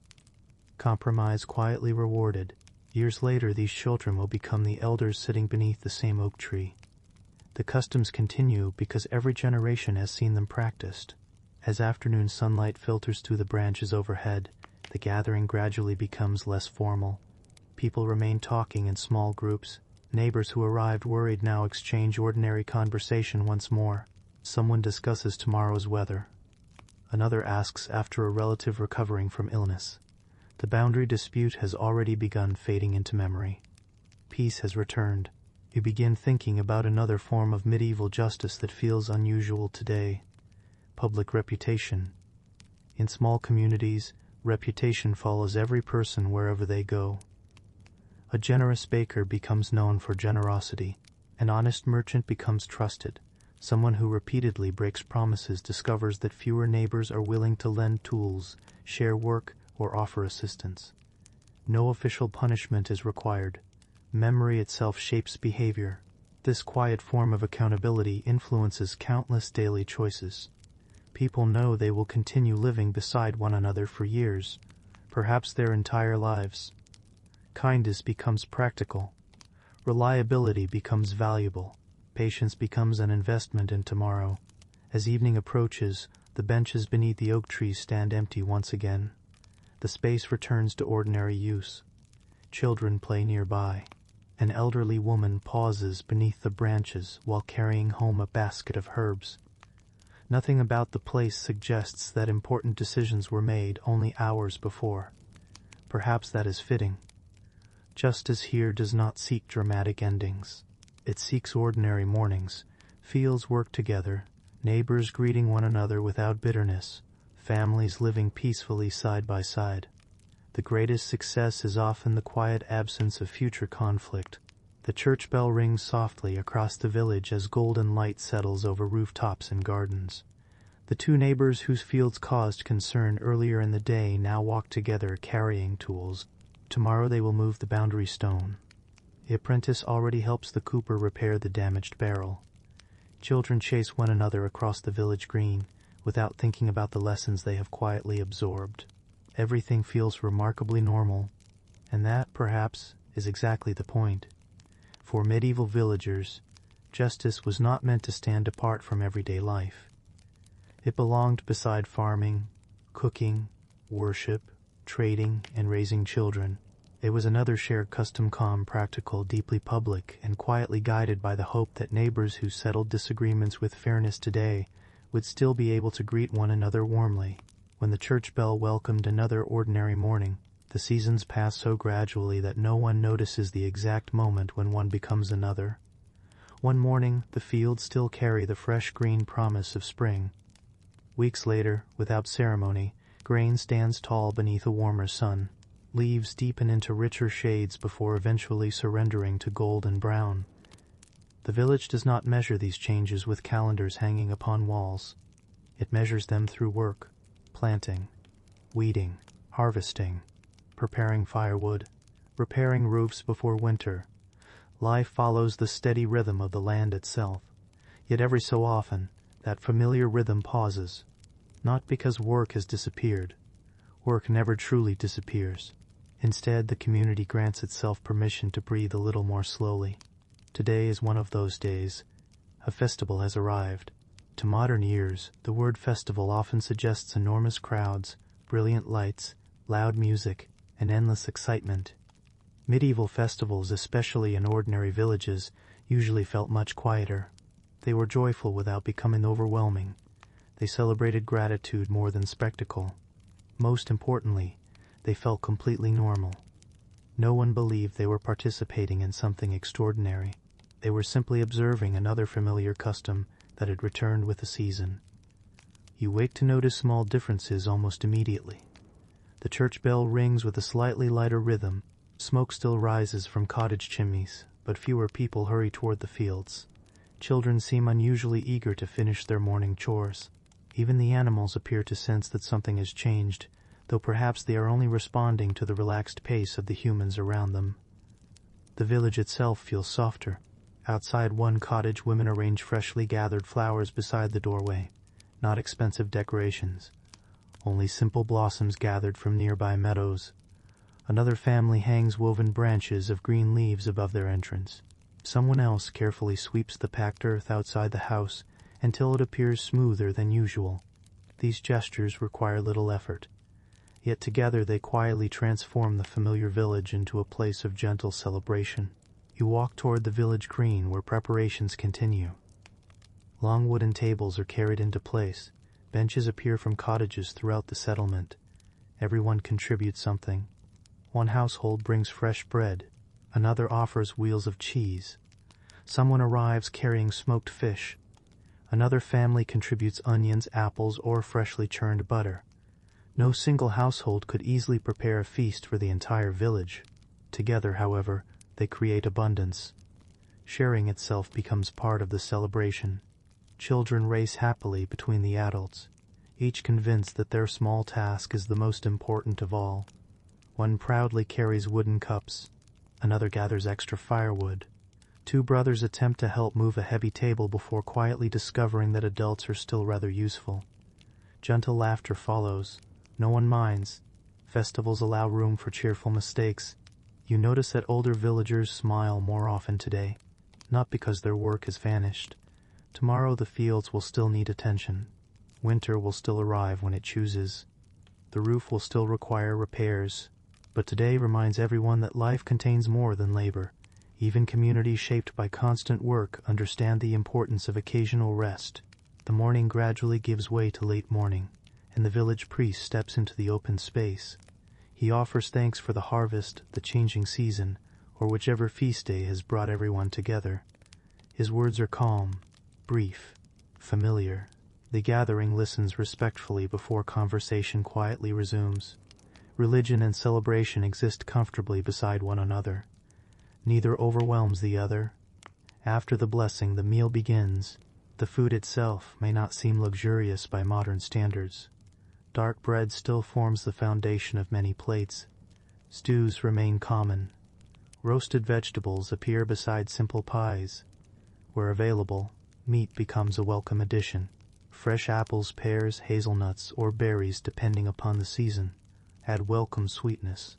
compromise quietly rewarded. Years later, these children will become the elders sitting beneath the same oak tree. The customs continue because every generation has seen them practiced. As afternoon sunlight filters through the branches overhead, the gathering gradually becomes less formal. People remain talking in small groups. Neighbors who arrived worried now exchange ordinary conversation once more. Someone discusses tomorrow's weather. Another asks after a relative recovering from illness. The boundary dispute has already begun fading into memory. Peace has returned. You begin thinking about another form of medieval justice that feels unusual today. Public reputation. In small communities, reputation follows every person wherever they go. A generous baker becomes known for generosity. An honest merchant becomes trusted. Someone who repeatedly breaks promises discovers that fewer neighbors are willing to lend tools, share work, or offer assistance. No official punishment is required. Memory itself shapes behavior. This quiet form of accountability influences countless daily choices. People know they will continue living beside one another for years, perhaps their entire lives. Kindness becomes practical. Reliability becomes valuable. Patience becomes an investment in tomorrow. As evening approaches, the benches beneath the oak trees stand empty once again. The space returns to ordinary use. Children play nearby. An elderly woman pauses beneath the branches while carrying home a basket of herbs. Nothing about the place suggests that important decisions were made only hours before. Perhaps that is fitting. Justice here does not seek dramatic endings. It seeks ordinary mornings. Fields work together, neighbors greeting one another without bitterness, families living peacefully side by side. The greatest success is often the quiet absence of future conflict. The church bell rings softly across the village as golden light settles over rooftops and gardens. The two neighbors whose fields caused concern earlier in the day now walk together carrying tools. Tomorrow they will move the boundary stone. The apprentice already helps the cooper repair the damaged barrel. Children chase one another across the village green without thinking about the lessons they have quietly absorbed. Everything feels remarkably normal, and that, perhaps, is exactly the point. For medieval villagers, justice was not meant to stand apart from everyday life. It belonged beside farming, cooking, worship, trading, and raising children. It was another shared custom, calm, practical, deeply public, and quietly guided by the hope that neighbors who settled disagreements with fairness today would still be able to greet one another warmly. When the church bell welcomed another ordinary morning, the seasons pass so gradually that no one notices the exact moment when one becomes another. One morning, the fields still carry the fresh green promise of spring. Weeks later, without ceremony, grain stands tall beneath a warmer sun. Leaves deepen into richer shades before eventually surrendering to gold and brown. The village does not measure these changes with calendars hanging upon walls. It measures them through work, planting, weeding, harvesting, preparing firewood, repairing roofs before winter. Life follows the steady rhythm of the land itself. Yet every so often, that familiar rhythm pauses. Not because work has disappeared. Work never truly disappears. Instead, the community grants itself permission to breathe a little more slowly. Today is one of those days. A festival has arrived. To modern ears, the word festival often suggests enormous crowds, brilliant lights, loud music, and endless excitement. Medieval festivals, especially in ordinary villages, usually felt much quieter. They were joyful without becoming overwhelming. They celebrated gratitude more than spectacle. Most importantly, they felt completely normal. No one believed they were participating in something extraordinary. They were simply observing another familiar custom that had returned with the season. You wake to notice small differences almost immediately. The church bell rings with a slightly lighter rhythm. Smoke still rises from cottage chimneys, but fewer people hurry toward the fields. Children seem unusually eager to finish their morning chores. Even the animals appear to sense that something has changed, though perhaps they are only responding to the relaxed pace of the humans around them. The village itself feels softer. Outside one cottage, women arrange freshly gathered flowers beside the doorway. Not expensive decorations, only simple blossoms gathered from nearby meadows. Another family hangs woven branches of green leaves above their entrance. Someone else carefully sweeps the packed earth outside the house until it appears smoother than usual. These gestures require little effort. Yet together they quietly transform the familiar village into a place of gentle celebration. You walk toward the village green where preparations continue. Long wooden tables are carried into place. Benches appear from cottages throughout the settlement. Everyone contributes something. One household brings fresh bread. Another offers wheels of cheese. Someone arrives carrying smoked fish. Another family contributes onions, apples, or freshly churned butter. No single household could easily prepare a feast for the entire village. Together, however, they create abundance. Sharing itself becomes part of the celebration. Children race happily between the adults, each convinced that their small task is the most important of all. One proudly carries wooden cups. Another gathers extra firewood. Two brothers attempt to help move a heavy table before quietly discovering that adults are still rather useful. Gentle laughter follows. No one minds. Festivals allow room for cheerful mistakes. You notice that older villagers smile more often today, not because their work has vanished. Tomorrow the fields will still need attention. Winter will still arrive when it chooses. The roof will still require repairs. But today reminds everyone that life contains more than labor. Even communities shaped by constant work understand the importance of occasional rest. The morning gradually gives way to late morning, and the village priest steps into the open space. He offers thanks for the harvest, the changing season, or whichever feast day has brought everyone together. His words are calm, brief, familiar. The gathering listens respectfully before conversation quietly resumes. Religion and celebration exist comfortably beside one another. Neither overwhelms the other. After the blessing, the meal begins. The food itself may not seem luxurious by modern standards. Dark bread still forms the foundation of many plates. Stews remain common. Roasted vegetables appear beside simple pies. Where available, meat becomes a welcome addition. Fresh apples, pears, hazelnuts, or berries depending upon the season add welcome sweetness.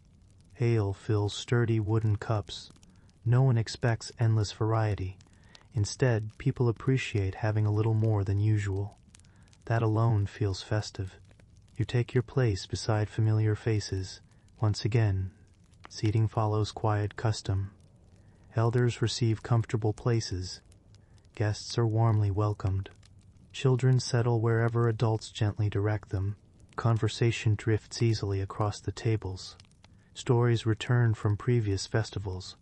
Ale fills sturdy wooden cups. No one expects endless variety. Instead, people appreciate having a little more than usual. That alone feels festive. You take your place beside familiar faces. Once again, seating follows quiet custom. Elders receive comfortable places. Guests are warmly welcomed. Children settle wherever adults gently direct them. Conversation drifts easily across the tables. Stories return from previous festivals.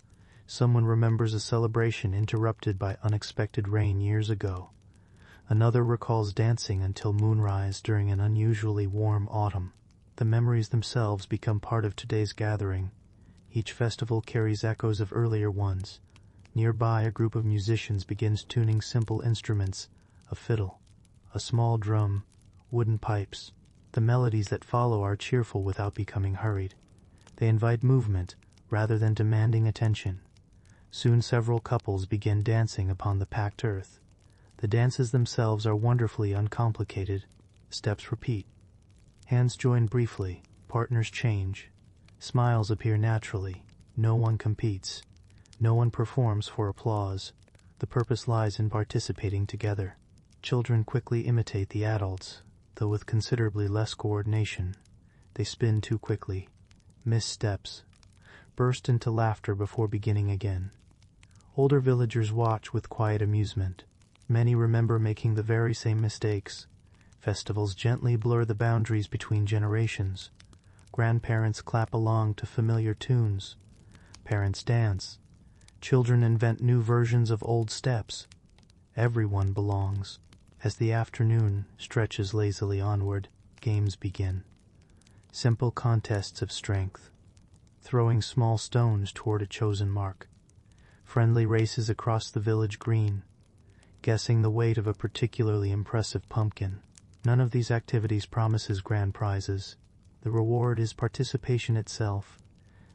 Someone remembers a celebration interrupted by unexpected rain years ago. Another recalls dancing until moonrise during an unusually warm autumn. The memories themselves become part of today's gathering. Each festival carries echoes of earlier ones. Nearby, a group of musicians begins tuning simple instruments, a fiddle, a small drum, wooden pipes. The melodies that follow are cheerful without becoming hurried. They invite movement rather than demanding attention. Soon several couples begin dancing upon the packed earth. The dances themselves are wonderfully uncomplicated. Steps repeat. Hands join briefly. Partners change. Smiles appear naturally. No one competes. No one performs for applause. The purpose lies in participating together. Children quickly imitate the adults, though with considerably less coordination. They spin too quickly, miss steps, burst into laughter before beginning again. Older villagers watch with quiet amusement. Many remember making the very same mistakes. Festivals gently blur the boundaries between generations. Grandparents clap along to familiar tunes. Parents dance. Children invent new versions of old steps. Everyone belongs. As the afternoon stretches lazily onward, games begin. Simple contests of strength. Throwing small stones toward a chosen mark. Friendly races across the village green. Guessing the weight of a particularly impressive pumpkin. None of these activities promises grand prizes. The reward is participation itself.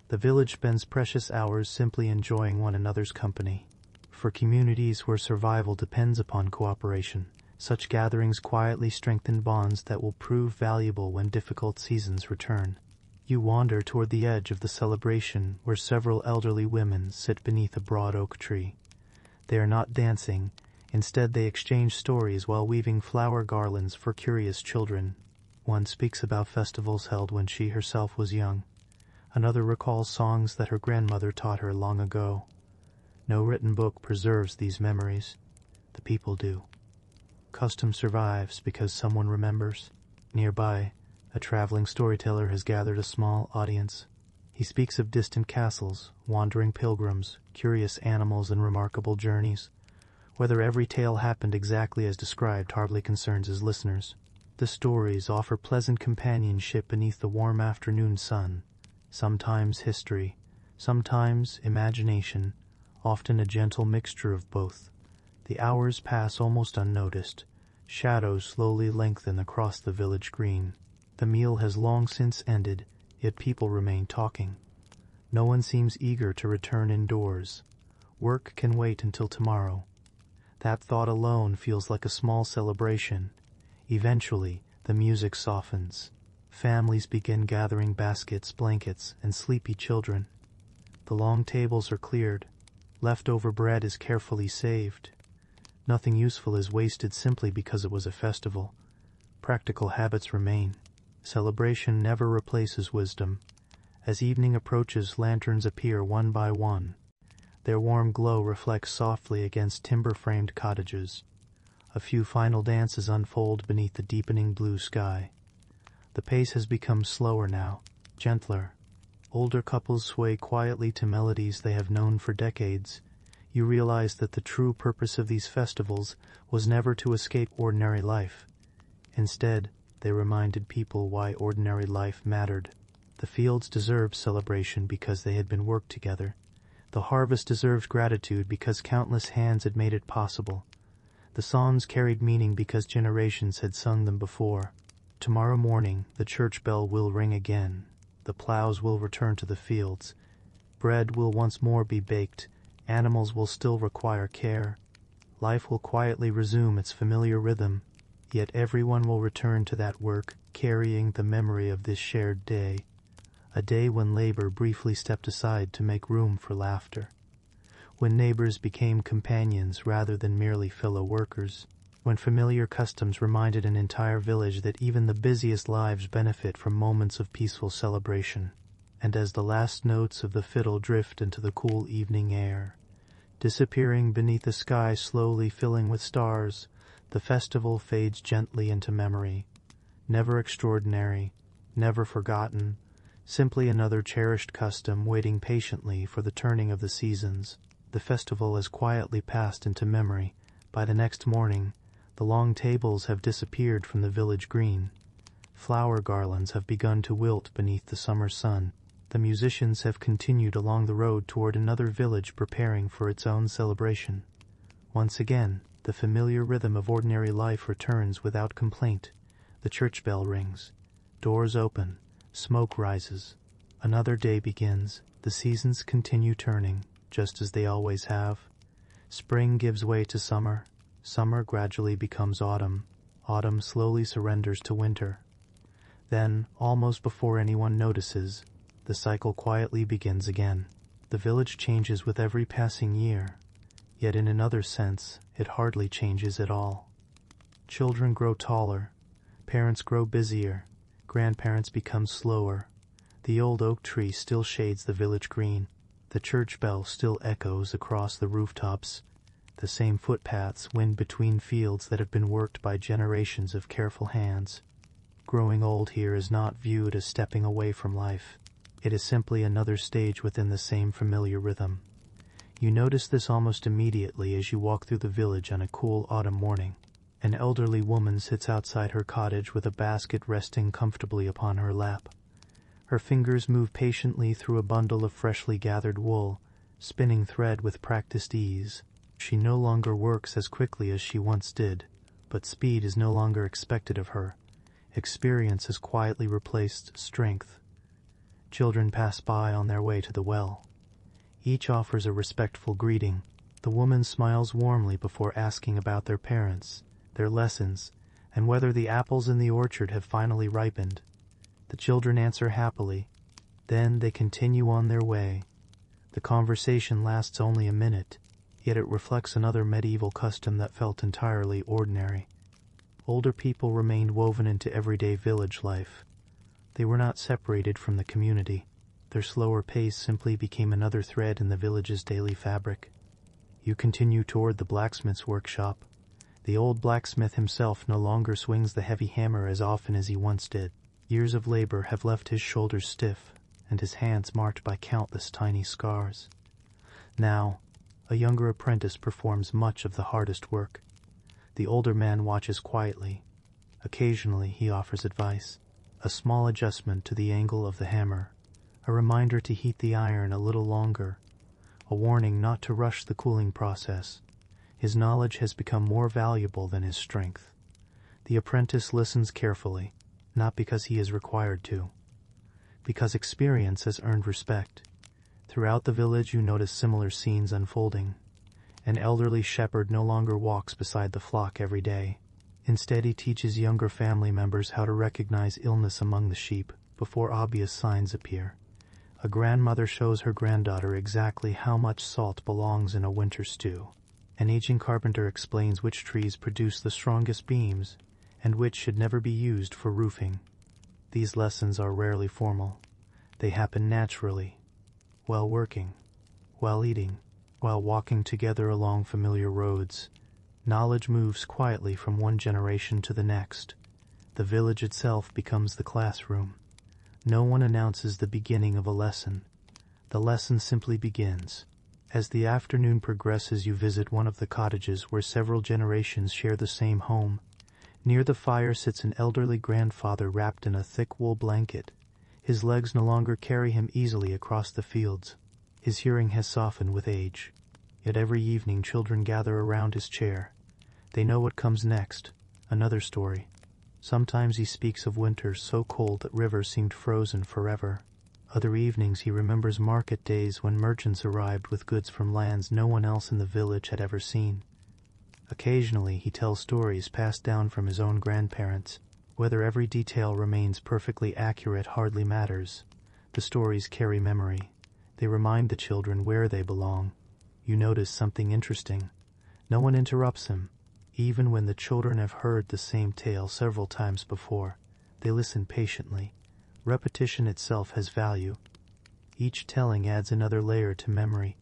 The village spends precious hours simply enjoying one another's company. For communities where survival depends upon cooperation, such gatherings quietly strengthen bonds that will prove valuable when difficult seasons return. You wander toward the edge of the celebration where several elderly women sit beneath a broad oak tree. They are not dancing. Instead, they exchange stories while weaving flower garlands for curious children. One speaks about festivals held when she herself was young. Another recalls songs that her grandmother taught her long ago. No written book preserves these memories. The people do. Custom survives because someone remembers. Nearby, a traveling storyteller has gathered a small audience. He speaks of distant castles, wandering pilgrims, curious animals, and remarkable journeys. Whether every tale happened exactly as described hardly concerns his listeners. The stories offer pleasant companionship beneath the warm afternoon sun. Sometimes history, sometimes imagination, often a gentle mixture of both. The hours pass almost unnoticed. Shadows slowly lengthen across the village green. The meal has long since ended, yet people remain talking. No one seems eager to return indoors. Work can wait until tomorrow. That thought alone feels like a small celebration. Eventually, the music softens. Families begin gathering baskets, blankets, and sleepy children. The long tables are cleared. Leftover bread is carefully saved. Nothing useful is wasted simply because it was a festival. Practical habits remain. Celebration never replaces wisdom. As evening approaches, lanterns appear one by one. Their warm glow reflects softly against timber-framed cottages. A few final dances unfold beneath the deepening blue sky. The pace has become slower now, gentler. Older couples sway quietly to melodies they have known for decades. You realize that the true purpose of these festivals was never to escape ordinary life. Instead, they reminded people why ordinary life mattered. The fields deserved celebration because they had been worked together. The harvest deserved gratitude because countless hands had made it possible. The songs carried meaning because generations had sung them before. Tomorrow morning, the church bell will ring again. The plows will return to the fields. Bread will once more be baked, animals will still require care, life will quietly resume its familiar rhythm, yet everyone will return to that work, carrying the memory of this shared day, a day when labor briefly stepped aside to make room for laughter, when neighbors became companions rather than merely fellow workers, when familiar customs reminded an entire village that even the busiest lives benefit from moments of peaceful celebration. And as the last notes of the fiddle drift into the cool evening air, disappearing beneath the sky slowly filling with stars, the festival fades gently into memory, never extraordinary, never forgotten, simply another cherished custom waiting patiently for the turning of the seasons. The festival has quietly passed into memory. By the next morning, the long tables have disappeared from the village green. Flower garlands have begun to wilt beneath the summer sun. The musicians have continued along the road toward another village preparing for its own celebration. Once again, the familiar rhythm of ordinary life returns without complaint. The church bell rings. Doors open. Smoke rises. Another day begins. The seasons continue turning, just as they always have. Spring gives way to summer. Summer gradually becomes autumn. Autumn slowly surrenders to winter. Then, almost before anyone notices, the cycle quietly begins again. The village changes with every passing year, yet in another sense, it hardly changes at all. Children grow taller, parents grow busier, grandparents become slower. The old oak tree still shades the village green. The church bell still echoes across the rooftops. The same footpaths wind between fields that have been worked by generations of careful hands. Growing old here is not viewed as stepping away from life. It is simply another stage within the same familiar rhythm. You notice this almost immediately as you walk through the village on a cool autumn morning. An elderly woman sits outside her cottage with a basket resting comfortably upon her lap. Her fingers move patiently through a bundle of freshly gathered wool, spinning thread with practiced ease. She no longer works as quickly as she once did, but speed is no longer expected of her. Experience has quietly replaced strength. Children pass by on their way to the well. Each offers a respectful greeting. The woman smiles warmly before asking about their parents, their lessons, and whether the apples in the orchard have finally ripened. The children answer happily. Then they continue on their way. The conversation lasts only a minute, yet it reflects another medieval custom that felt entirely ordinary. Older people remained woven into everyday village life. They were not separated from the community. Their slower pace simply became another thread in the village's daily fabric. You continue toward the blacksmith's workshop. The old blacksmith himself no longer swings the heavy hammer as often as he once did. Years of labor have left his shoulders stiff, and his hands marked by countless tiny scars. Now, a younger apprentice performs much of the hardest work. The older man watches quietly. Occasionally he offers advice, a small adjustment to the angle of the hammer, a reminder to heat the iron a little longer, a warning not to rush the cooling process. His knowledge has become more valuable than his strength. The apprentice listens carefully, not because he is required to, because experience has earned respect. Throughout the village you notice similar scenes unfolding. An elderly shepherd no longer walks beside the flock every day. Instead, he teaches younger family members how to recognize illness among the sheep before obvious signs appear. A grandmother shows her granddaughter exactly how much salt belongs in a winter stew. An aging carpenter explains which trees produce the strongest beams and which should never be used for roofing. These lessons are rarely formal. They happen naturally, while working, while eating, while walking together along familiar roads. Knowledge moves quietly from one generation to the next. The village itself becomes the classroom. No one announces the beginning of a lesson. The lesson simply begins. As the afternoon progresses, you visit one of the cottages where several generations share the same home. Near the fire sits an elderly grandfather wrapped in a thick wool blanket. His legs no longer carry him easily across the fields. His hearing has softened with age. Yet every evening children gather around his chair. They know what comes next, another story. Sometimes he speaks of winters so cold that rivers seemed frozen forever, Other evenings he remembers market days when merchants arrived with goods from lands no one else in the village had ever seen. Occasionally he tells stories passed down from his own grandparents. Whether every detail remains perfectly accurate hardly matters. The stories carry memory. They remind the children where they belong. You notice something interesting. No one interrupts him. Even when the children have heard the same tale several times before, they listen patiently. Repetition itself has value. Each telling adds another layer to memory.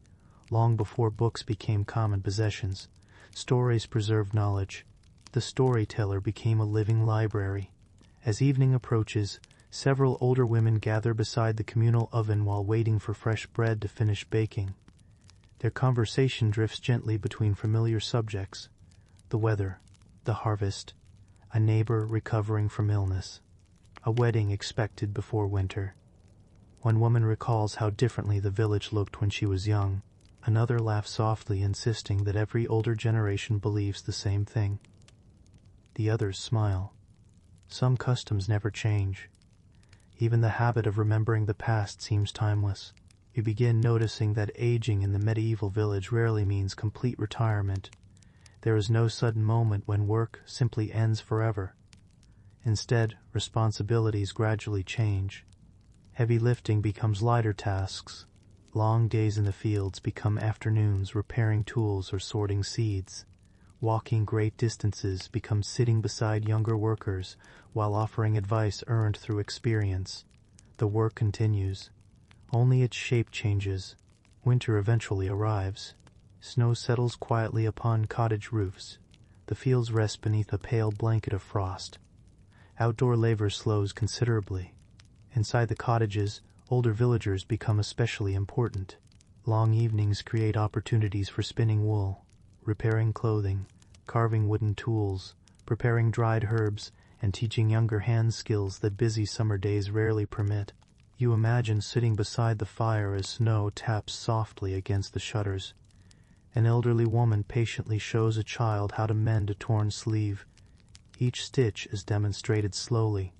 Long before books became common possessions, stories preserved knowledge. The storyteller became a living library. As evening approaches, several older women gather beside the communal oven while waiting for fresh bread to finish baking. Their conversation drifts gently between familiar subjects: the weather, the harvest, a neighbor recovering from illness, a wedding expected before winter. One woman recalls how differently the village looked when she was young. Another laughs softly, insisting that every older generation believes the same thing. The others smile. Some customs never change. Even the habit of remembering the past seems timeless. You begin noticing that aging in the medieval village rarely means complete retirement. There is no sudden moment when work simply ends forever. Instead, responsibilities gradually change. Heavy lifting becomes lighter tasks. Long days in the fields become afternoons repairing tools or sorting seeds. Walking great distances becomes sitting beside younger workers while offering advice earned through experience. The work continues. Only its shape changes. Winter eventually arrives. Snow settles quietly upon cottage roofs. The fields rest beneath a pale blanket of frost. Outdoor labor slows considerably. Inside the cottages, older villagers become especially important. Long evenings create opportunities for spinning wool, repairing clothing, carving wooden tools, preparing dried herbs, and teaching younger hand skills that busy summer days rarely permit. You imagine sitting beside the fire as snow taps softly against the shutters. An elderly woman patiently shows a child how to mend a torn sleeve. Each stitch is demonstrated slowly.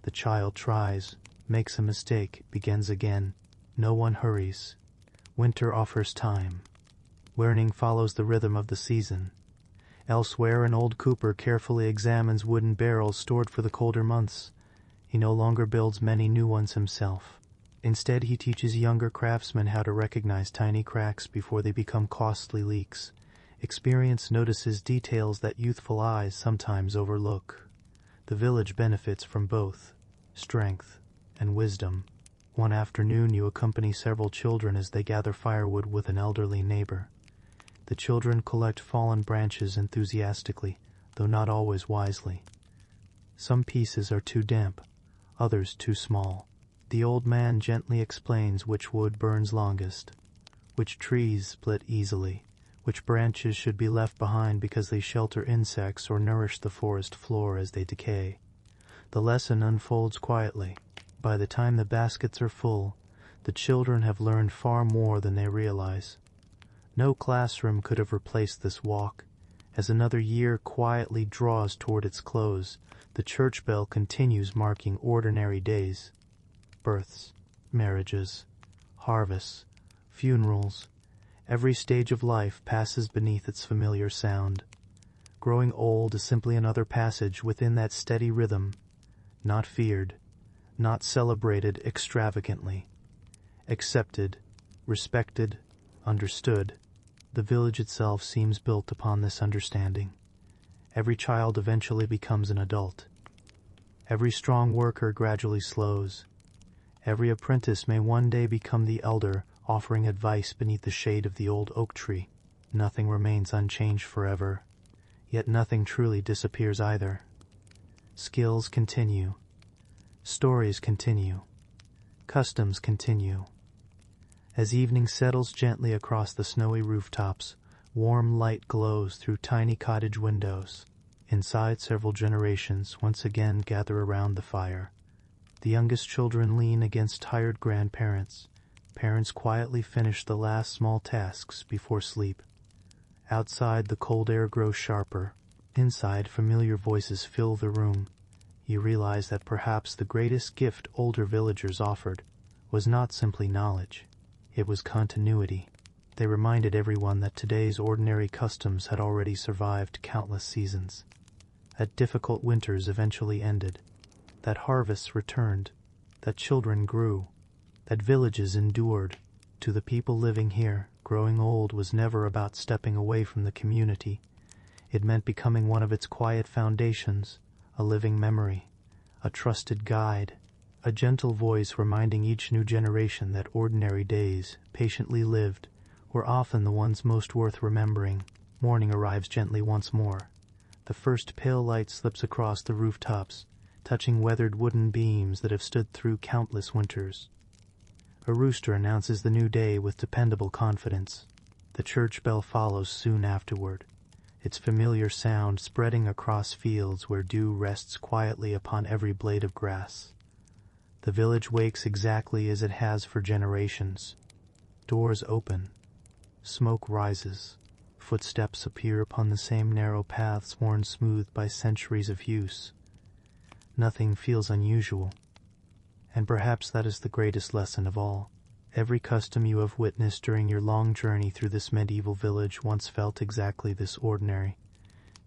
The child tries, makes a mistake, begins again. No one hurries. Winter offers time. Learning follows the rhythm of the season. Elsewhere, an old cooper carefully examines wooden barrels stored for the colder months. He no longer builds many new ones himself. Instead, he teaches younger craftsmen how to recognize tiny cracks before they become costly leaks. Experience notices details that youthful eyes sometimes overlook. The village benefits from both strength and wisdom. One afternoon, you accompany several children as they gather firewood with an elderly neighbor. The children collect fallen branches enthusiastically, though not always wisely. Some pieces are too damp, others too small. The old man gently explains which wood burns longest, which trees split easily, which branches should be left behind because they shelter insects or nourish the forest floor as they decay. The lesson unfolds quietly. By the time the baskets are full, the children have learned far more than they realize. No classroom could have replaced this walk. As another year quietly draws toward its close, the church bell continues marking ordinary days. Births, marriages, harvests, funerals. Every stage of life passes beneath its familiar sound. Growing old is simply another passage within that steady rhythm, not feared, not celebrated extravagantly. Accepted, respected, understood. The village itself seems built upon this understanding. Every child eventually becomes an adult. Every strong worker gradually slows. Every apprentice may one day become the elder, offering advice beneath the shade of the old oak tree. Nothing remains unchanged forever, yet nothing truly disappears either. Skills continue. Stories continue. Customs continue. As evening settles gently across the snowy rooftops, warm light glows through tiny cottage windows. Inside, several generations once again gather around the fire. The youngest children lean against tired grandparents. Parents quietly finish the last small tasks before sleep. Outside, the cold air grows sharper. Inside, familiar voices fill the room. You realize that perhaps the greatest gift older villagers offered was not simply knowledge. It was continuity. They reminded everyone that today's ordinary customs had already survived countless seasons, that difficult winters eventually ended, that harvests returned, that children grew, that villages endured. To the people living here, growing old was never about stepping away from the community. It meant becoming one of its quiet foundations, a living memory, a trusted guide, a gentle voice reminding each new generation that ordinary days, patiently lived, were often the ones most worth remembering. Morning arrives gently once more. The first pale light slips across the rooftops, touching weathered wooden beams that have stood through countless winters. A rooster announces the new day with dependable confidence. The church bell follows soon afterward, its familiar sound spreading across fields where dew rests quietly upon every blade of grass. The village wakes exactly as it has for generations. Doors open. Smoke rises. Footsteps appear upon the same narrow paths worn smooth by centuries of use. Nothing feels unusual. And perhaps that is the greatest lesson of all. Every custom you have witnessed during your long journey through this medieval village once felt exactly this ordinary.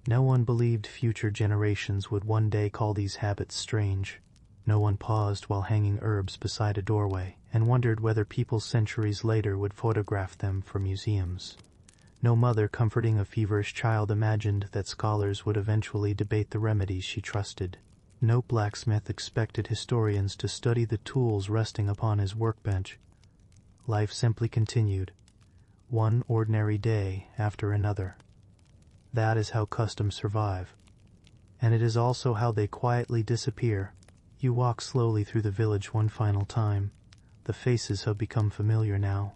No one believed future generations would one day call these habits strange. No one paused while hanging herbs beside a doorway and wondered whether people centuries later would photograph them for museums. No mother comforting a feverish child imagined that scholars would eventually debate the remedies she trusted. No blacksmith expected historians to study the tools resting upon his workbench. Life simply continued, one ordinary day after another. That is how customs survive. And it is also how they quietly disappear. You walk slowly through the village one final time. The faces have become familiar now.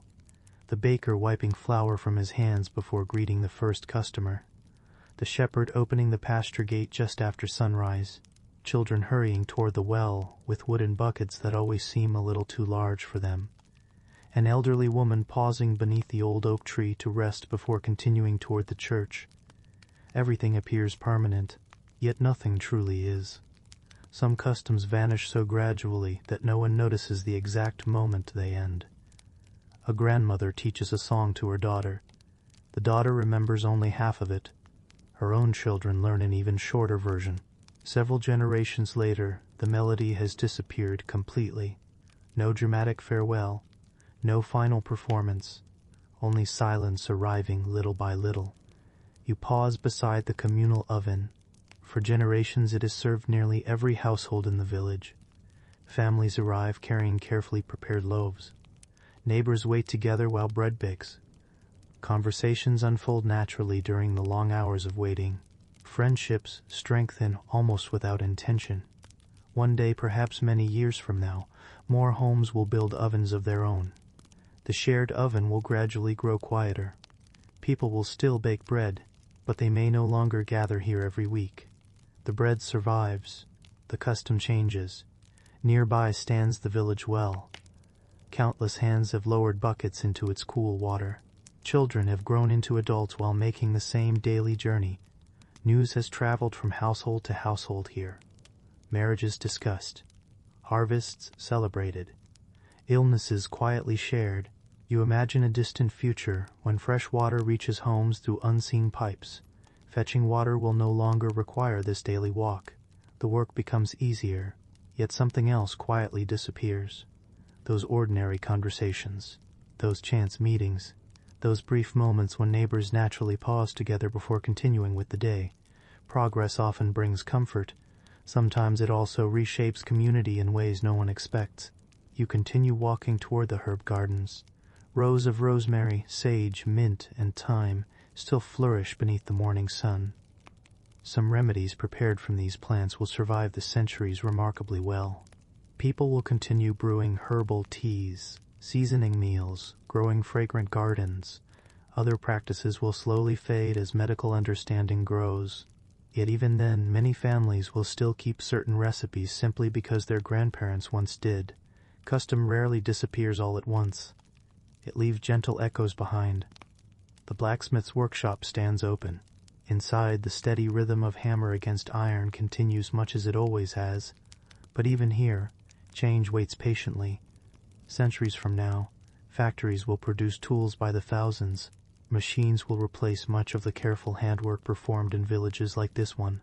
The baker wiping flour from his hands before greeting the first customer. The shepherd opening the pasture gate just after sunrise. Children hurrying toward the well with wooden buckets that always seem a little too large for them. An elderly woman pausing beneath the old oak tree to rest before continuing toward the church. Everything appears permanent, yet nothing truly is. Some customs vanish so gradually that no one notices the exact moment they end. A grandmother teaches a song to her daughter. The daughter remembers only half of it. Her own children learn an even shorter version. Several generations later, the melody has disappeared completely. No dramatic farewell, no final performance, only silence arriving little by little. You pause beside the communal oven. For generations it has served nearly every household in the village. Families arrive carrying carefully prepared loaves. Neighbors wait together while bread bakes. Conversations unfold naturally during the long hours of waiting. Friendships strengthen almost without intention. One day, perhaps many years from now, more homes will build ovens of their own. The shared oven will gradually grow quieter. People will still bake bread, but they may no longer gather here every week. The bread survives. The custom changes. Nearby stands the village well. Countless hands have lowered buckets into its cool water. Children have grown into adults while making the same daily journey. News has traveled from household to household here. Marriages discussed. Harvests celebrated. Illnesses quietly shared. You imagine a distant future when fresh water reaches homes through unseen pipes. Fetching water will no longer require this daily walk. The work becomes easier, yet something else quietly disappears. Those ordinary conversations, those chance meetings, those brief moments when neighbors naturally pause together before continuing with the day. Progress often brings comfort. Sometimes it also reshapes community in ways no one expects. You continue walking toward the herb gardens. Rows of rosemary, sage, mint, and thyme still flourish beneath the morning sun. Some remedies prepared from these plants will survive the centuries remarkably well. People will continue brewing herbal teas, seasoning meals, growing fragrant gardens. Other practices will slowly fade as medical understanding grows. Yet even then, many families will still keep certain recipes simply because their grandparents once did. Custom rarely disappears all at once. It leaves gentle echoes behind. The blacksmith's workshop stands open. Inside, the steady rhythm of hammer against iron continues much as it always has. But even here, change waits patiently. Centuries from now, factories will produce tools by the thousands. Machines will replace much of the careful handwork performed in villages like this one.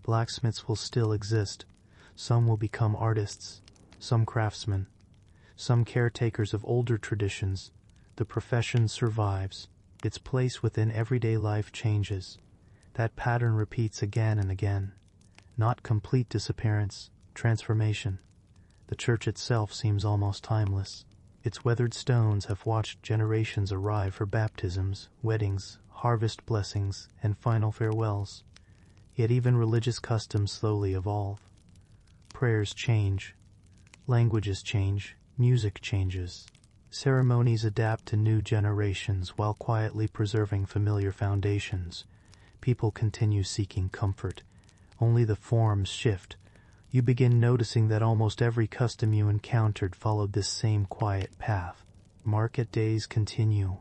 Blacksmiths will still exist. Some will become artists, some craftsmen, some caretakers of older traditions. The profession survives. Its place within everyday life changes. That pattern repeats again and again. Not complete disappearance, transformation. The church itself seems almost timeless. Its weathered stones have watched generations arrive for baptisms, weddings, harvest blessings, and final farewells. Yet even religious customs slowly evolve. Prayers change. Languages change. Music changes. Ceremonies adapt to new generations while quietly preserving familiar foundations. People continue seeking comfort. Only the forms shift. You begin noticing that almost every custom you encountered followed this same quiet path. Market days continue.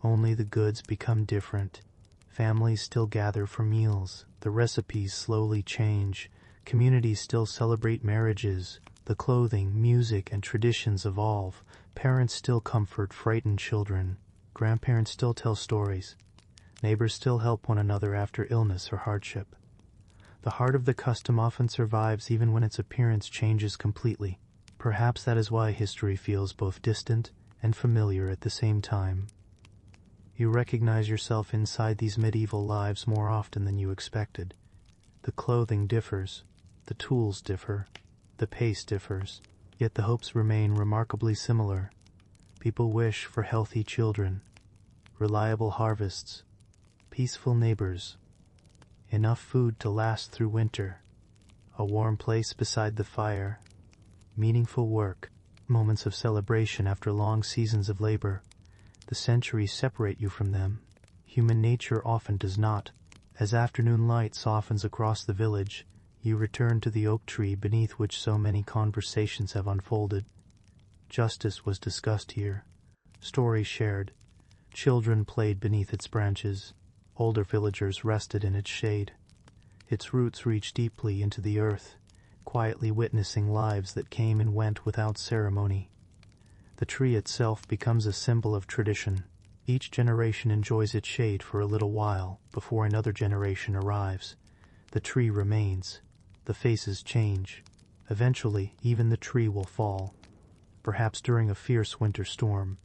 Only the goods become different. Families still gather for meals. The recipes slowly change. Communities still celebrate marriages. The clothing, music, and traditions evolve. Parents still comfort frightened children. Grandparents still tell stories. Neighbors still help one another after illness or hardship. The heart of the custom often survives even when its appearance changes completely. Perhaps that is why history feels both distant and familiar at the same time. You recognize yourself inside these medieval lives more often than you expected. The clothing differs, the tools differ, the pace differs, yet the hopes remain remarkably similar. People wish for healthy children, reliable harvests, peaceful neighbors, enough food to last through winter, a warm place beside the fire, meaningful work, moments of celebration after long seasons of labor. The centuries separate you from them. Human nature often does not. As afternoon light softens across the village, you return to the oak tree beneath which so many conversations have unfolded. Justice was discussed here, stories shared, children played beneath its branches, older villagers rested in its shade. Its roots reach deeply into the earth, quietly witnessing lives that came and went without ceremony. The tree itself becomes a symbol of tradition. Each generation enjoys its shade for a little while before another generation arrives. The tree remains. The faces change. Eventually, even the tree will fall. Perhaps during a fierce winter storm.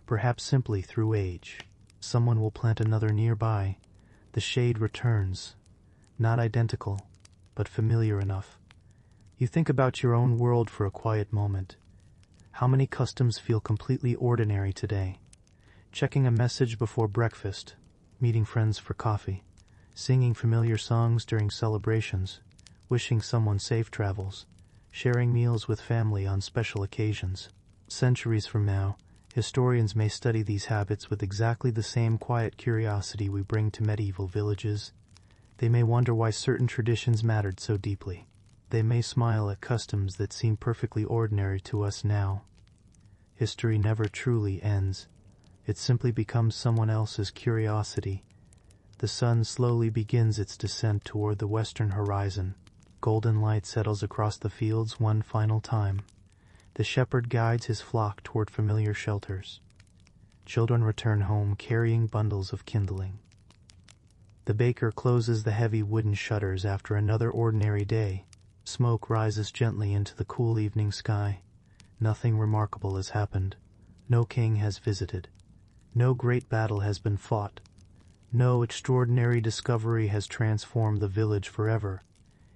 Perhaps simply through age. Someone will plant another nearby. The shade returns. Not identical, but familiar enough. You think about your own world for a quiet moment. How many customs feel completely ordinary today? Checking a message before breakfast, meeting friends for coffee, singing familiar songs during celebrations, wishing someone safe travels, sharing meals with family on special occasions. Centuries from now, historians may study these habits with exactly the same quiet curiosity we bring to medieval villages. They may wonder why certain traditions mattered so deeply. They may smile at customs that seem perfectly ordinary to us now. History never truly ends. It simply becomes someone else's curiosity. The sun slowly begins its descent toward the western horizon. Golden light settles across the fields one final time. The shepherd guides his flock toward familiar shelters. Children return home carrying bundles of kindling. The baker closes the heavy wooden shutters after another ordinary day. Smoke rises gently into the cool evening sky. Nothing remarkable has happened. No king has visited. No great battle has been fought. No extraordinary discovery has transformed the village forever.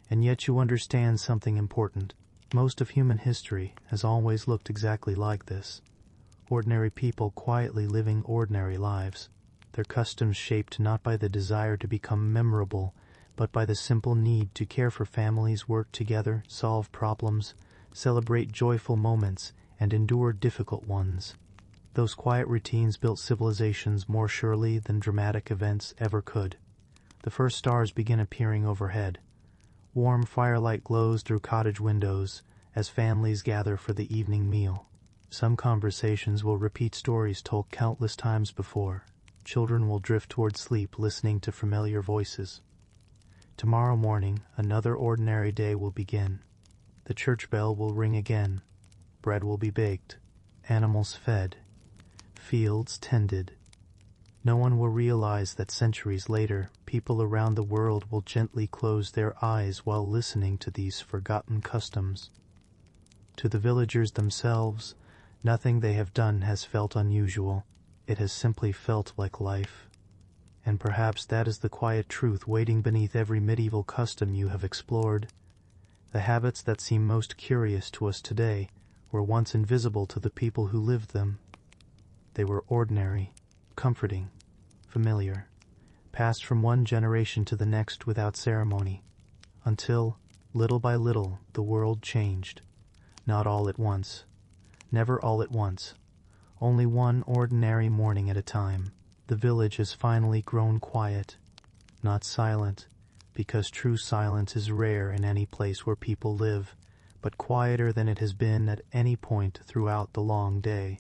And yet you understand something important. Most of human history has always looked exactly like this. Ordinary people quietly living ordinary lives. Their customs shaped not by the desire to become memorable, but by the simple need to care for families, work together, solve problems, celebrate joyful moments, and endure difficult ones. Those quiet routines built civilizations more surely than dramatic events ever could. The first stars begin appearing overhead. Warm firelight glows through cottage windows as families gather for the evening meal. Some conversations will repeat stories told countless times before. Children will drift toward sleep listening to familiar voices. Tomorrow morning, another ordinary day will begin. The church bell will ring again. Bread will be baked. animals fed, fields tended. No one will realize that centuries later, people around the world will gently close their eyes while listening to these forgotten customs. To the villagers themselves, nothing they have done has felt unusual. It has simply felt like life. And perhaps that is the quiet truth waiting beneath every medieval custom you have explored. The habits that seem most curious to us today were once invisible to the people who lived them. They were ordinary, comforting, familiar, passed from one generation to the next without ceremony, until, little by little, the world changed. Not all at once. Never all at once. Only one ordinary morning at a time. The village has finally grown quiet, not silent, because true silence is rare in any place where people live, but quieter than it has been at any point throughout the long day.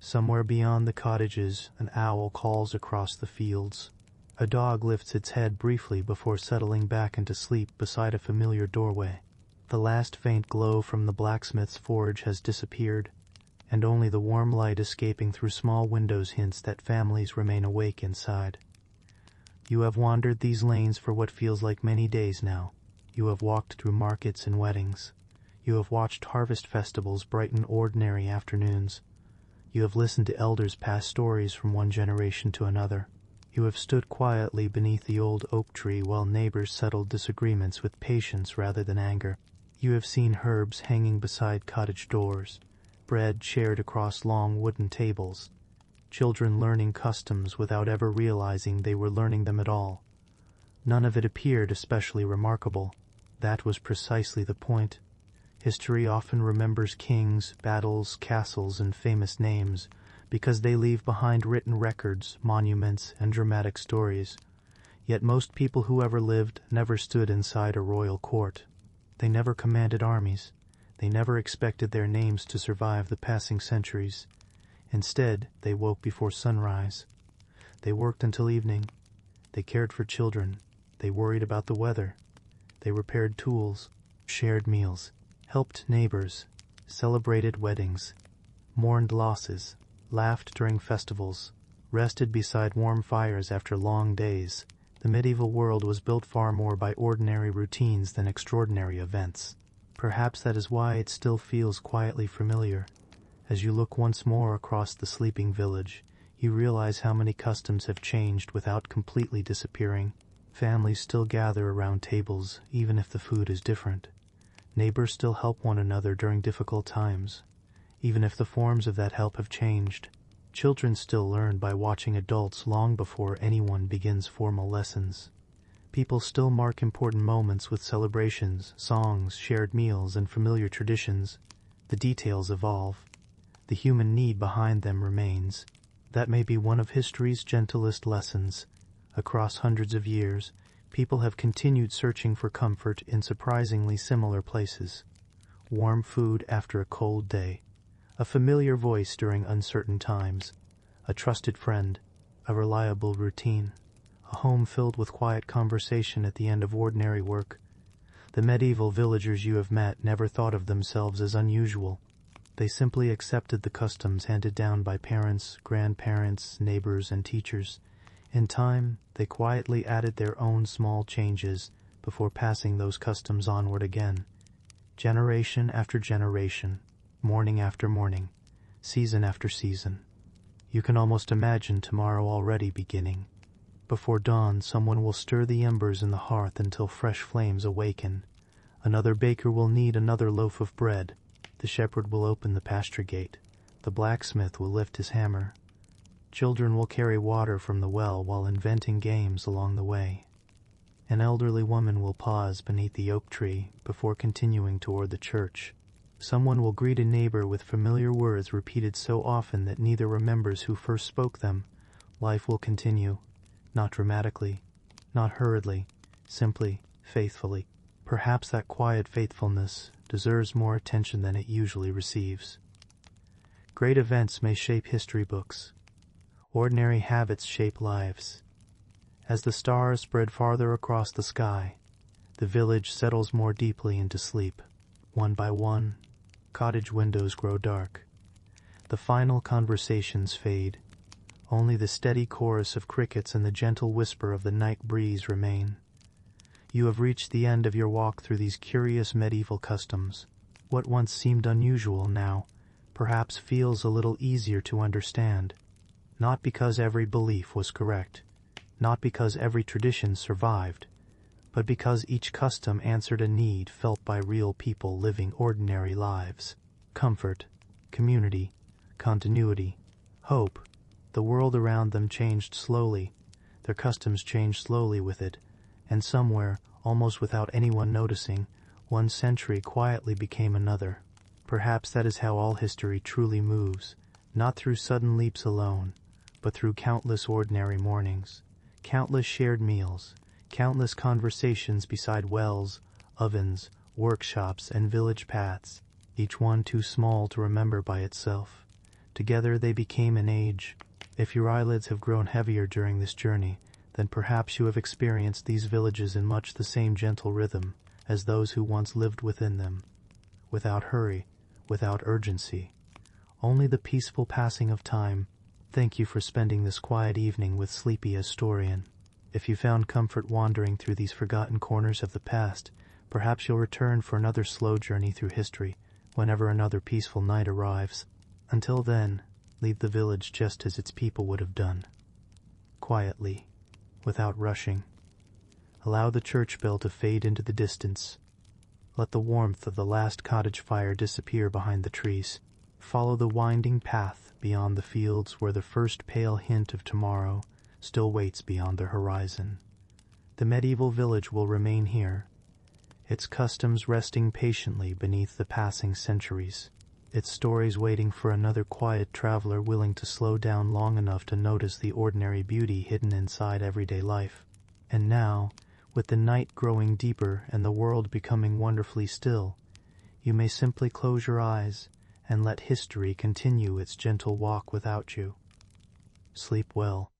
Somewhere beyond the cottages, an owl calls across the fields. A dog lifts its head briefly before settling back into sleep beside a familiar doorway. The last faint glow from the blacksmith's forge has disappeared, and only the warm light escaping through small windows hints that families remain awake inside. You have wandered these lanes for what feels like many days now. You have walked through markets and weddings. You have watched harvest festivals brighten ordinary afternoons. You have listened to elders pass stories from one generation to another. You have stood quietly beneath the old oak tree while neighbors settled disagreements with patience rather than anger. You have seen herbs hanging beside cottage doors, bread shared across long wooden tables, children learning customs without ever realizing they were learning them at all. None of it appeared especially remarkable. That was precisely the point. History often remembers kings, battles, castles, and famous names because they leave behind written records, monuments, and dramatic stories. Yet most people who ever lived never stood inside a royal court. They never commanded armies. They never expected their names to survive the passing centuries. Instead, they woke before sunrise. They worked until evening. They cared for children. They worried about the weather. They repaired tools, shared meals, helped neighbors, celebrated weddings, mourned losses, laughed during festivals, rested beside warm fires after long days. The medieval world was built far more by ordinary routines than extraordinary events. Perhaps that is why it still feels quietly familiar. As you look once more across the sleeping village, you realize how many customs have changed without completely disappearing. Families still gather around tables, even if the food is different. Neighbors still help one another during difficult times, even if the forms of that help have changed. Children still learn by watching adults long before anyone begins formal lessons. People still mark important moments with celebrations, songs, shared meals, and familiar traditions. The details evolve. The human need behind them remains. That may be one of history's gentlest lessons. Across hundreds of years, people have continued searching for comfort in surprisingly similar places. Warm food after a cold day, a familiar voice during uncertain times, a trusted friend, a reliable routine, a home filled with quiet conversation at the end of ordinary work. The medieval villagers you have met never thought of themselves as unusual. They simply accepted the customs handed down by parents, grandparents, neighbors, and teachers. In time, they quietly added their own small changes before passing those customs onward again. Generation after generation, morning after morning, season after season. You can almost imagine tomorrow already beginning. Before dawn, someone will stir the embers in the hearth until fresh flames awaken. Another baker will knead another loaf of bread. The shepherd will open the pasture gate. The blacksmith will lift his hammer. Children will carry water from the well while inventing games along the way. An elderly woman will pause beneath the oak tree before continuing toward the church. Someone will greet a neighbor with familiar words repeated so often that neither remembers who first spoke them. Life will continue, not dramatically, not hurriedly, simply, faithfully. Perhaps that quiet faithfulness deserves more attention than it usually receives. Great events may shape history books. Ordinary habits shape lives. As the stars spread farther across the sky, the village settles more deeply into sleep. One by one, cottage windows grow dark. The final conversations fade. Only the steady chorus of crickets and the gentle whisper of the night breeze remain. You have reached the end of your walk through these curious medieval customs. What once seemed unusual now, perhaps feels a little easier to understand. Not because every belief was correct, not because every tradition survived, but because each custom answered a need felt by real people living ordinary lives. Comfort, community, continuity, hope. The world around them changed slowly, their customs changed slowly with it, and somewhere, almost without anyone noticing, one century quietly became another. Perhaps that is how all history truly moves, not through sudden leaps alone, but through countless ordinary mornings, countless shared meals, countless conversations beside wells, ovens, workshops, and village paths, each one too small to remember by itself. Together they became an age. If your eyelids have grown heavier during this journey, then perhaps you have experienced these villages in much the same gentle rhythm as those who once lived within them, without hurry, without urgency, only the peaceful passing of time. Thank you for spending this quiet evening with Sleepy Historian. If you found comfort wandering through these forgotten corners of the past, perhaps you'll return for another slow journey through history whenever another peaceful night arrives. Until then, leave the village just as its people would have done. Quietly, without rushing. Allow the church bell to fade into the distance. Let the warmth of the last cottage fire disappear behind the trees. Follow the winding path beyond the fields where the first pale hint of tomorrow still waits beyond the horizon. The medieval village will remain here, its customs resting patiently beneath the passing centuries, its stories waiting for another quiet traveler willing to slow down long enough to notice the ordinary beauty hidden inside everyday life. And now, with the night growing deeper and the world becoming wonderfully still, you may simply close your eyes and let history continue its gentle walk without you. Sleep well.